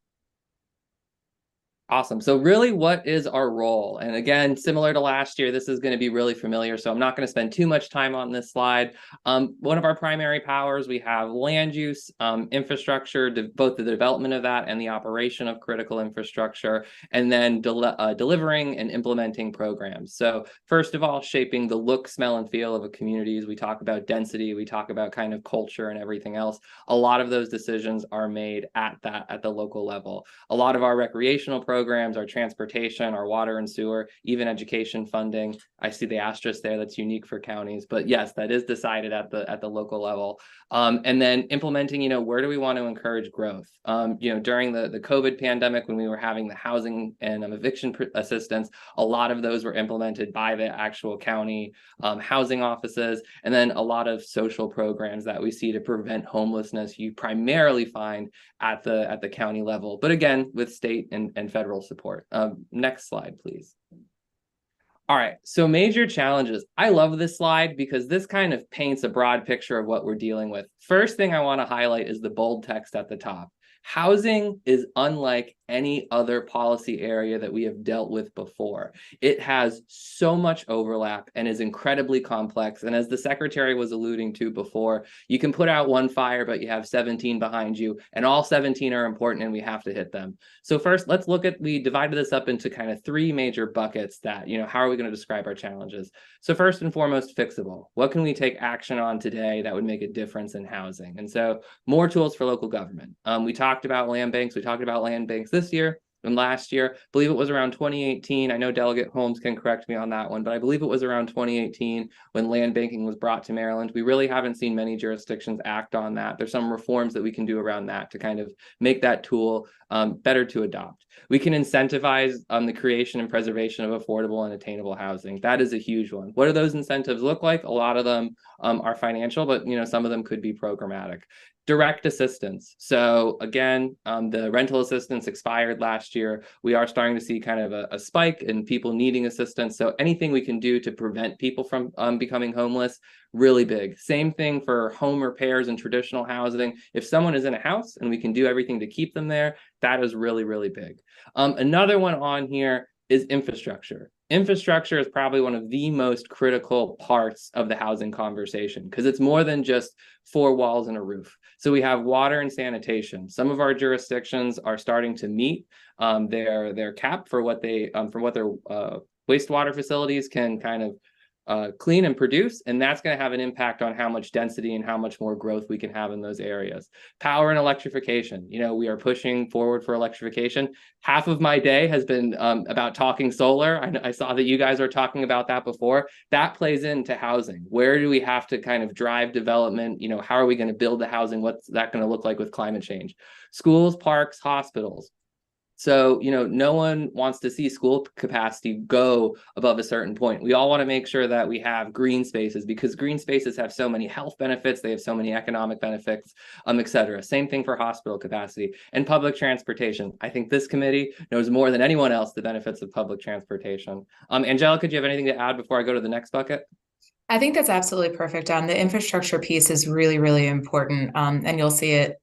Awesome. So really, what is our role? And again, similar to last year, this is going to be really familiar, so I'm not going to spend too much time on this slide. One of our primary powers, we have land use, infrastructure, both the development of that and the operation of critical infrastructure, and then delivering and implementing programs. So first of all, shaping the look, smell, and feel of a community. We talk about density, we talk about kind of culture and everything else. A lot of those decisions are made at the local level. A lot of our recreational programs, our transportation, our water and sewer, even education funding. I see the asterisk there, that's unique for counties, but yes, that is decided at the local level. And then implementing, where do we want to encourage growth? During the COVID pandemic, when we were having the housing and eviction assistance, a lot of those were implemented by the actual county housing offices. And then a lot of social programs that we see to prevent homelessness, you primarily find at the county level, but again, with state and federal support. Next slide, please. All right, so major challenges. I love this slide because this kind of paints a broad picture of what we're dealing with. First thing I want to highlight is the bold text at the top. Housing is unlike any other policy area that we have dealt with before. It has so much overlap and is incredibly complex. And as the secretary was alluding to before, you can put out one fire, but you have 17 behind you, and all 17 are important and we have to hit them. So first, let's look at, we divided this up into kind of three major buckets that, how are we going to describe our challenges? So first and foremost, fixable. What can we take action on today that would make a difference in housing? And so more tools for local government. We talked about land banks. We talked about land banks this year and last year. I believe it was around 2018. I know Delegate Holmes can correct me on that one, but I believe it was around 2018 when land banking was brought to Maryland. We really haven't seen many jurisdictions act on that. There's some reforms that we can do around that to kind of make that tool better to adopt. We can incentivize the creation and preservation of affordable and attainable housing. That is a huge one. What do those incentives look like? A lot of them are financial, but some of them could be programmatic. Direct assistance. So again, the rental assistance expired last year. We are starting to see kind of a spike in people needing assistance. So anything we can do to prevent people from becoming homeless, really big. Same thing for home repairs and traditional housing. If someone is in a house and we can do everything to keep them there, that is really, really big. Another one on here is infrastructure. Infrastructure is probably one of the most critical parts of the housing conversation because it's more than just four walls and a roof. So we have water and sanitation. Some of our jurisdictions are starting to meet their cap for what their wastewater facilities can kind of clean and produce, and that's going to have an impact on how much density and how much more growth we can have in those areas. Power and electrification. We are pushing forward for electrification. Half of my day has been about talking solar. I saw that you guys were talking about that before. That plays into housing. Where do we have to kind of drive development? How are we going to build the housing? What's that going to look like with climate change? Schools, parks, hospitals. So, no one wants to see school capacity go above a certain point. We all want to make sure that we have green spaces because green spaces have so many health benefits. They have so many economic benefits, et cetera. Same thing for hospital capacity and public transportation. I think this committee knows more than anyone else the benefits of public transportation. Angelica, do you have anything to add before I go to the next bucket? I think that's absolutely perfect. The infrastructure piece is really, really important. And you'll see it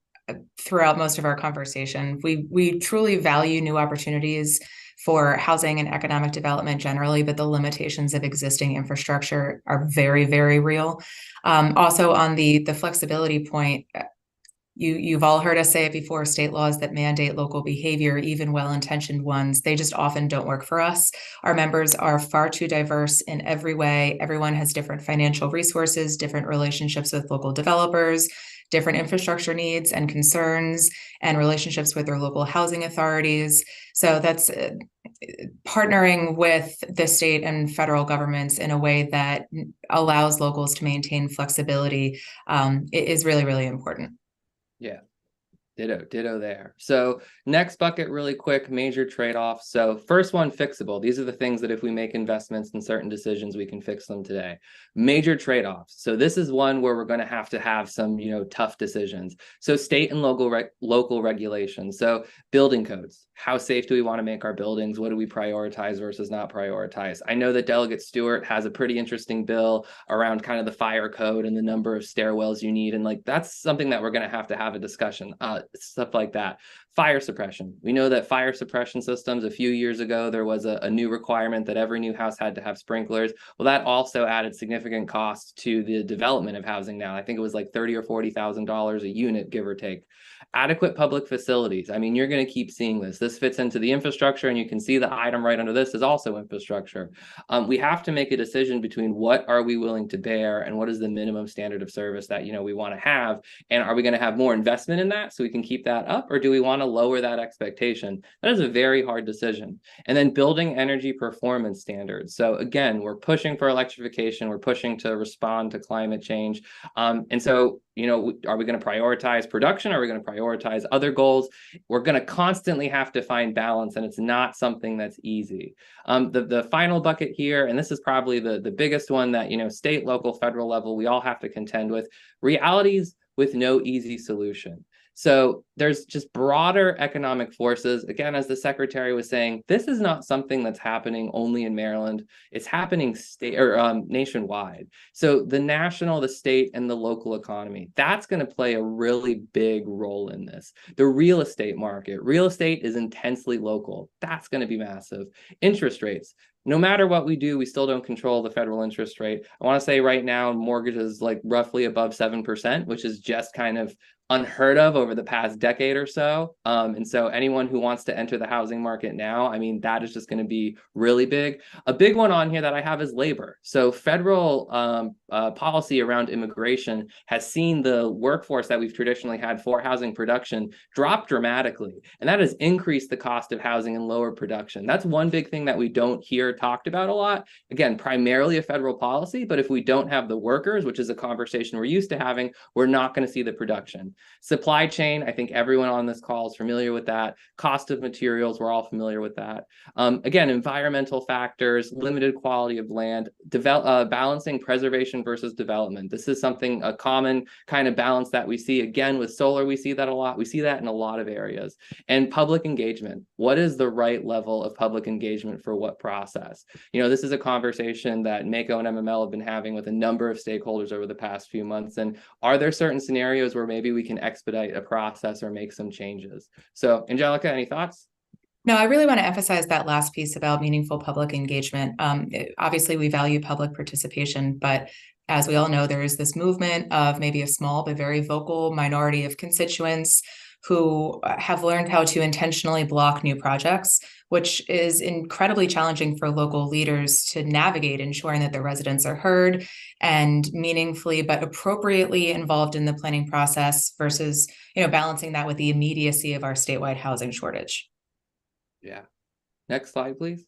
throughout most of our conversation. We truly value new opportunities for housing and economic development generally, but the limitations of existing infrastructure are very, very real. Also on the flexibility point, you've all heard us say it before, state laws that mandate local behavior, even well-intentioned ones, they just often don't work for us. Our members are far too diverse in every way. Everyone has different financial resources, different relationships with local developers, different infrastructure needs and concerns, and relationships with their local housing authorities. So that's partnering with the state and federal governments in a way that allows locals to maintain flexibility is really, really important. Yeah. Ditto there. So next bucket really quick, major trade-offs. So first one, fixable. These are the things that if we make investments in certain decisions, we can fix them today. Major trade-offs. So this is one where we're going to have some, tough decisions. So state and local regulations. So building codes. How safe do we want to make our buildings? What do we prioritize versus not prioritize? I know that Delegate Stewart has a pretty interesting bill around kind of the fire code and the number of stairwells you need. And that's something that we're going to have a discussion. Stuff like that. Fire suppression. We know that fire suppression systems, a few years ago, there was a new requirement that every new house had to have sprinklers. Well, that also added significant cost to the development of housing now. I think it was like $30,000 or $40,000 a unit, give or take. Adequate public facilities. I mean, you're going to keep seeing this. This fits into the infrastructure, and you can see the item right under this is also infrastructure. We have to make a decision between what are we willing to bear and what is the minimum standard of service that, we want to have. And are we going to have more investment in that so we can keep that up, or do we want to lower that expectation? That is a very hard decision. And then building energy performance standards. So again, we're pushing for electrification. We're pushing to respond to climate change. And so, are we going to prioritize production? Are we going to prioritize other goals? We're going to constantly have to find balance, and it's not something that's easy. The final bucket here, and this is probably the biggest one that, state, local, federal level, we all have to contend with, realities with no easy solution. So there's just broader economic forces. Again, as the secretary was saying, this is not something that's happening only in Maryland. It's happening nationwide. So the national, the state, and the local economy, that's going to play a really big role in this. The real estate market. Real estate is intensely local. That's going to be massive. Interest rates. No matter what we do, we still don't control the federal interest rate. I want to say right now, mortgages roughly above 7%, which is just kind of unheard of over the past decade or so. And so anyone who wants to enter the housing market now, I mean, that is just going to be really big. A big one on here that I have is labor. So federal policy around immigration has seen the workforce that we've traditionally had for housing production drop dramatically. And that has increased the cost of housing and lower production. That's one big thing that we don't hear talked about a lot. Again, primarily a federal policy, but if we don't have the workers, which is a conversation we're used to having, we're not going to see the production. Supply chain, I think everyone on this call is familiar with that. Cost of materials, we're all familiar with that. Again, environmental factors, limited quality of land, balancing preservation versus development. This is a common kind of balance that we see. Again, with solar, we see that a lot. We see that in a lot of areas. And public engagement. What is the right level of public engagement for what process? This is a conversation that MACO and MML have been having with a number of stakeholders over the past few months. And are there certain scenarios where maybe we can expedite a process or make some changes? So, Angelica, any thoughts? No, I really want to emphasize that last piece about meaningful public engagement. Obviously, we value public participation, but as we all know, there is this movement of maybe a small but very vocal minority of constituents who have learned how to intentionally block new projects, which is incredibly challenging for local leaders to navigate, ensuring that their residents are heard and meaningfully but appropriately involved in the planning process versus, balancing that with the immediacy of our statewide housing shortage. Yeah. Next slide, please.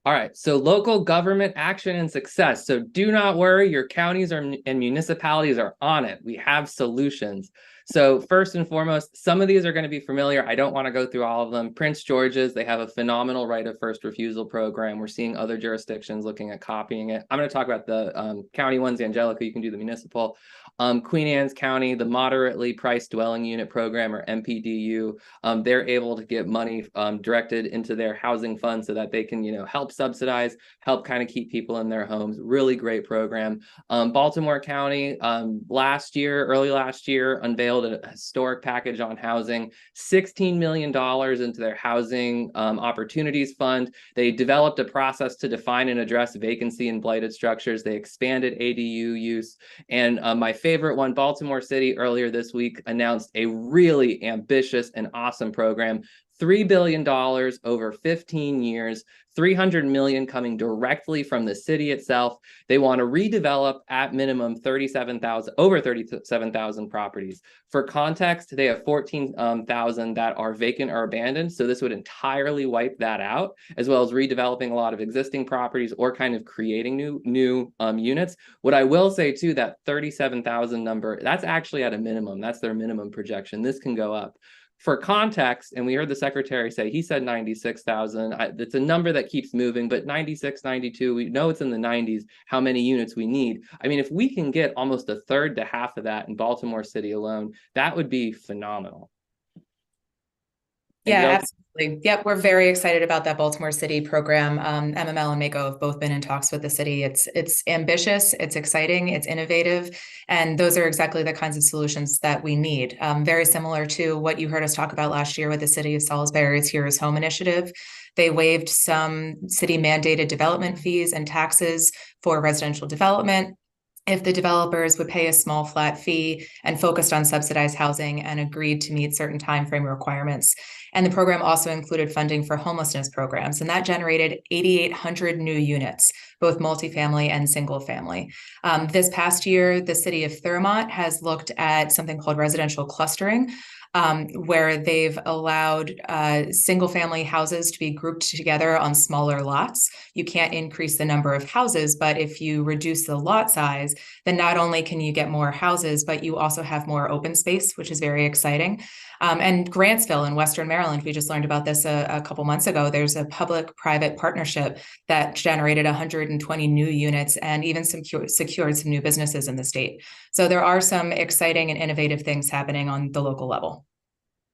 All right, so local government action and success. So do not worry, your counties and municipalities are on it. We have solutions. So first and foremost, some of these are going to be familiar. I don't want to go through all of them. Prince George's, they have a phenomenal right of first refusal program. We're seeing other jurisdictions looking at copying it. I'm going to talk about the county ones. Angelica, you can do the municipal. Queen Anne's County, the moderately priced dwelling unit program, or MPDU, they're able to get money directed into their housing fund so that they can, help subsidize, help kind of keep people in their homes. Really great program. Baltimore County, early last year, unveiled unveiled a historic package on housing, $16 million into their housing opportunities fund. They developed a process to define and address vacancy in blighted structures. They expanded ADU use. And my favorite one, Baltimore City, earlier this week announced a really ambitious and awesome program. $3 billion over 15 years, 300 million coming directly from the city itself. They want to redevelop at minimum over 37,000 properties. For context, they have 14,000 that are vacant or abandoned. So this would entirely wipe that out, as well as redeveloping a lot of existing properties or kind of creating new units. What I will say too, that 37,000 number, that's actually at a minimum. That's their minimum projection. This can go up. For context, and we heard the secretary say, he said 96,000. It's a number that keeps moving, but 96, 92, we know it's in the 90s, how many units we need. I mean, if we can get almost a third to half of that in Baltimore City alone, that would be phenomenal. Yeah, absolutely. Yep, we're very excited about that Baltimore City program. MML and MACO have both been in talks with the city. It's ambitious, it's exciting, it's innovative, and those are exactly the kinds of solutions that we need. Very similar to what you heard us talk about last year with the City of Salisbury's Heroes Home initiative. They waived some city mandated development fees and taxes for residential development if the developers would pay a small flat fee and focused on subsidized housing and agreed to meet certain timeframe requirements. And the program also included funding for homelessness programs, and that generated 8,800 new units, both multifamily and single family. This past year, the city of Thurmont has looked at something called residential clustering, where they've allowed single family houses to be grouped together on smaller lots. You can't increase the number of houses, but if you reduce the lot size, then not only can you get more houses, but you also have more open space, which is very exciting. And Grantsville in Western Maryland, we just learned about this a couple months ago. There's a public-private partnership that generated 120 new units and even secured some new businesses in the state. So there are some exciting and innovative things happening on the local level.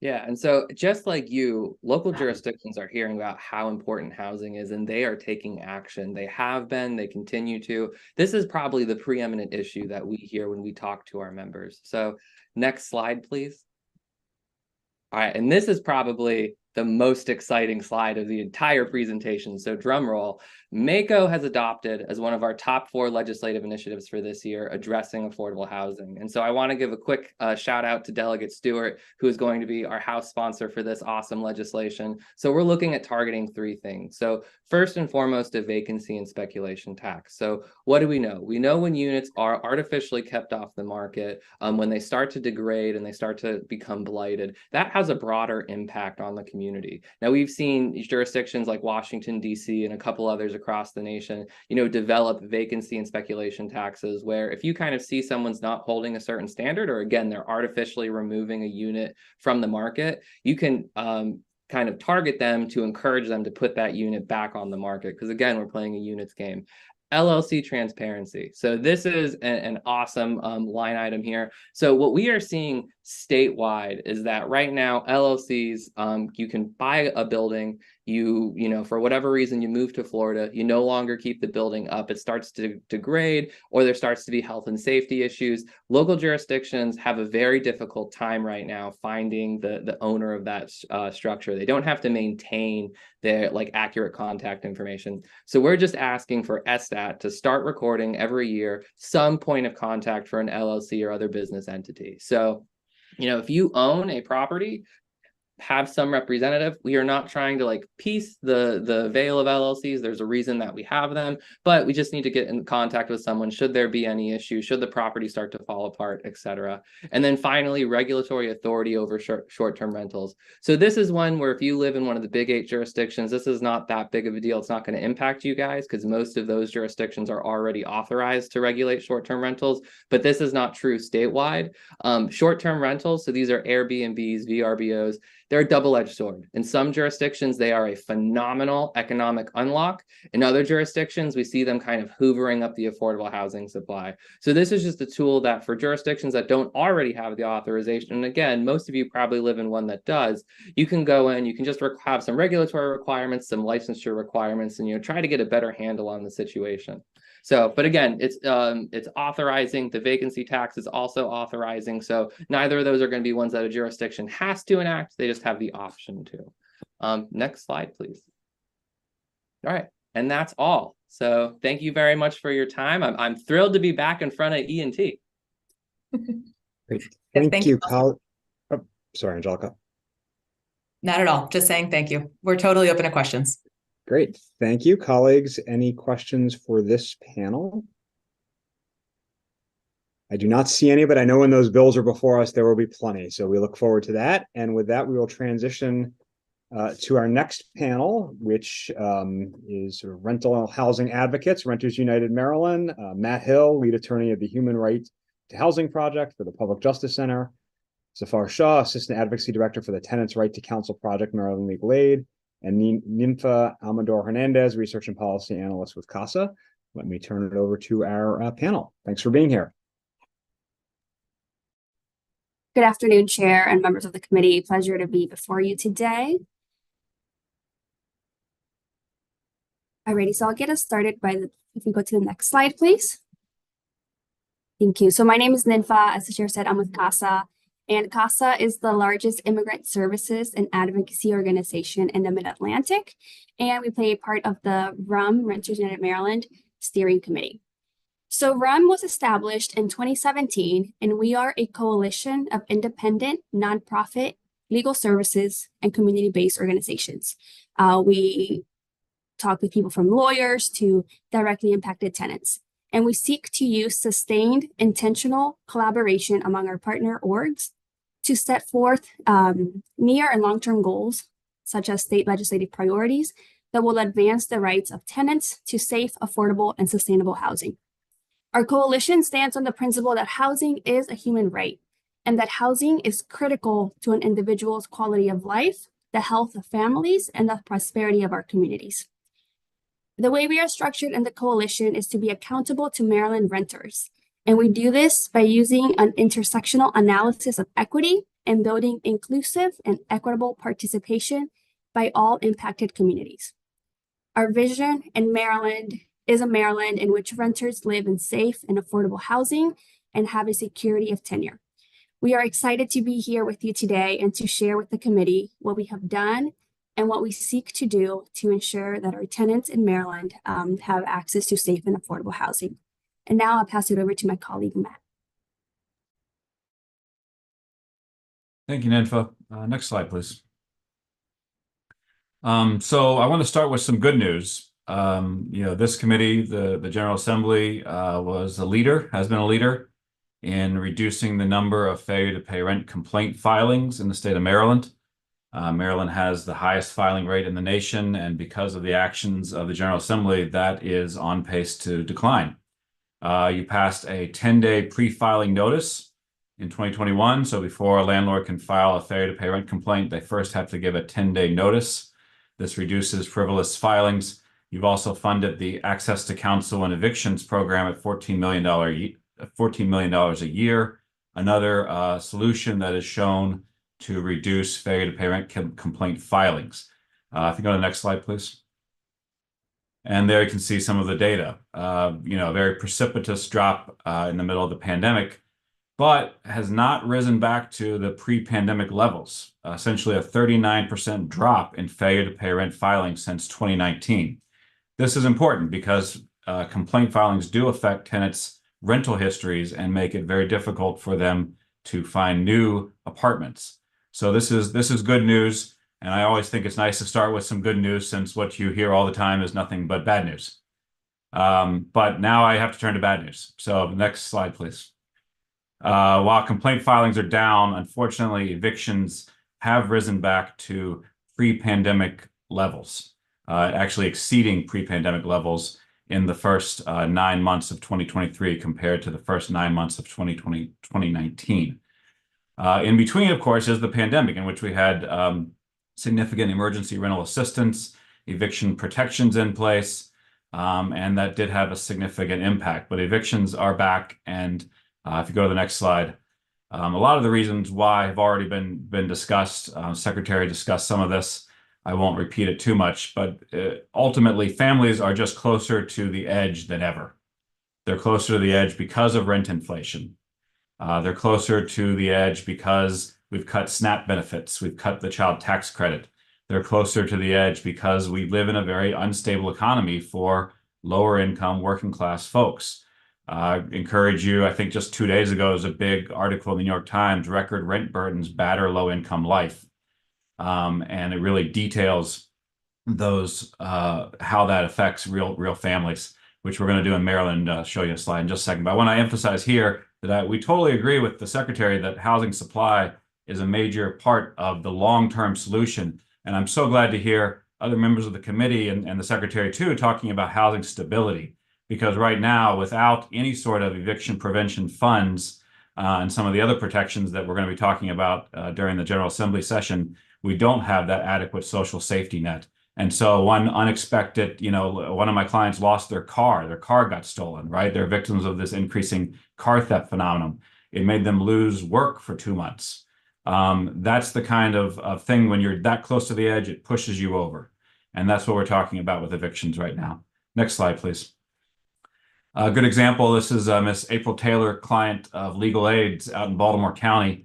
Yeah, and so just like you, local jurisdictions are hearing about how important housing is, and they are taking action. They have been, they continue to. This is probably the preeminent issue that we hear when we talk to our members. So next slide, please. All right, and this is probably the most exciting slide of the entire presentation. So drum roll. MACO has adopted as one of our top 4 legislative initiatives for this year, addressing affordable housing. And so I want to give a quick shout out to Delegate Stewart, who is going to be our House sponsor for this awesome legislation. So we're looking at targeting 3 things. So first and foremost, a vacancy and speculation tax. So what do we know? We know when units are artificially kept off the market, when they start to degrade and they start to become blighted, that has a broader impact on the community. Now, we've seen jurisdictions like Washington, D.C. and a couple others across the nation, develop vacancy and speculation taxes, where if you kind of see someone's not holding a certain standard, or again, they're artificially removing a unit from the market, you can kind of target them to encourage them to put that unit back on the market. Because again, we're playing a units game. LLC transparency. So this is an awesome line item here. So what we are seeing statewide is that right now LLCs, you can buy a building, for whatever reason you move to Florida, you no longer keep the building up, it starts to degrade, or there starts to be health and safety issues. Local jurisdictions have a very difficult time right now finding the owner of that structure. They don't have to maintain their accurate contact information. So we're just asking for SSTAT to start recording every year some point of contact for an LLC or other business entity. So, if you own a property, have some representative. We are not trying to piece the veil of LLCs. There's a reason that we have them, but we just need to get in contact with someone should there be any issue, should the property start to fall apart, etc. And then finally, regulatory authority over short-term rentals. So this is one where if you live in one of the big 8 jurisdictions, this is not that big of a deal. It's not going to impact you guys because most of those jurisdictions are already authorized to regulate short-term rentals, but this is not true statewide. Short-term rentals, so these are Airbnbs, VRBOs, they're a double-edged sword. In some jurisdictions, they are a phenomenal economic unlock. In other jurisdictions, we see them kind of hoovering up the affordable housing supply. So this is just a tool that for jurisdictions that don't already have the authorization, and again, most of you probably live in one that does, you can go in, you can just have some regulatory requirements, some licensure requirements, and try to get a better handle on the situation. So, but again, it's authorizing. The vacancy tax is also authorizing. So neither of those are going to be ones that a jurisdiction has to enact. They just have the option to. Next slide, please. All right, and that's all. So thank you very much for your time. I'm thrilled to be back in front of ENT. Great. Yeah, Thank you, Kyle. Oh, sorry, Angelica. Not at all. Just saying thank you. We're totally open to questions. Great. Thank you, colleagues. Any questions for this panel? I do not see any, but I know when those bills are before us, there will be plenty. So we look forward to that. And with that, we will transition to our next panel, which is sort of rental housing advocates, Renters United Maryland. Matt Hill, lead attorney of the Human Right to Housing Project for the Public Justice Center. Zafar Shah, assistant advocacy director for the Tenants Right to Counsel Project, Maryland Legal Aid. And Ninfa Amador Hernandez, research and policy analyst with CASA. Let me turn it over to our panel. Thanks for being here. Good afternoon, Chair and members of the committee. Pleasure to be before you today. Alrighty, so I'll get us started if we go to the next slide, please. Thank you. So my name is Ninfa. As the chair said, I'm with CASA. And CASA is the largest immigrant services and advocacy organization in the Mid-Atlantic. And we play a part of the RUM, Renters United Maryland, Steering Committee. So RUM was established in 2017, and we are a coalition of independent, nonprofit, legal services, and community-based organizations. We talk with people from lawyers to directly impacted tenants. And we seek to use sustained, intentional collaboration among our partner orgs to set forth near and long-term goals, such as state legislative priorities that will advance the rights of tenants to safe, affordable, and sustainable housing. Our coalition stands on the principle that housing is a human right and that housing is critical to an individual's quality of life, the health of families, and the prosperity of our communities. The way we are structured in the coalition is to be accountable to Maryland renters. And we do this by using an intersectional analysis of equity and building inclusive and equitable participation by all impacted communities. Our vision in Maryland is a Maryland in which renters live in safe and affordable housing and have a security of tenure. We are excited to be here with you today and to share with the committee what we have done and what we seek to do to ensure that our tenants in Maryland have access to safe and affordable housing. And now I'll pass it over to my colleague, Matt. Thank you, Ninfa. Next slide, please. So I want to start with some good news. This committee, the General Assembly, was a leader, has been a leader in reducing the number of failure to pay rent complaint filings in the state of Maryland. Maryland has the highest filing rate in the nation, and because of the actions of the General Assembly, that is on pace to decline. You passed a 10-day pre-filing notice in 2021, so before a landlord can file a failure to pay rent complaint, they first have to give a 10-day notice. This reduces frivolous filings. You've also funded the Access to Counsel and Evictions program at $14 million a year, another solution that is shown to reduce failure to pay rent complaint filings. If you go to the next slide, please. And there you can see some of the data. A very precipitous drop in the middle of the pandemic, but has not risen back to the pre-pandemic levels. Essentially a 39% drop in failure to pay rent filings since 2019. This is important because complaint filings do affect tenants' rental histories and make it very difficult for them to find new apartments. So this is good news, and I always think it's nice to start with some good news since what you hear all the time is nothing but bad news. But now I have to turn to bad news. So next slide, please. While complaint filings are down, unfortunately, evictions have risen back to pre-pandemic levels, actually exceeding pre-pandemic levels in the first 9 months of 2023 compared to the first 9 months of 2019. In between, of course, is the pandemic, in which we had significant emergency rental assistance, eviction protections in place, and that did have a significant impact. But evictions are back, and if you go to the next slide, a lot of the reasons why have already been discussed. Secretary discussed some of this. I won't repeat it too much, but ultimately, families are just closer to the edge than ever. They're closer to the edge because of rent inflation. They're closer to the edge because we've cut SNAP benefits. We've cut the child tax credit. They're closer to the edge because we live in a very unstable economy for lower income working class folks. Encourage you, I think just 2 days ago was a big article in the New York Times, record rent burdens batter low income life. And it really details those how that affects real families, which we're going to do in Maryland, show you a slide in just a second. But I want to emphasize here that we totally agree with the Secretary that housing supply is a major part of the long-term solution. And I'm so glad to hear other members of the committee and the Secretary too talking about housing stability, because right now, without any sort of eviction prevention funds and some of the other protections that we're going to be talking about during the General Assembly session, we don't have that adequate social safety net. And so one unexpected, one of my clients lost their car got stolen, right? They're victims of this increasing car theft phenomenon. It made them lose work for 2 months. That's the kind of thing when you're that close to the edge, it pushes you over. And that's what we're talking about with evictions right now. Next slide, please. A good example, this is Miss April Taylor, client of Legal Aids out in Baltimore County.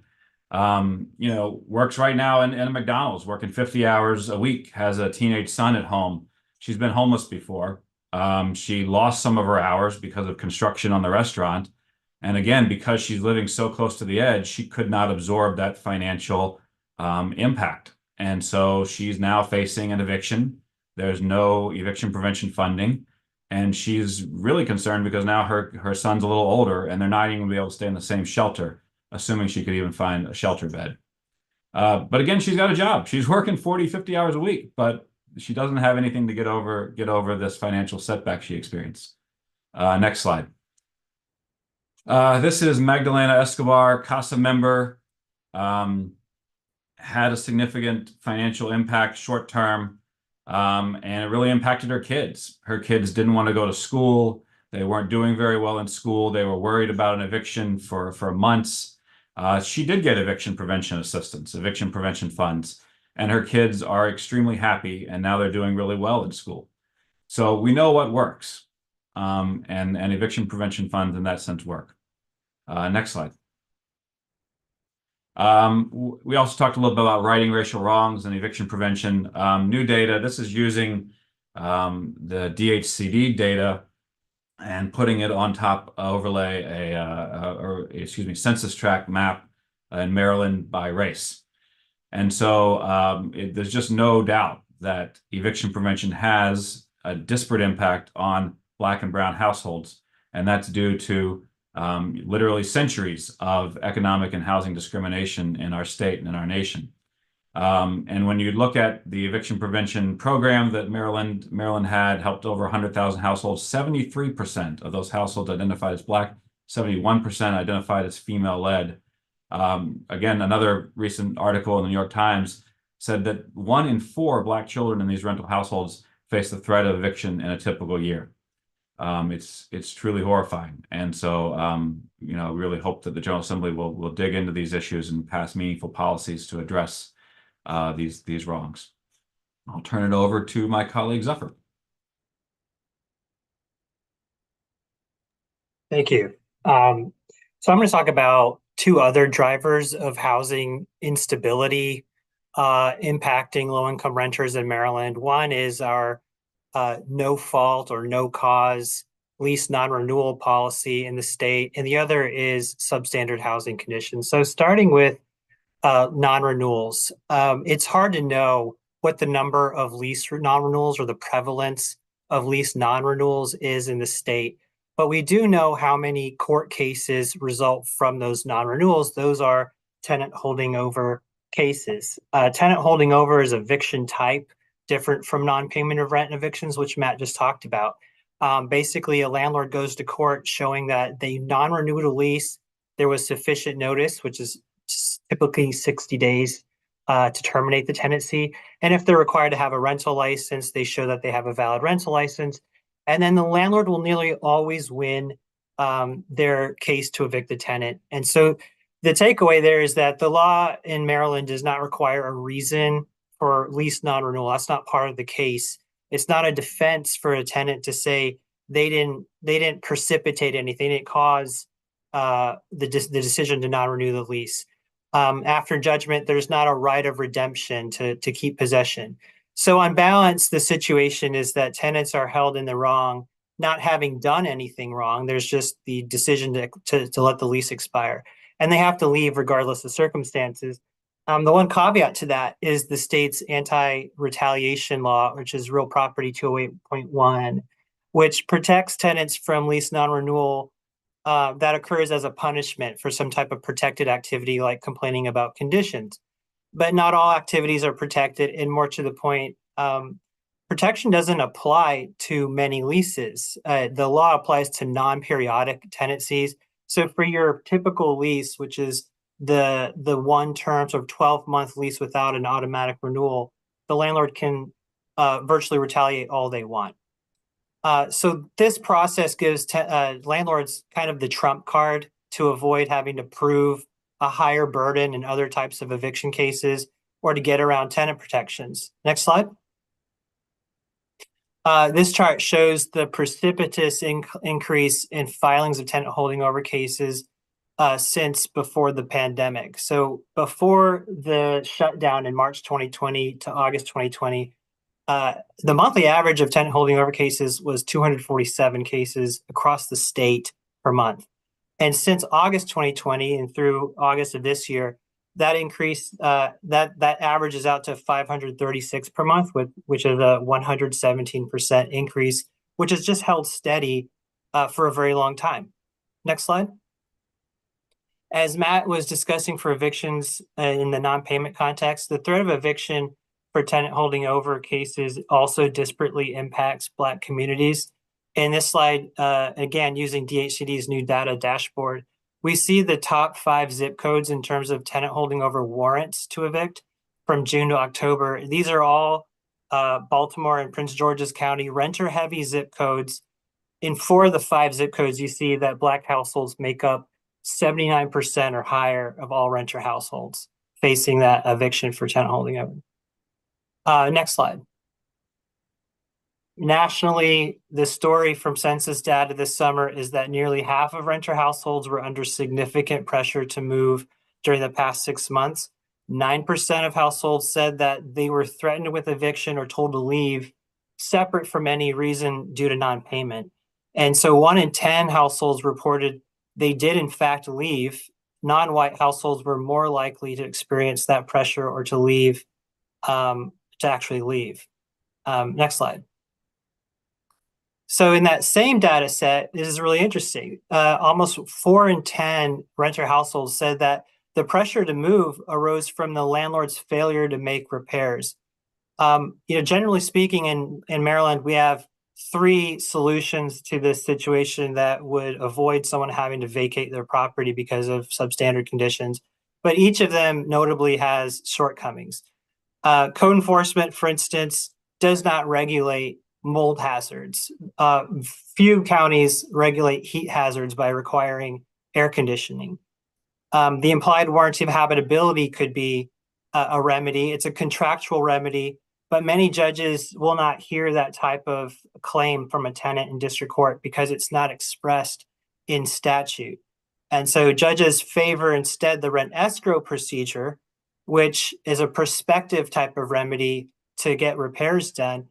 Works right now in a McDonald's, working 50 hours a week, has a teenage son at home. She's been homeless before. She lost some of her hours because of construction on the restaurant. And again, because she's living so close to the edge, she could not absorb that financial impact. And so she's now facing an eviction. There's no eviction prevention funding. And she's really concerned because now her son's a little older and they're not even going to be able to stay in the same shelter, assuming she could even find a shelter bed. But again, she's got a job. She's working 40, 50 hours a week, but she doesn't have anything to get over this financial setback she experienced. Next slide. This is Magdalena Escobar, CASA member, had a significant financial impact short term, and it really impacted her kids. Her kids didn't want to go to school. They weren't doing very well in school. They were worried about an eviction for months. She did get eviction prevention assistance, eviction prevention funds, and her kids are extremely happy, and now they're doing really well in school. So we know what works, and eviction prevention funds in that sense work. Next slide. We also talked a little bit about righting racial wrongs and eviction prevention. New data, this is using the DHCD data and putting it on top, overlay census tract map in Maryland by race. And so there's just no doubt that eviction prevention has a disparate impact on Black and brown households. And that's due to literally centuries of economic and housing discrimination in our state and in our nation. And when you look at the eviction prevention program that Maryland had, helped over 100,000 households, 73% of those households identified as Black, 71% identified as female-led. Again, another recent article in the New York Times said that 1 in 4 Black children in these rental households face the threat of eviction in a typical year. It's truly horrifying. And so, really hope that the General Assembly will dig into these issues and pass meaningful policies to address these wrongs. I'll turn it over to my colleague Zuffer. Thank you. So I'm going to talk about 2 other drivers of housing instability impacting low-income renters in Maryland. One is our no fault or no cause lease non-renewal policy in the state, and the other is substandard housing conditions. So starting with non-renewals, it's hard to know what the number of lease non-renewals or the prevalence of lease non-renewals is in the state, but we do know how many court cases result from those non-renewals. Those are tenant holding over cases. Tenant holding over is eviction type, different from non-payment of rent and evictions, which Matt just talked about. Basically, a landlord goes to court showing that they non-renewed a lease, there was sufficient notice, which is typically 60 days to terminate the tenancy. And if they're required to have a rental license, they show that they have a valid rental license. And then the landlord will nearly always win their case to evict the tenant. And so the takeaway there is that the law in Maryland does not require a reason for lease non-renewal. That's not part of the case. It's not a defense for a tenant to say, they didn't precipitate anything. It caused the decision to not renew the lease. After judgment, there's not a right of redemption to keep possession. So on balance, the situation is that tenants are held in the wrong, not having done anything wrong. There's just the decision to let the lease expire, and they have to leave regardless of circumstances. The one caveat to that is the state's anti-retaliation law, which is Real Property 208.1, which protects tenants from lease non-renewal that occurs as a punishment for some type of protected activity like complaining about conditions. But not all activities are protected, and more to the point, protection doesn't apply to many leases. The law applies to non-periodic tenancies. So for your typical lease, which is the one term of 12-month lease without an automatic renewal, the landlord can virtually retaliate all they want. So this process gives landlords kind of the trump card to avoid having to prove a higher burden in other types of eviction cases or to get around tenant protections. Next slide. This chart shows the precipitous increase in filings of tenant holding over cases since before the pandemic. So before the shutdown in March 2020 to August 2020, the monthly average of tenant holding over cases was 247 cases across the state per month. And since August 2020 and through August of this year, that increase, that averages out to 536 per month, which is a 117% increase, which has just held steady for a very long time. Next slide. As Matt was discussing for evictions in the non-payment context, the threat of eviction for tenant holding over cases also disparately impacts Black communities. In this slide, again, using DHCD's new data dashboard, we see the top 5 zip codes in terms of tenant holding over warrants to evict from June to October. These are all Baltimore and Prince George's County renter-heavy zip codes. In 4 of the 5 zip codes, you see that Black households make up 79% or higher of all renter households facing that eviction for tenant holding over. Next slide. Nationally, the story from census data this summer is that nearly half of renter households were under significant pressure to move during the past 6 months. 9% of households said that they were threatened with eviction or told to leave separate from any reason due to non-payment. And so 1 in 10 households reported they did in fact leave. Non-white households were more likely to experience that pressure or to leave, to actually leave. Next slide. So in that same data set, this is really interesting. Almost 4 in 10 renter households said that the pressure to move arose from the landlord's failure to make repairs. Generally speaking, in Maryland, we have 3 solutions to this situation that would avoid someone having to vacate their property because of substandard conditions. But each of them notably has shortcomings. Code enforcement, for instance, does not regulate mold hazards. Few counties regulate heat hazards by requiring air conditioning. The implied warranty of habitability could be a remedy. It's a contractual remedy, but many judges will not hear that type of claim from a tenant in district court because it's not expressed in statute. And so judges favor instead the rent escrow procedure, which is a prospective type of remedy to get repairs done.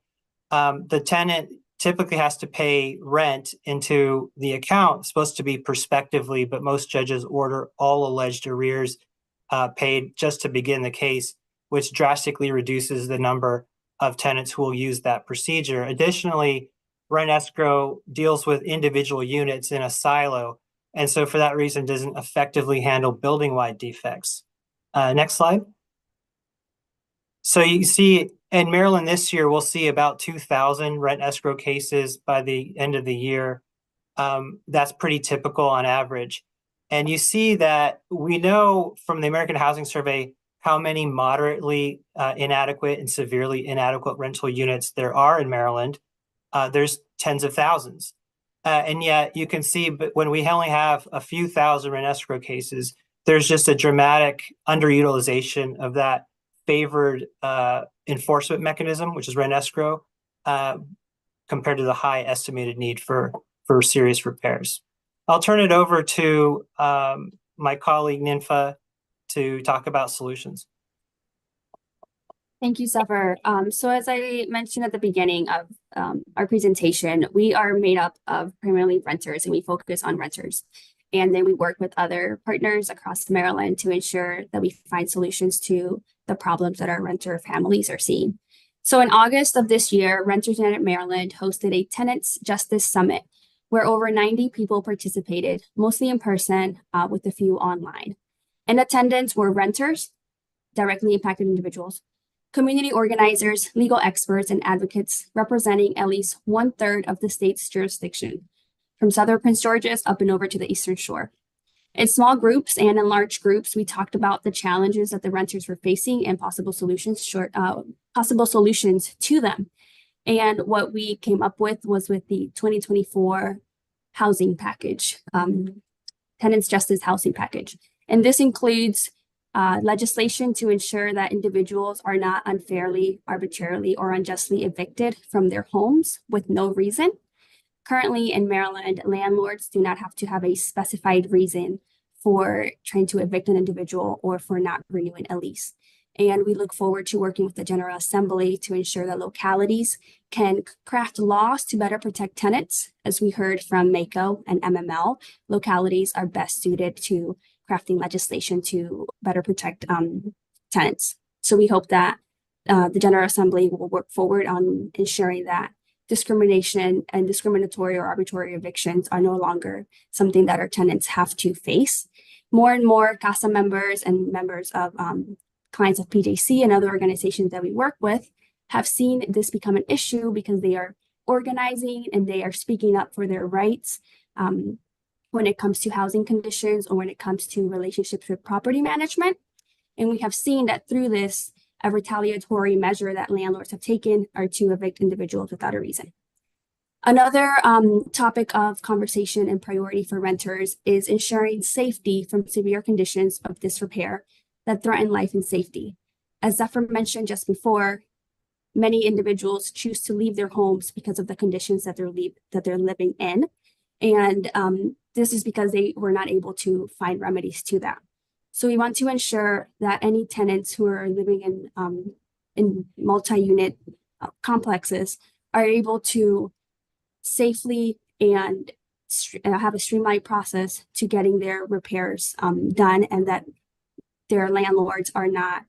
The tenant typically has to pay rent into the account. It's supposed to be prospectively, but most judges order all alleged arrears paid just to begin the case, which drastically reduces the number of tenants who will use that procedure. Additionally, rent escrow deals with individual units in a silo, and so for that reason doesn't effectively handle building-wide defects. Next slide. So you see, in Maryland this year, we'll see about 2,000 rent escrow cases by the end of the year. That's pretty typical on average. And you see that we know from the American Housing Survey how many moderately inadequate and severely inadequate rental units there are in Maryland. There's tens of thousands. And yet you can see, but when we only have a few thousand rent escrow cases, there's just a dramatic underutilization of that favored enforcement mechanism, which is rent escrow. compared to the high estimated need for serious repairs. I'll turn it over to my colleague Ninfa to talk about solutions. Thank you, Zephyr. So as I mentioned at the beginning of our presentation, we are made up of primarily renters, and we focus on renters. And then we work with other partners across Maryland to ensure that we find solutions to the problems that our renter families are seeing. So in August of this year, Renters United Maryland hosted a Tenants Justice Summit where over 90 people participated, mostly in person, with a few online. In attendance were renters, directly impacted individuals, community organizers, legal experts, and advocates representing at least 1/3 of the state's jurisdiction, from southern Prince George's up and over to the Eastern Shore. In small groups and in large groups, we talked about the challenges that the renters were facing and possible solutions to them. And what we came up with was with the 2024 housing package, Tenants Justice Housing Package. And this includes legislation to ensure that individuals are not unfairly, arbitrarily, or unjustly evicted from their homes with no reason. Currently in Maryland, landlords do not have to have a specified reason for trying to evict an individual or for not renewing a lease. And we look forward to working with the General Assembly to ensure that localities can craft laws to better protect tenants. As we heard from MACO and MML, localities are best suited to crafting legislation to better protect tenants. So we hope that the General Assembly will work forward on ensuring that discrimination and discriminatory or arbitrary evictions are no longer something that our tenants have to face. More and more CASA members and members of clients of PJC and other organizations that we work with have seen this become an issue because they are organizing and they are speaking up for their rights when it comes to housing conditions or when it comes to relationships with property management. And we have seen that through this, a retaliatory measure that landlords have taken are to evict individuals without a reason. Another topic of conversation and priority for renters is ensuring safety from severe conditions of disrepair that threaten life and safety. As Zephyr mentioned just before, many individuals choose to leave their homes because of the conditions that they're living in. And this is because they were not able to find remedies to that. So we want to ensure that any tenants who are living in multi-unit complexes are able to safely and have a streamlined process to getting their repairs done, and that their landlords are not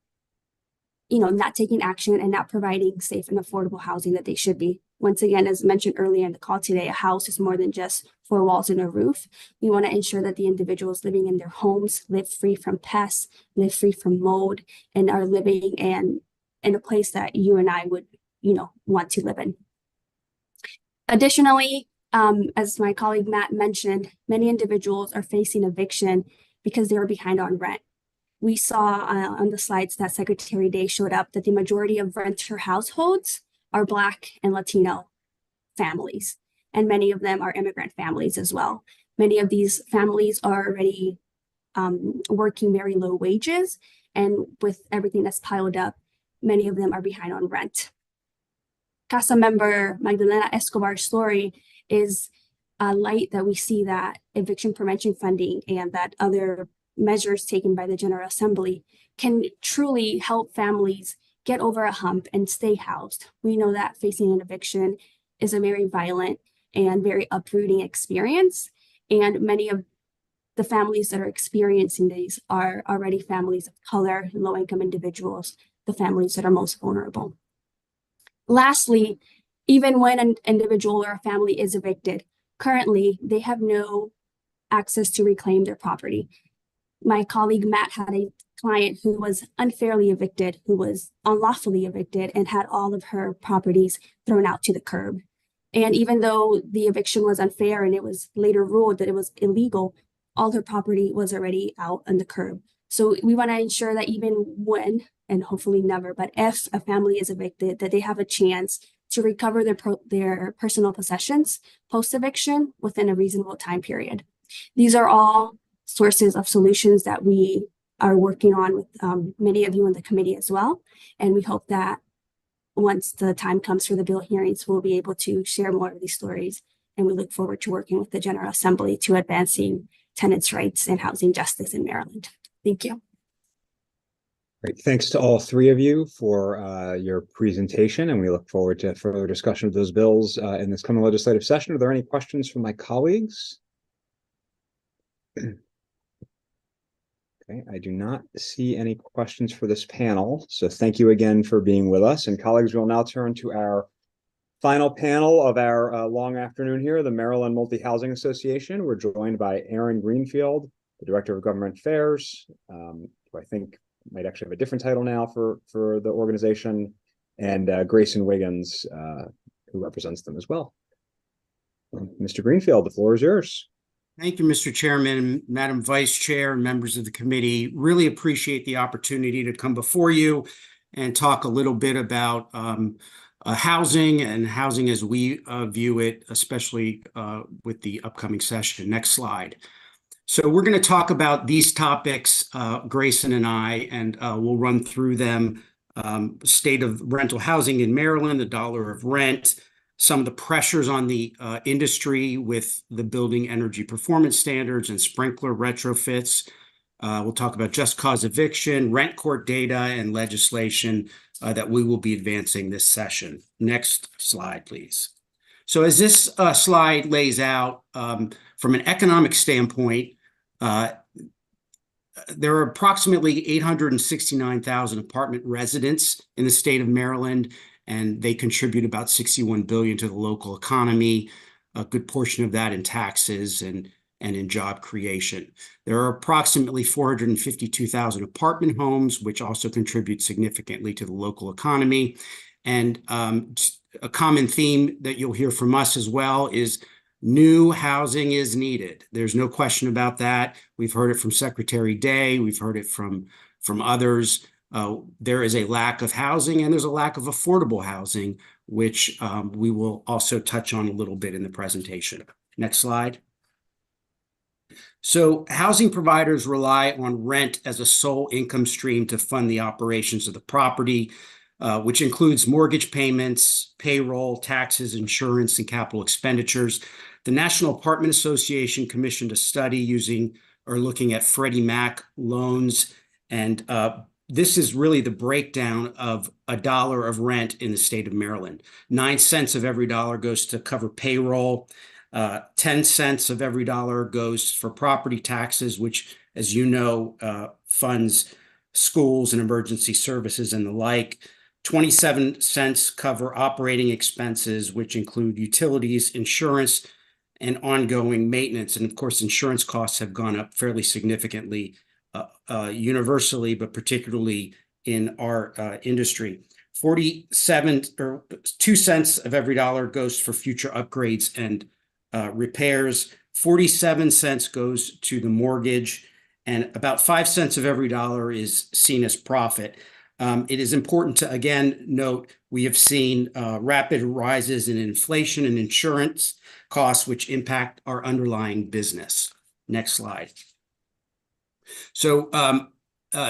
taking action and not providing safe and affordable housing that they should be. Once again, as mentioned earlier in the call today, a house is more than just 4 walls and a roof. We want to ensure that the individuals living in their homes live free from pests, live free from mold, and are living in a place that you and I would, want to live in. Additionally, as my colleague Matt mentioned, many individuals are facing eviction because they are behind on rent. We saw on the slides that Secretary Day showed up that the majority of renter households are Black and Latino families, and many of them are immigrant families as well. Many of these families are already working very low wages, and with everything that's piled up, many of them are behind on rent. CASA member Magdalena Escobar's story is a light that we see that eviction prevention funding and that other measures taken by the General Assembly can truly help families get over a hump and stay housed. We know that facing an eviction is a very violent and very uprooting experience, and many of the families that are experiencing these are already families of color, low-income individuals, the families that are most vulnerable. Lastly, even when an individual or a family is evicted, currently they have no access to reclaim their property. My colleague Matt had a client who was unfairly evicted, who was unlawfully evicted, and had all of her properties thrown out to the curb. And even though the eviction was unfair and it was later ruled that it was illegal, all her property was already out on the curb. So we want to ensure that even when, and hopefully never, but if a family is evicted, that they have a chance to recover their personal possessions post-eviction within a reasonable time period. These are all sources of solutions that we are working on with many of you in the committee as well. And we hope that once the time comes for the bill hearings, we'll be able to share more of these stories. And we look forward to working with the General Assembly to advancing tenants' rights and housing justice in Maryland. Thank you. Great. Thanks to all three of you for your presentation, and we look forward to further discussion of those bills in this coming legislative session. Are there any questions from my colleagues? Okay, I do not see any questions for this panel, so thank you again for being with us. And colleagues, we'll now turn to our final panel of our long afternoon here, the Maryland Multi-Housing Association. We're joined by Aaron Greenfield, the Director of Government Affairs, who I think might actually have a different title now for the organization, and Grayson Wiggins, who represents them as well. Mr. Greenfield, the floor is yours. Thank you, Mr. Chairman, Madam Vice Chair, and members of the committee. Really appreciate the opportunity to come before you and talk a little bit about housing and housing as we view it, especially with the upcoming session. Next slide. So we're going to talk about these topics, Grayson and I, and we'll run through them. State of rental housing in Maryland, the dollar of rent, some of the pressures on the industry with the building energy performance standards and sprinkler retrofits. We'll talk about just cause eviction, rent court data, and legislation that we will be advancing this session. Next slide, please. So as this slide lays out, from an economic standpoint, there are approximately 869,000 apartment residents in the state of Maryland, and they contribute about $61 billion to the local economy, a good portion of that in taxes and in job creation. There are approximately 452,000 apartment homes, which also contribute significantly to the local economy. And a common theme that you'll hear from us as well is new housing is needed. There's no question about that. We've heard it from Secretary Day. We've heard it from others. There is a lack of housing, and there's a lack of affordable housing, which we will also touch on a little bit in the presentation. Next slide. So housing providers rely on rent as a sole income stream to fund the operations of the property, which includes mortgage payments, payroll, taxes, insurance, and capital expenditures. The National Apartment Association commissioned a study looking at Freddie Mac loans, and this is really the breakdown of a dollar of rent in the state of Maryland. 9 cents of every dollar goes to cover payroll. 10 cents of every dollar goes for property taxes, which, as you know, funds schools and emergency services and the like. 27 cents cover operating expenses, which include utilities, insurance, and ongoing maintenance. And of course, insurance costs have gone up fairly significantly universally, but particularly in our industry. 2 cents of every dollar goes for future upgrades and repairs. 47 cents goes to the mortgage, and about 5 cents of every dollar is seen as profit. It is important to, again, note we have seen rapid rises in inflation and insurance costs, which impact our underlying business. Next slide. So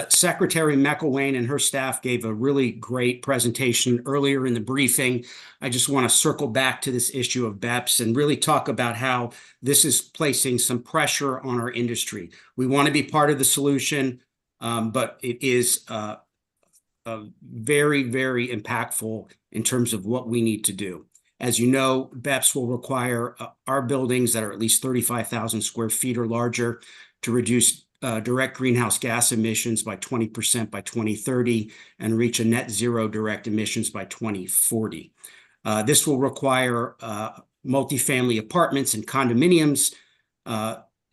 Secretary McElwain and her staff gave a really great presentation earlier in the briefing. I just want to circle back to this issue of BEPS and really talk about how this is placing some pressure on our industry. We want to be part of the solution, but it is very, very impactful in terms of what we need to do. As you know, BEPS will require our buildings that are at least 35,000 square feet or larger to reduce direct greenhouse gas emissions by 20% by 2030 and reach a net zero direct emissions by 2040. This will require multifamily apartments and condominiums,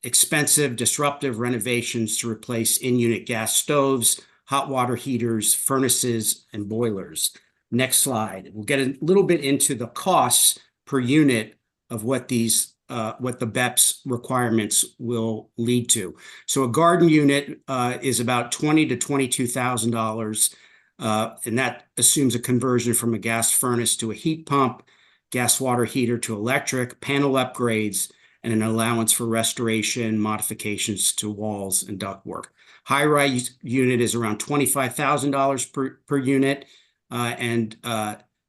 expensive, disruptive renovations to replace in-unit gas stoves, hot water heaters, furnaces, and boilers. Next slide. We'll get a little bit into the costs per unit of what what the BEPS requirements will lead to. So a garden unit is about $20,000 to $22,000, and that assumes a conversion from a gas furnace to a heat pump, gas water heater to electric, panel upgrades, and an allowance for restoration, modifications to walls and ductwork. High-rise unit is around $25,000 per unit. and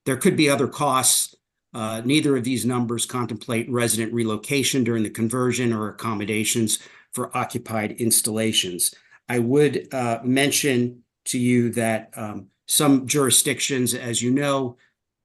there could be other costs. Neither of these numbers contemplate resident relocation during the conversion or accommodations for occupied installations. I would mention to you that some jurisdictions, as you know,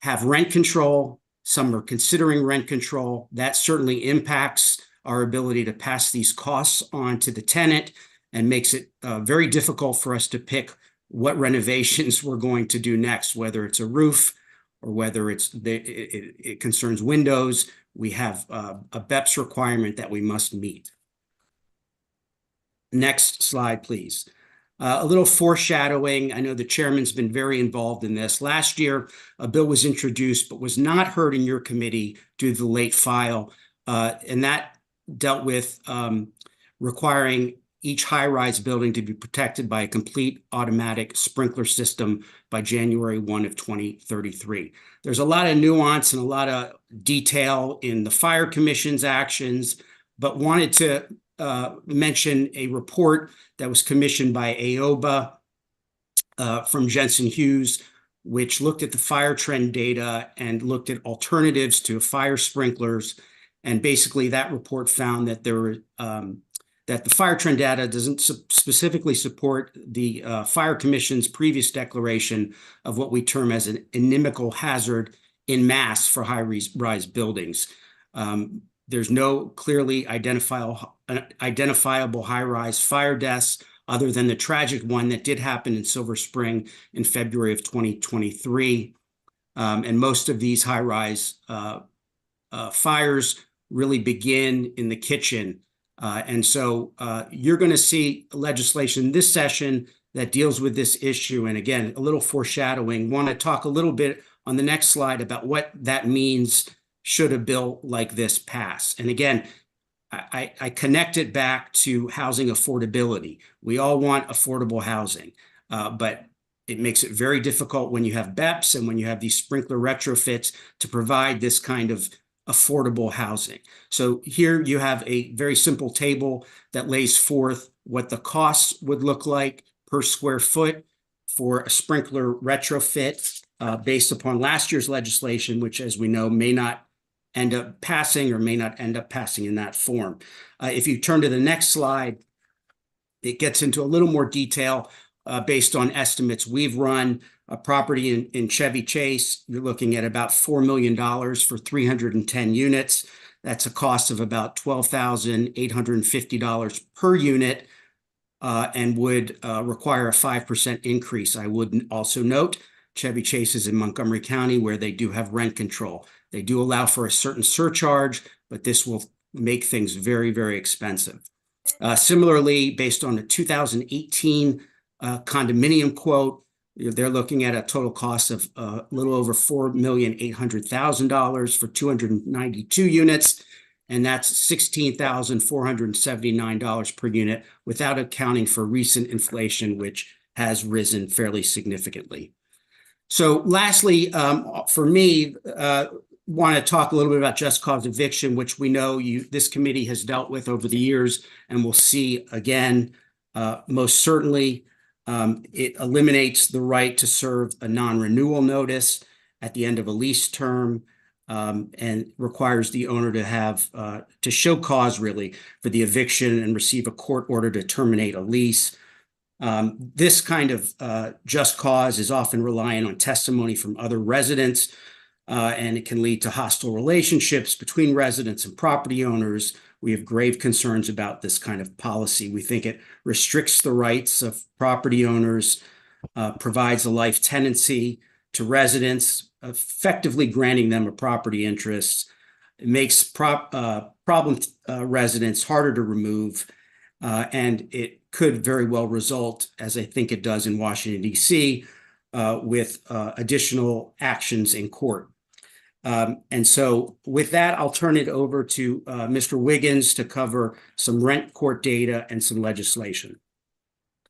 have rent control. Some are considering rent control. That certainly impacts our ability to pass these costs on to the tenant and makes it very difficult for us to pick what renovations we're going to do next, whether it's a roof or whether it concerns windows. We have a BEPS requirement that we must meet. Next slide, please. A little foreshadowing. I know the chairman's been very involved in this. Last year, a bill was introduced but was not heard in your committee due to the late file, and that dealt with requiring each high-rise building to be protected by a complete automatic sprinkler system by January 1 of 2033. There's a lot of nuance and a lot of detail in the Fire Commission's actions, but wanted to mention a report that was commissioned by AOBA from Jensen Hughes, which looked at the fire trend data and looked at alternatives to fire sprinklers. And basically that report found that there were that the fire trend data doesn't specifically support the Fire Commission's previous declaration of what we term as an inimical hazard in mass for high-rise buildings. There's no clearly identifiable high-rise fire deaths other than the tragic one that did happen in Silver Spring in February of 2023. And most of these high-rise fires really begin in the kitchen. And so you're going to see legislation this session that deals with this issue. And again, a little foreshadowing. Want to talk a little bit on the next slide about what that means should a bill like this pass. And again, I connect it back to housing affordability. We all want affordable housing, but it makes it very difficult when you have BEPS and when you have these sprinkler retrofits to provide this kind of affordable housing. So here you have a very simple table that lays forth what the costs would look like per square foot for a sprinkler retrofit based upon last year's legislation, which, as we know, may not end up passing or may not end up passing in that form. If you turn to the next slide, it gets into a little more detail based on estimates we've run. A property in Chevy Chase, you're looking at about $4 million for 310 units. That's a cost of about $12,850 per unit and would require a 5% increase. I would also note Chevy Chase is in Montgomery County where they do have rent control. They do allow for a certain surcharge, but this will make things very, very expensive. Similarly, based on a 2018 condominium quote, they're looking at a total cost of a little over $4,800,000 for 292 units, and that's $16,479 per unit without accounting for recent inflation, which has risen fairly significantly. So lastly, for me, want to talk a little bit about just cause eviction, which we know this committee has dealt with over the years and will see again. Most certainly, it eliminates the right to serve a non-renewal notice at the end of a lease term and requires the owner to have to show cause really for the eviction and receive a court order to terminate a lease. This kind of just cause is often reliant on testimony from other residents, and it can lead to hostile relationships between residents and property owners. We have grave concerns about this kind of policy. We think it restricts the rights of property owners, provides a life tenancy to residents, effectively granting them a property interest. It makes problem residents harder to remove, and it could very well result, as I think it does in Washington, D.C., with additional actions in court. And so with that, I'll turn it over to Mr. Wiggins to cover some rent court data and some legislation.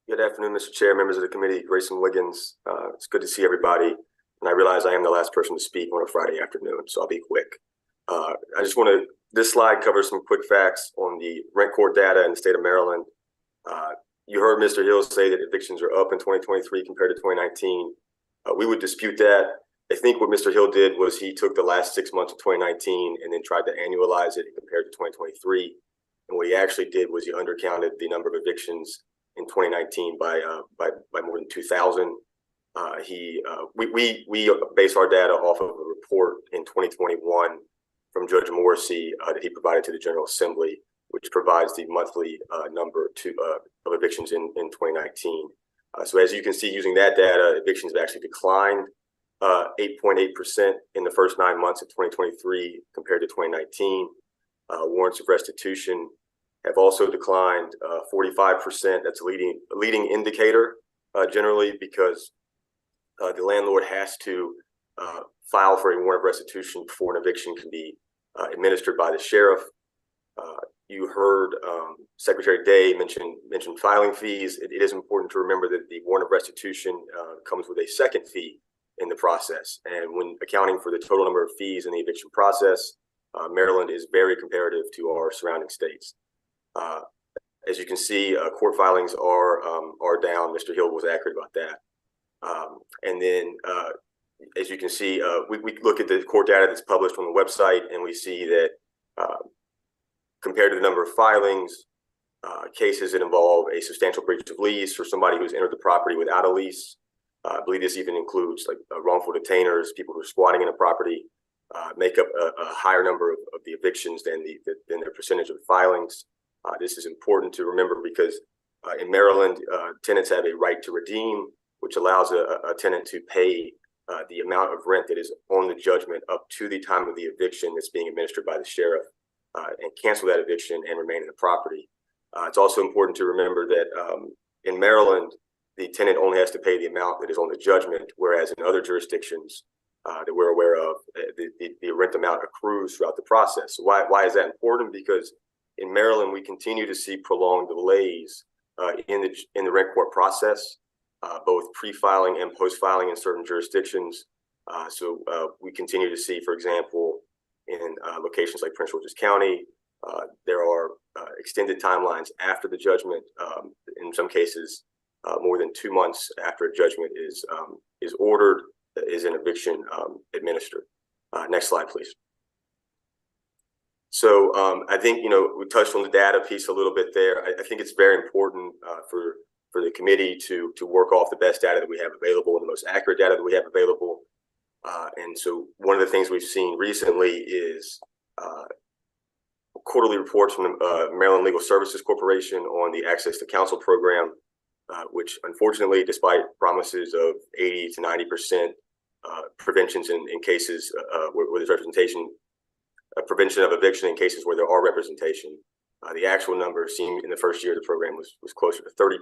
Good afternoon, Mr. Chair, members of the committee. Grayson Wiggins. It's good to see everybody. And I realize I am the last person to speak on a Friday afternoon, so I'll be quick. This slide covers some quick facts on the rent court data in the state of Maryland. You heard Mr. Hill say that evictions are up in 2023 compared to 2019. We would dispute that. I think what Mr. Hill did was he took the last 6 months of 2019 and then tried to annualize it compared to 2023. And what he actually did was he undercounted the number of evictions in 2019 by more than 2,000. We base our data off of a report in 2021 from Judge Morrissey that he provided to the General Assembly, which provides the monthly number of evictions in 2019. So as you can see, using that data, evictions have actually declined 8.8% in the first 9 months of 2023 compared to 2019. Warrants of restitution have also declined 45%. That's a leading indicator generally because the landlord has to file for a warrant of restitution before an eviction can be administered by the sheriff. You heard Secretary Day mention filing fees. It is important to remember that the warrant of restitution comes with a second fee in the process. And when accounting for the total number of fees in the eviction process, Maryland is very comparative to our surrounding states. As you can see, court filings are down. Mr. Hill was accurate about that. And then, as you can see, we look at the court data that's published on the website, and we see that compared to the number of filings, cases that involve a substantial breach of lease or somebody who's entered the property without a lease, I believe this even includes like wrongful detainers, people who are squatting in a property, make up a higher number of the evictions than their percentage of the filings. This is important to remember because in Maryland, tenants have a right to redeem, which allows a tenant to pay the amount of rent that is on the judgment up to the time of the eviction that's being administered by the sheriff and cancel that eviction and remain in the property. It's also important to remember that in Maryland, the tenant only has to pay the amount that is on the judgment, whereas in other jurisdictions that we're aware of, the rent amount accrues throughout the process. So why is that important? Because in Maryland, we continue to see prolonged delays in the rent court process, both pre-filing and post-filing in certain jurisdictions. So we continue to see, for example, in locations like Prince George's County, there are extended timelines after the judgment. In some cases, more than 2 months after a judgment is ordered, is an eviction administered. Next slide, please. So I think, we touched on the data piece a little bit there. I think it's very important for the committee to work off the best data that we have available and the most accurate data that we have available. And so one of the things we've seen recently is quarterly reports from the Maryland Legal Services Corporation on the Access to Counsel program, which unfortunately, despite promises of 80 to 90% preventions in cases where there's representation, prevention of eviction in cases where there are representation, the actual number seen in the first year of the program was closer to 30%.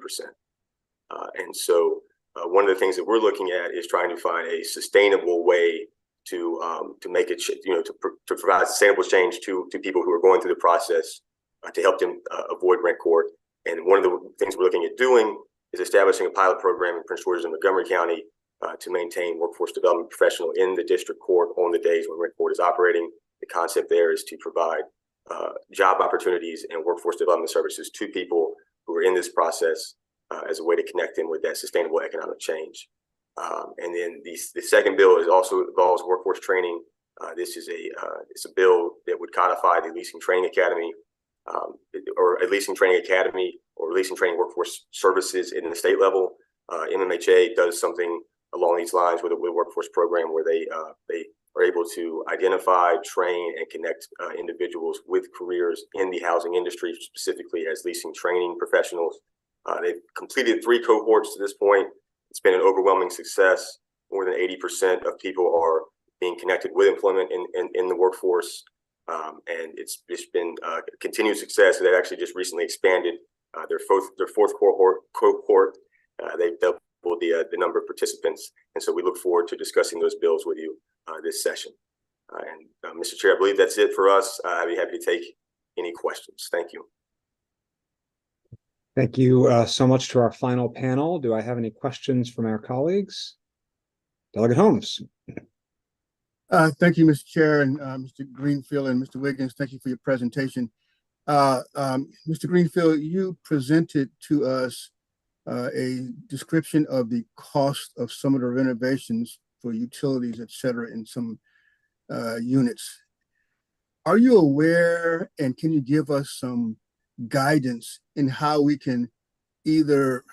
And so one of the things that we're looking at is trying to find a sustainable way to make it, to provide sustainable change to people who are going through the process to help them avoid rent court. And one of the things we're looking at doing is establishing a pilot program in Prince George's and Montgomery County to maintain workforce development professional in the district court on the days when rent court is operating. The concept there is to provide job opportunities and workforce development services to people who are in this process as a way to connect them with that sustainable economic change. And then the second bill is also involves workforce training. This is it's a bill that would codify the Leasing Training Academy, or a Leasing Training Academy, or Leasing Training Workforce Services in the state level. MMHA does something along these lines with a workforce program where they are able to identify, train, and connect individuals with careers in the housing industry, specifically as leasing training professionals. They've completed 3 cohorts to this point. It's been an overwhelming success. More than 80% of people are being connected with employment in the workforce. And it's been a continued success. They've actually just recently expanded their fourth cohort. They've doubled the number of participants. And so we look forward to discussing those bills with you this session. And Mr. Chair, I believe that's it for us. I'd be happy to take any questions. Thank you. Thank you so much to our final panel. Do I have any questions from our colleagues? Delegate Holmes. Thank you, Mr. Chair, and Mr. Greenfield and Mr. Wiggins. Thank you for your presentation. Mr. Greenfield, you presented to us a description of the cost of some of the renovations for utilities, et cetera, in some units. Are you aware, and can you give us some guidance in how we can either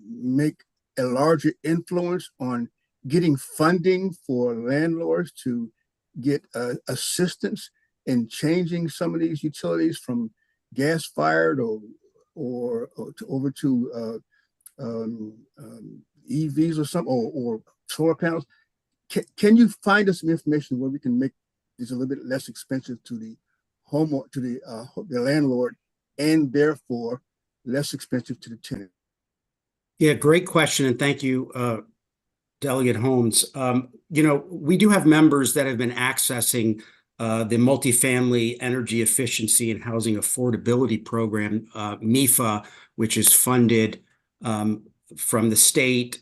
make a larger influence on getting funding for landlords to get assistance in changing some of these utilities from gas fired or over to EVs or something, or solar panels? Can you find us some information where we can make this a little bit less expensive to the home, to the landlord, and therefore less expensive to the tenant? Yeah, great question, and thank you, Delegate Holmes. We do have members that have been accessing the Multifamily Energy Efficiency and Housing Affordability Program, MIFA, which is funded from the state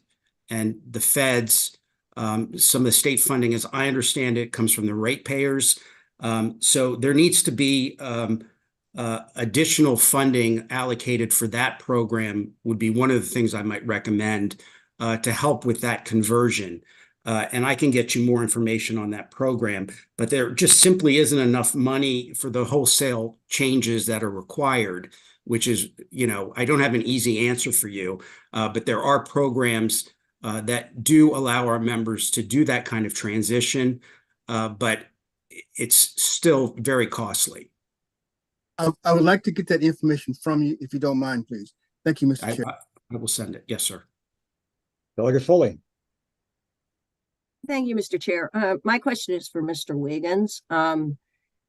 and the feds. Some of the state funding, as I understand it, comes from the ratepayers. So there needs to be additional funding allocated for that program would be one of the things I might recommend to help with that conversion. And I can get you more information on that program, but there just simply isn't enough money for the wholesale changes that are required, which is, I don't have an easy answer for you, but there are programs that do allow our members to do that kind of transition, but it's still very costly. I would like to get that information from you, if you don't mind, please. Thank you, Mr. Chair. I will send it. Yes, sir. Delegate Foley. Thank you, Mr. Chair. My question is for Mr. Wiggins. And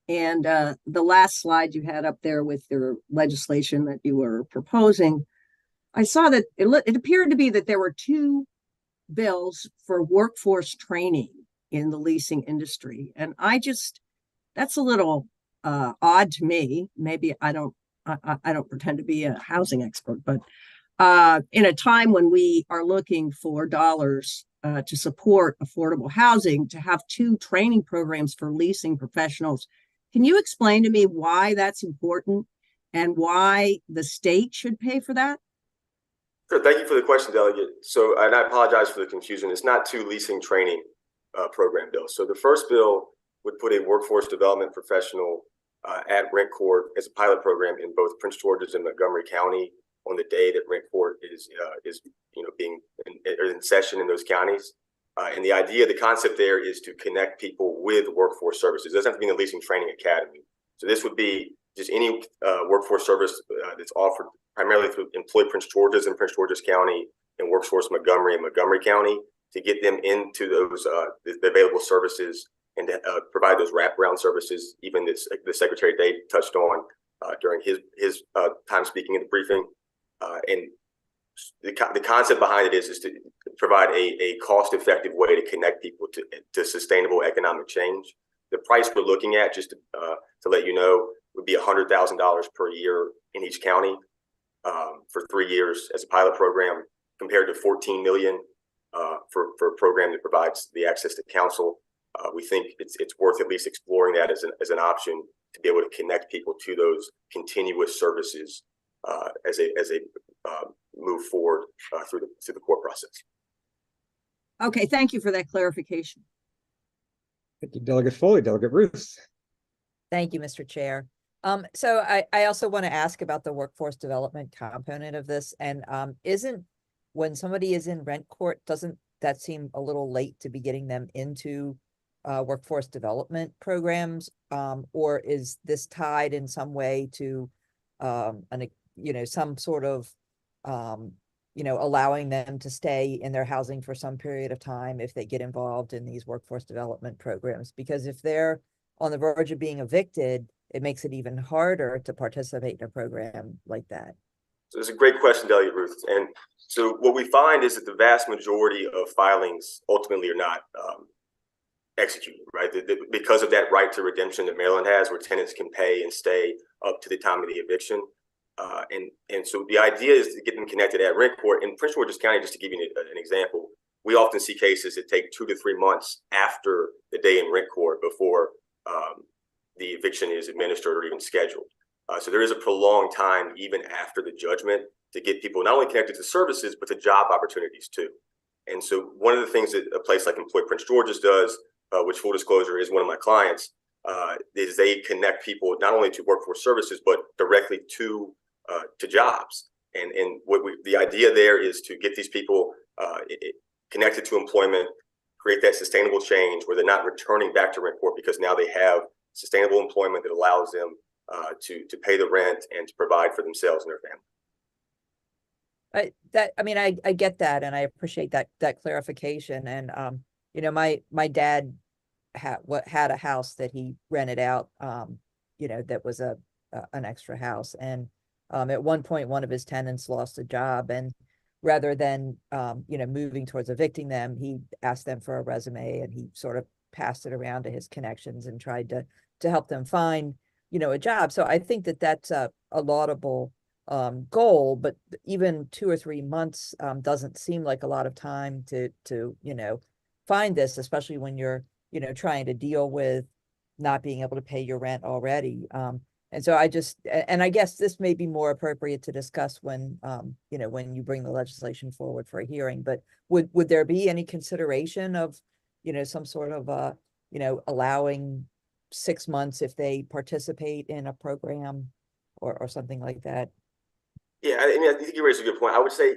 the last slide you had up there with your legislation that you were proposing, I saw that it appeared to be that there were two bills for workforce training in the leasing industry. And that's a little odd to me. Maybe I don't pretend to be a housing expert, but in a time when we are looking for dollars to support affordable housing, to have two training programs for leasing professionals, can you explain to me why that's important and why the state should pay for that? Sure. Thank you for the question, Delegate. So, and I apologize for the confusion. It's not two leasing training program bills. So the first bill would put a workforce development professional at rent court as a pilot program in both Prince George's and Montgomery County on the day that rent court is being in session in those counties. And the idea, the concept there is to connect people with workforce services. It doesn't have to be in the leasing training academy. So this would be just any workforce service that's offered primarily through Employ Prince George's and Prince George's County and Workforce Montgomery and Montgomery County, to get them into those the available services and to provide those wraparound services. Even this, the Secretary Dave touched on during his time speaking in the briefing. And the concept behind it is to provide a cost-effective way to connect people to sustainable economic change. The price we're looking at, just to let you know, would be $100,000 per year in each county for 3 years as a pilot program, compared to $14 million for a program that provides the access to counsel. We think it's worth at least exploring that as an option to be able to connect people to those continuous services as a move forward through the court process. Okay, thank you for that clarification. Thank you, Delegate Foley. Delegate Ruth. Thank you, Mr. Chair. So I also want to ask about the workforce development component of this. And when somebody is in rent court, doesn't that seem a little late to be getting them into workforce development programs? Or is this tied in some way to some sort of allowing them to stay in their housing for some period of time if they get involved in these workforce development programs? Because if they're on the verge of being evicted, it makes it even harder to participate in a program like that. So it's a great question, Delegate Ruth. And so what we find is that the vast majority of filings ultimately are not executed, right? Because of that right to redemption that Maryland has, where tenants can pay and stay up to the time of the eviction. And so the idea is to get them connected at rent court. In Prince George's County, just to give you an example, we often see cases that take 2 to 3 months after the day in rent court before the eviction is administered or even scheduled. So there is a prolonged time even after the judgment to get people not only connected to services, but to job opportunities too. And so one of the things that a place like Employ Prince George's does, which full disclosure is one of my clients, is they connect people not only to workforce services, but directly to jobs. And the idea there is to get these people connected to employment, create that sustainable change where they're not returning back to rent court, because now they have sustainable employment that allows them to pay the rent and to provide for themselves and their family. I get that, and I appreciate that clarification. And you know, my dad had a house that he rented out, you know, that was an extra house, and at one point one of his tenants lost a job, and rather than you know, moving towards evicting them, he asked them for a resume, and he sort of passed it around to his connections and tried to help them find, you know, a job. So I think that that's a laudable goal, but even 2 or 3 months doesn't seem like a lot of time to you know, find this, especially when you're, you know, trying to deal with not being able to pay your rent already. And so I guess this may be more appropriate to discuss when, you know, when you bring the legislation forward for a hearing, but would there be any consideration of, you know, some sort of, you know, allowing 6 months if they participate in a program or something like that? Yeah, I mean, I think you raised a good point. I would say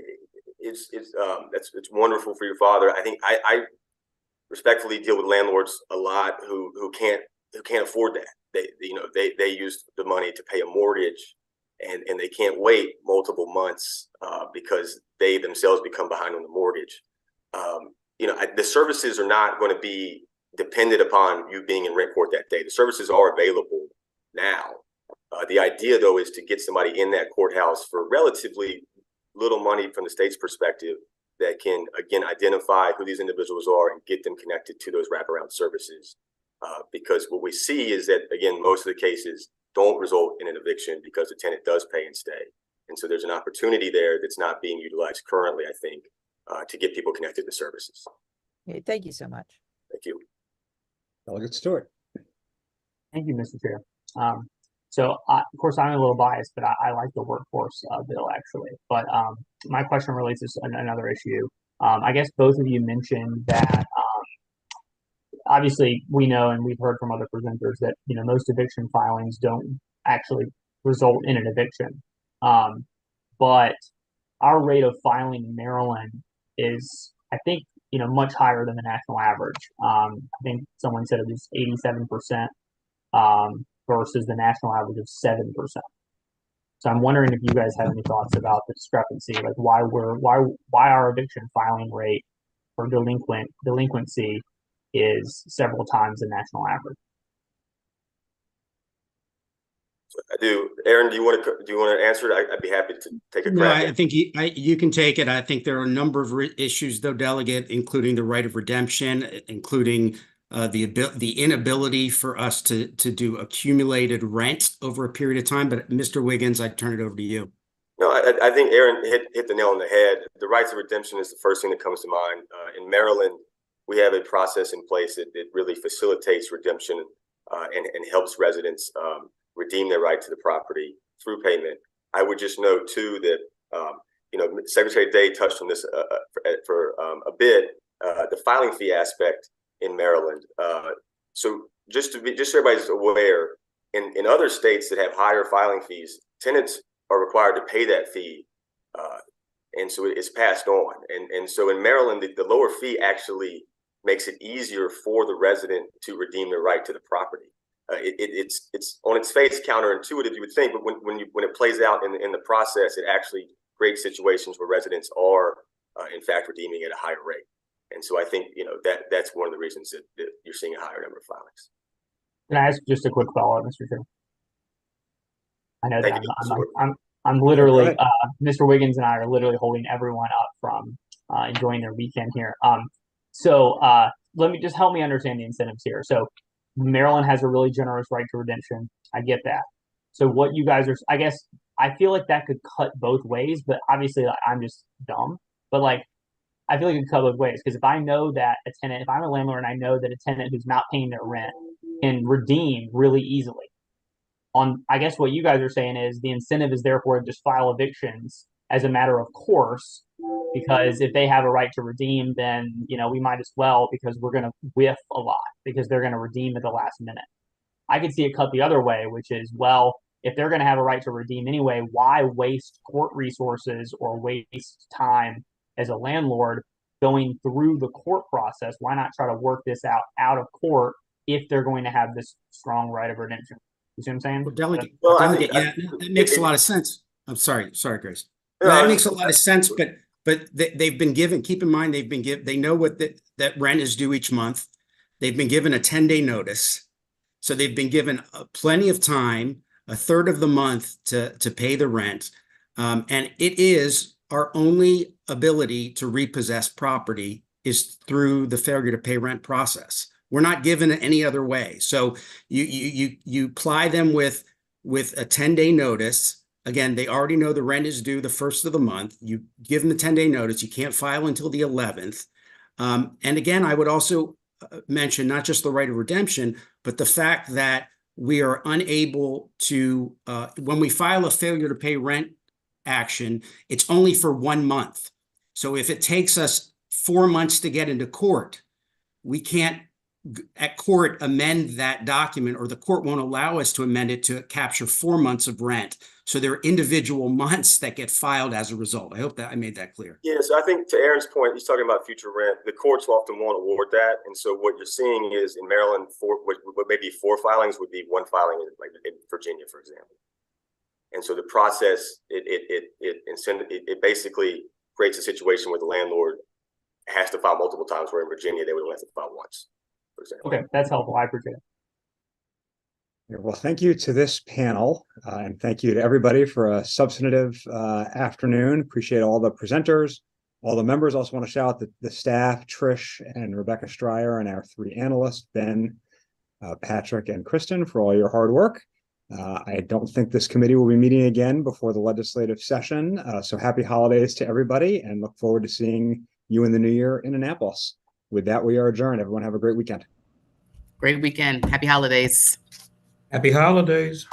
it's wonderful for your father. I think I respectfully deal with landlords a lot who can't afford that. They use the money to pay a mortgage, and they can't wait multiple months because they themselves become behind on the mortgage. You know, the services are not going to be dependent upon you being in rent court that day. The services are available now. The idea, though, is to get somebody in that courthouse for relatively little money from the state's perspective that can, again, identify who these individuals are and get them connected to those wraparound services. Because what we see is that, again, most of the cases don't result in an eviction because the tenant does pay and stay. And so there's an opportunity there that's not being utilized currently, I think, to get people connected to services. Okay, thank you so much. Thank you. Delegate Stewart. Thank you, Mr. Chair. So, of course, I'm a little biased, but I like the workforce bill, actually. But my question relates to another issue. I guess both of you mentioned that obviously we know, and we've heard from other presenters, that, you know, most eviction filings don't actually result in an eviction. But our rate of filing in Maryland is, I think, you know, much higher than the national average. I think someone said it was 87%. Versus the national average of 7%. So I'm wondering if you guys have any thoughts about the discrepancy, like why our eviction filing rate for delinquency is several times the national average. I do. Aaron, do you want to answer it? I'd be happy to take a crack. No, I think you can take it. I think there are a number of issues, though, Delegate, including the right of redemption, including the inability for us to do accumulated rent over a period of time. But Mr. Wiggins, I'd turn it over to you. No, I think Aaron hit the nail on the head. The rights of redemption is the first thing that comes to mind. In Maryland, we have a process in place that really facilitates redemption and helps residents redeem their right to the property through payment. I would just note too that you know, Secretary Day touched on this for a bit. The filing fee aspect in Maryland. So just so everybody's aware, in other states that have higher filing fees, tenants are required to pay that fee, and so it's passed on. And so in Maryland, the lower fee actually makes it easier for the resident to redeem their right to the property. It's on its face counterintuitive, you would think, but when it plays out in the process, it actually creates situations where residents are in fact redeeming at a higher rate. And so I think, you know, that's one of the reasons that you're seeing a higher number of filings. Can I ask just a quick follow-up, Mr. Chair? I know that I'm literally Mr. Wiggins and I are literally holding everyone up from enjoying their weekend here. So let me just help me understand the incentives here. So Maryland has a really generous right to redemption. I get that. So what you guys are, I guess, I feel like that could cut both ways, but obviously I'm just dumb. But like, I feel like it could cut both ways, because if I know that a tenant, if I'm a landlord and I know that a tenant who's not paying their rent can redeem really easily, I guess what you guys are saying is the incentive is therefore to just file evictions as a matter of course, because if they have a right to redeem, then, you know, we might as well, because we're going to whiff a lot because they're going to redeem at the last minute. I could see it cut the other way, which is, well, if they're going to have a right to redeem anyway, why waste court resources or waste time as a landlord going through the court process? Why not try to work this out of court if they're going to have this strong right of redemption? You see what I'm saying? Well, Delegate, Well, yeah, that makes a lot of sense. I'm sorry, Grace. That makes a lot of sense, but they've been given, keep in mind, they've been given, they know what that rent is due each month. They've been given a 10-day notice. So they've been given plenty of time, a third of the month to pay the rent. And it is our only ability to repossess property is through the failure to pay rent process. We're not given it any other way. So you ply them with a 10-day notice. Again, they already know the rent is due the first of the month. You give them the 10-day notice. You can't file until the 11th. And again, I would also mention not just the right of redemption, but the fact that we are unable to, when we file a failure to pay rent action, it's only for 1 month. So if it takes us 4 months to get into court, we can't at court amend that document, or the court won't allow us to amend it to capture 4 months of rent. So there are individual months that get filed as a result. I hope that I made that clear. Yeah, so I think to Aaron's point, he's talking about future rent. The courts often won't award that, and so what you're seeing is in Maryland, what maybe 4 filings would be 1 filing in Virginia, for example. And so the process it basically creates a situation where the landlord has to file multiple times, where in Virginia they would only have to file once, for example. Okay, that's helpful. I appreciate it. Well, thank you to this panel, and thank you to everybody for a substantive afternoon. Appreciate all the presenters, all the members. Also want to shout out the staff, Trish and Rebecca Stryer, and our 3 analysts, Ben, Patrick, and Kristen, for all your hard work. I don't think this committee will be meeting again before the legislative session. So happy holidays to everybody, and look forward to seeing you in the new year in Annapolis. With that, we are adjourned. Everyone have a great weekend. Great weekend. Happy holidays. Happy holidays.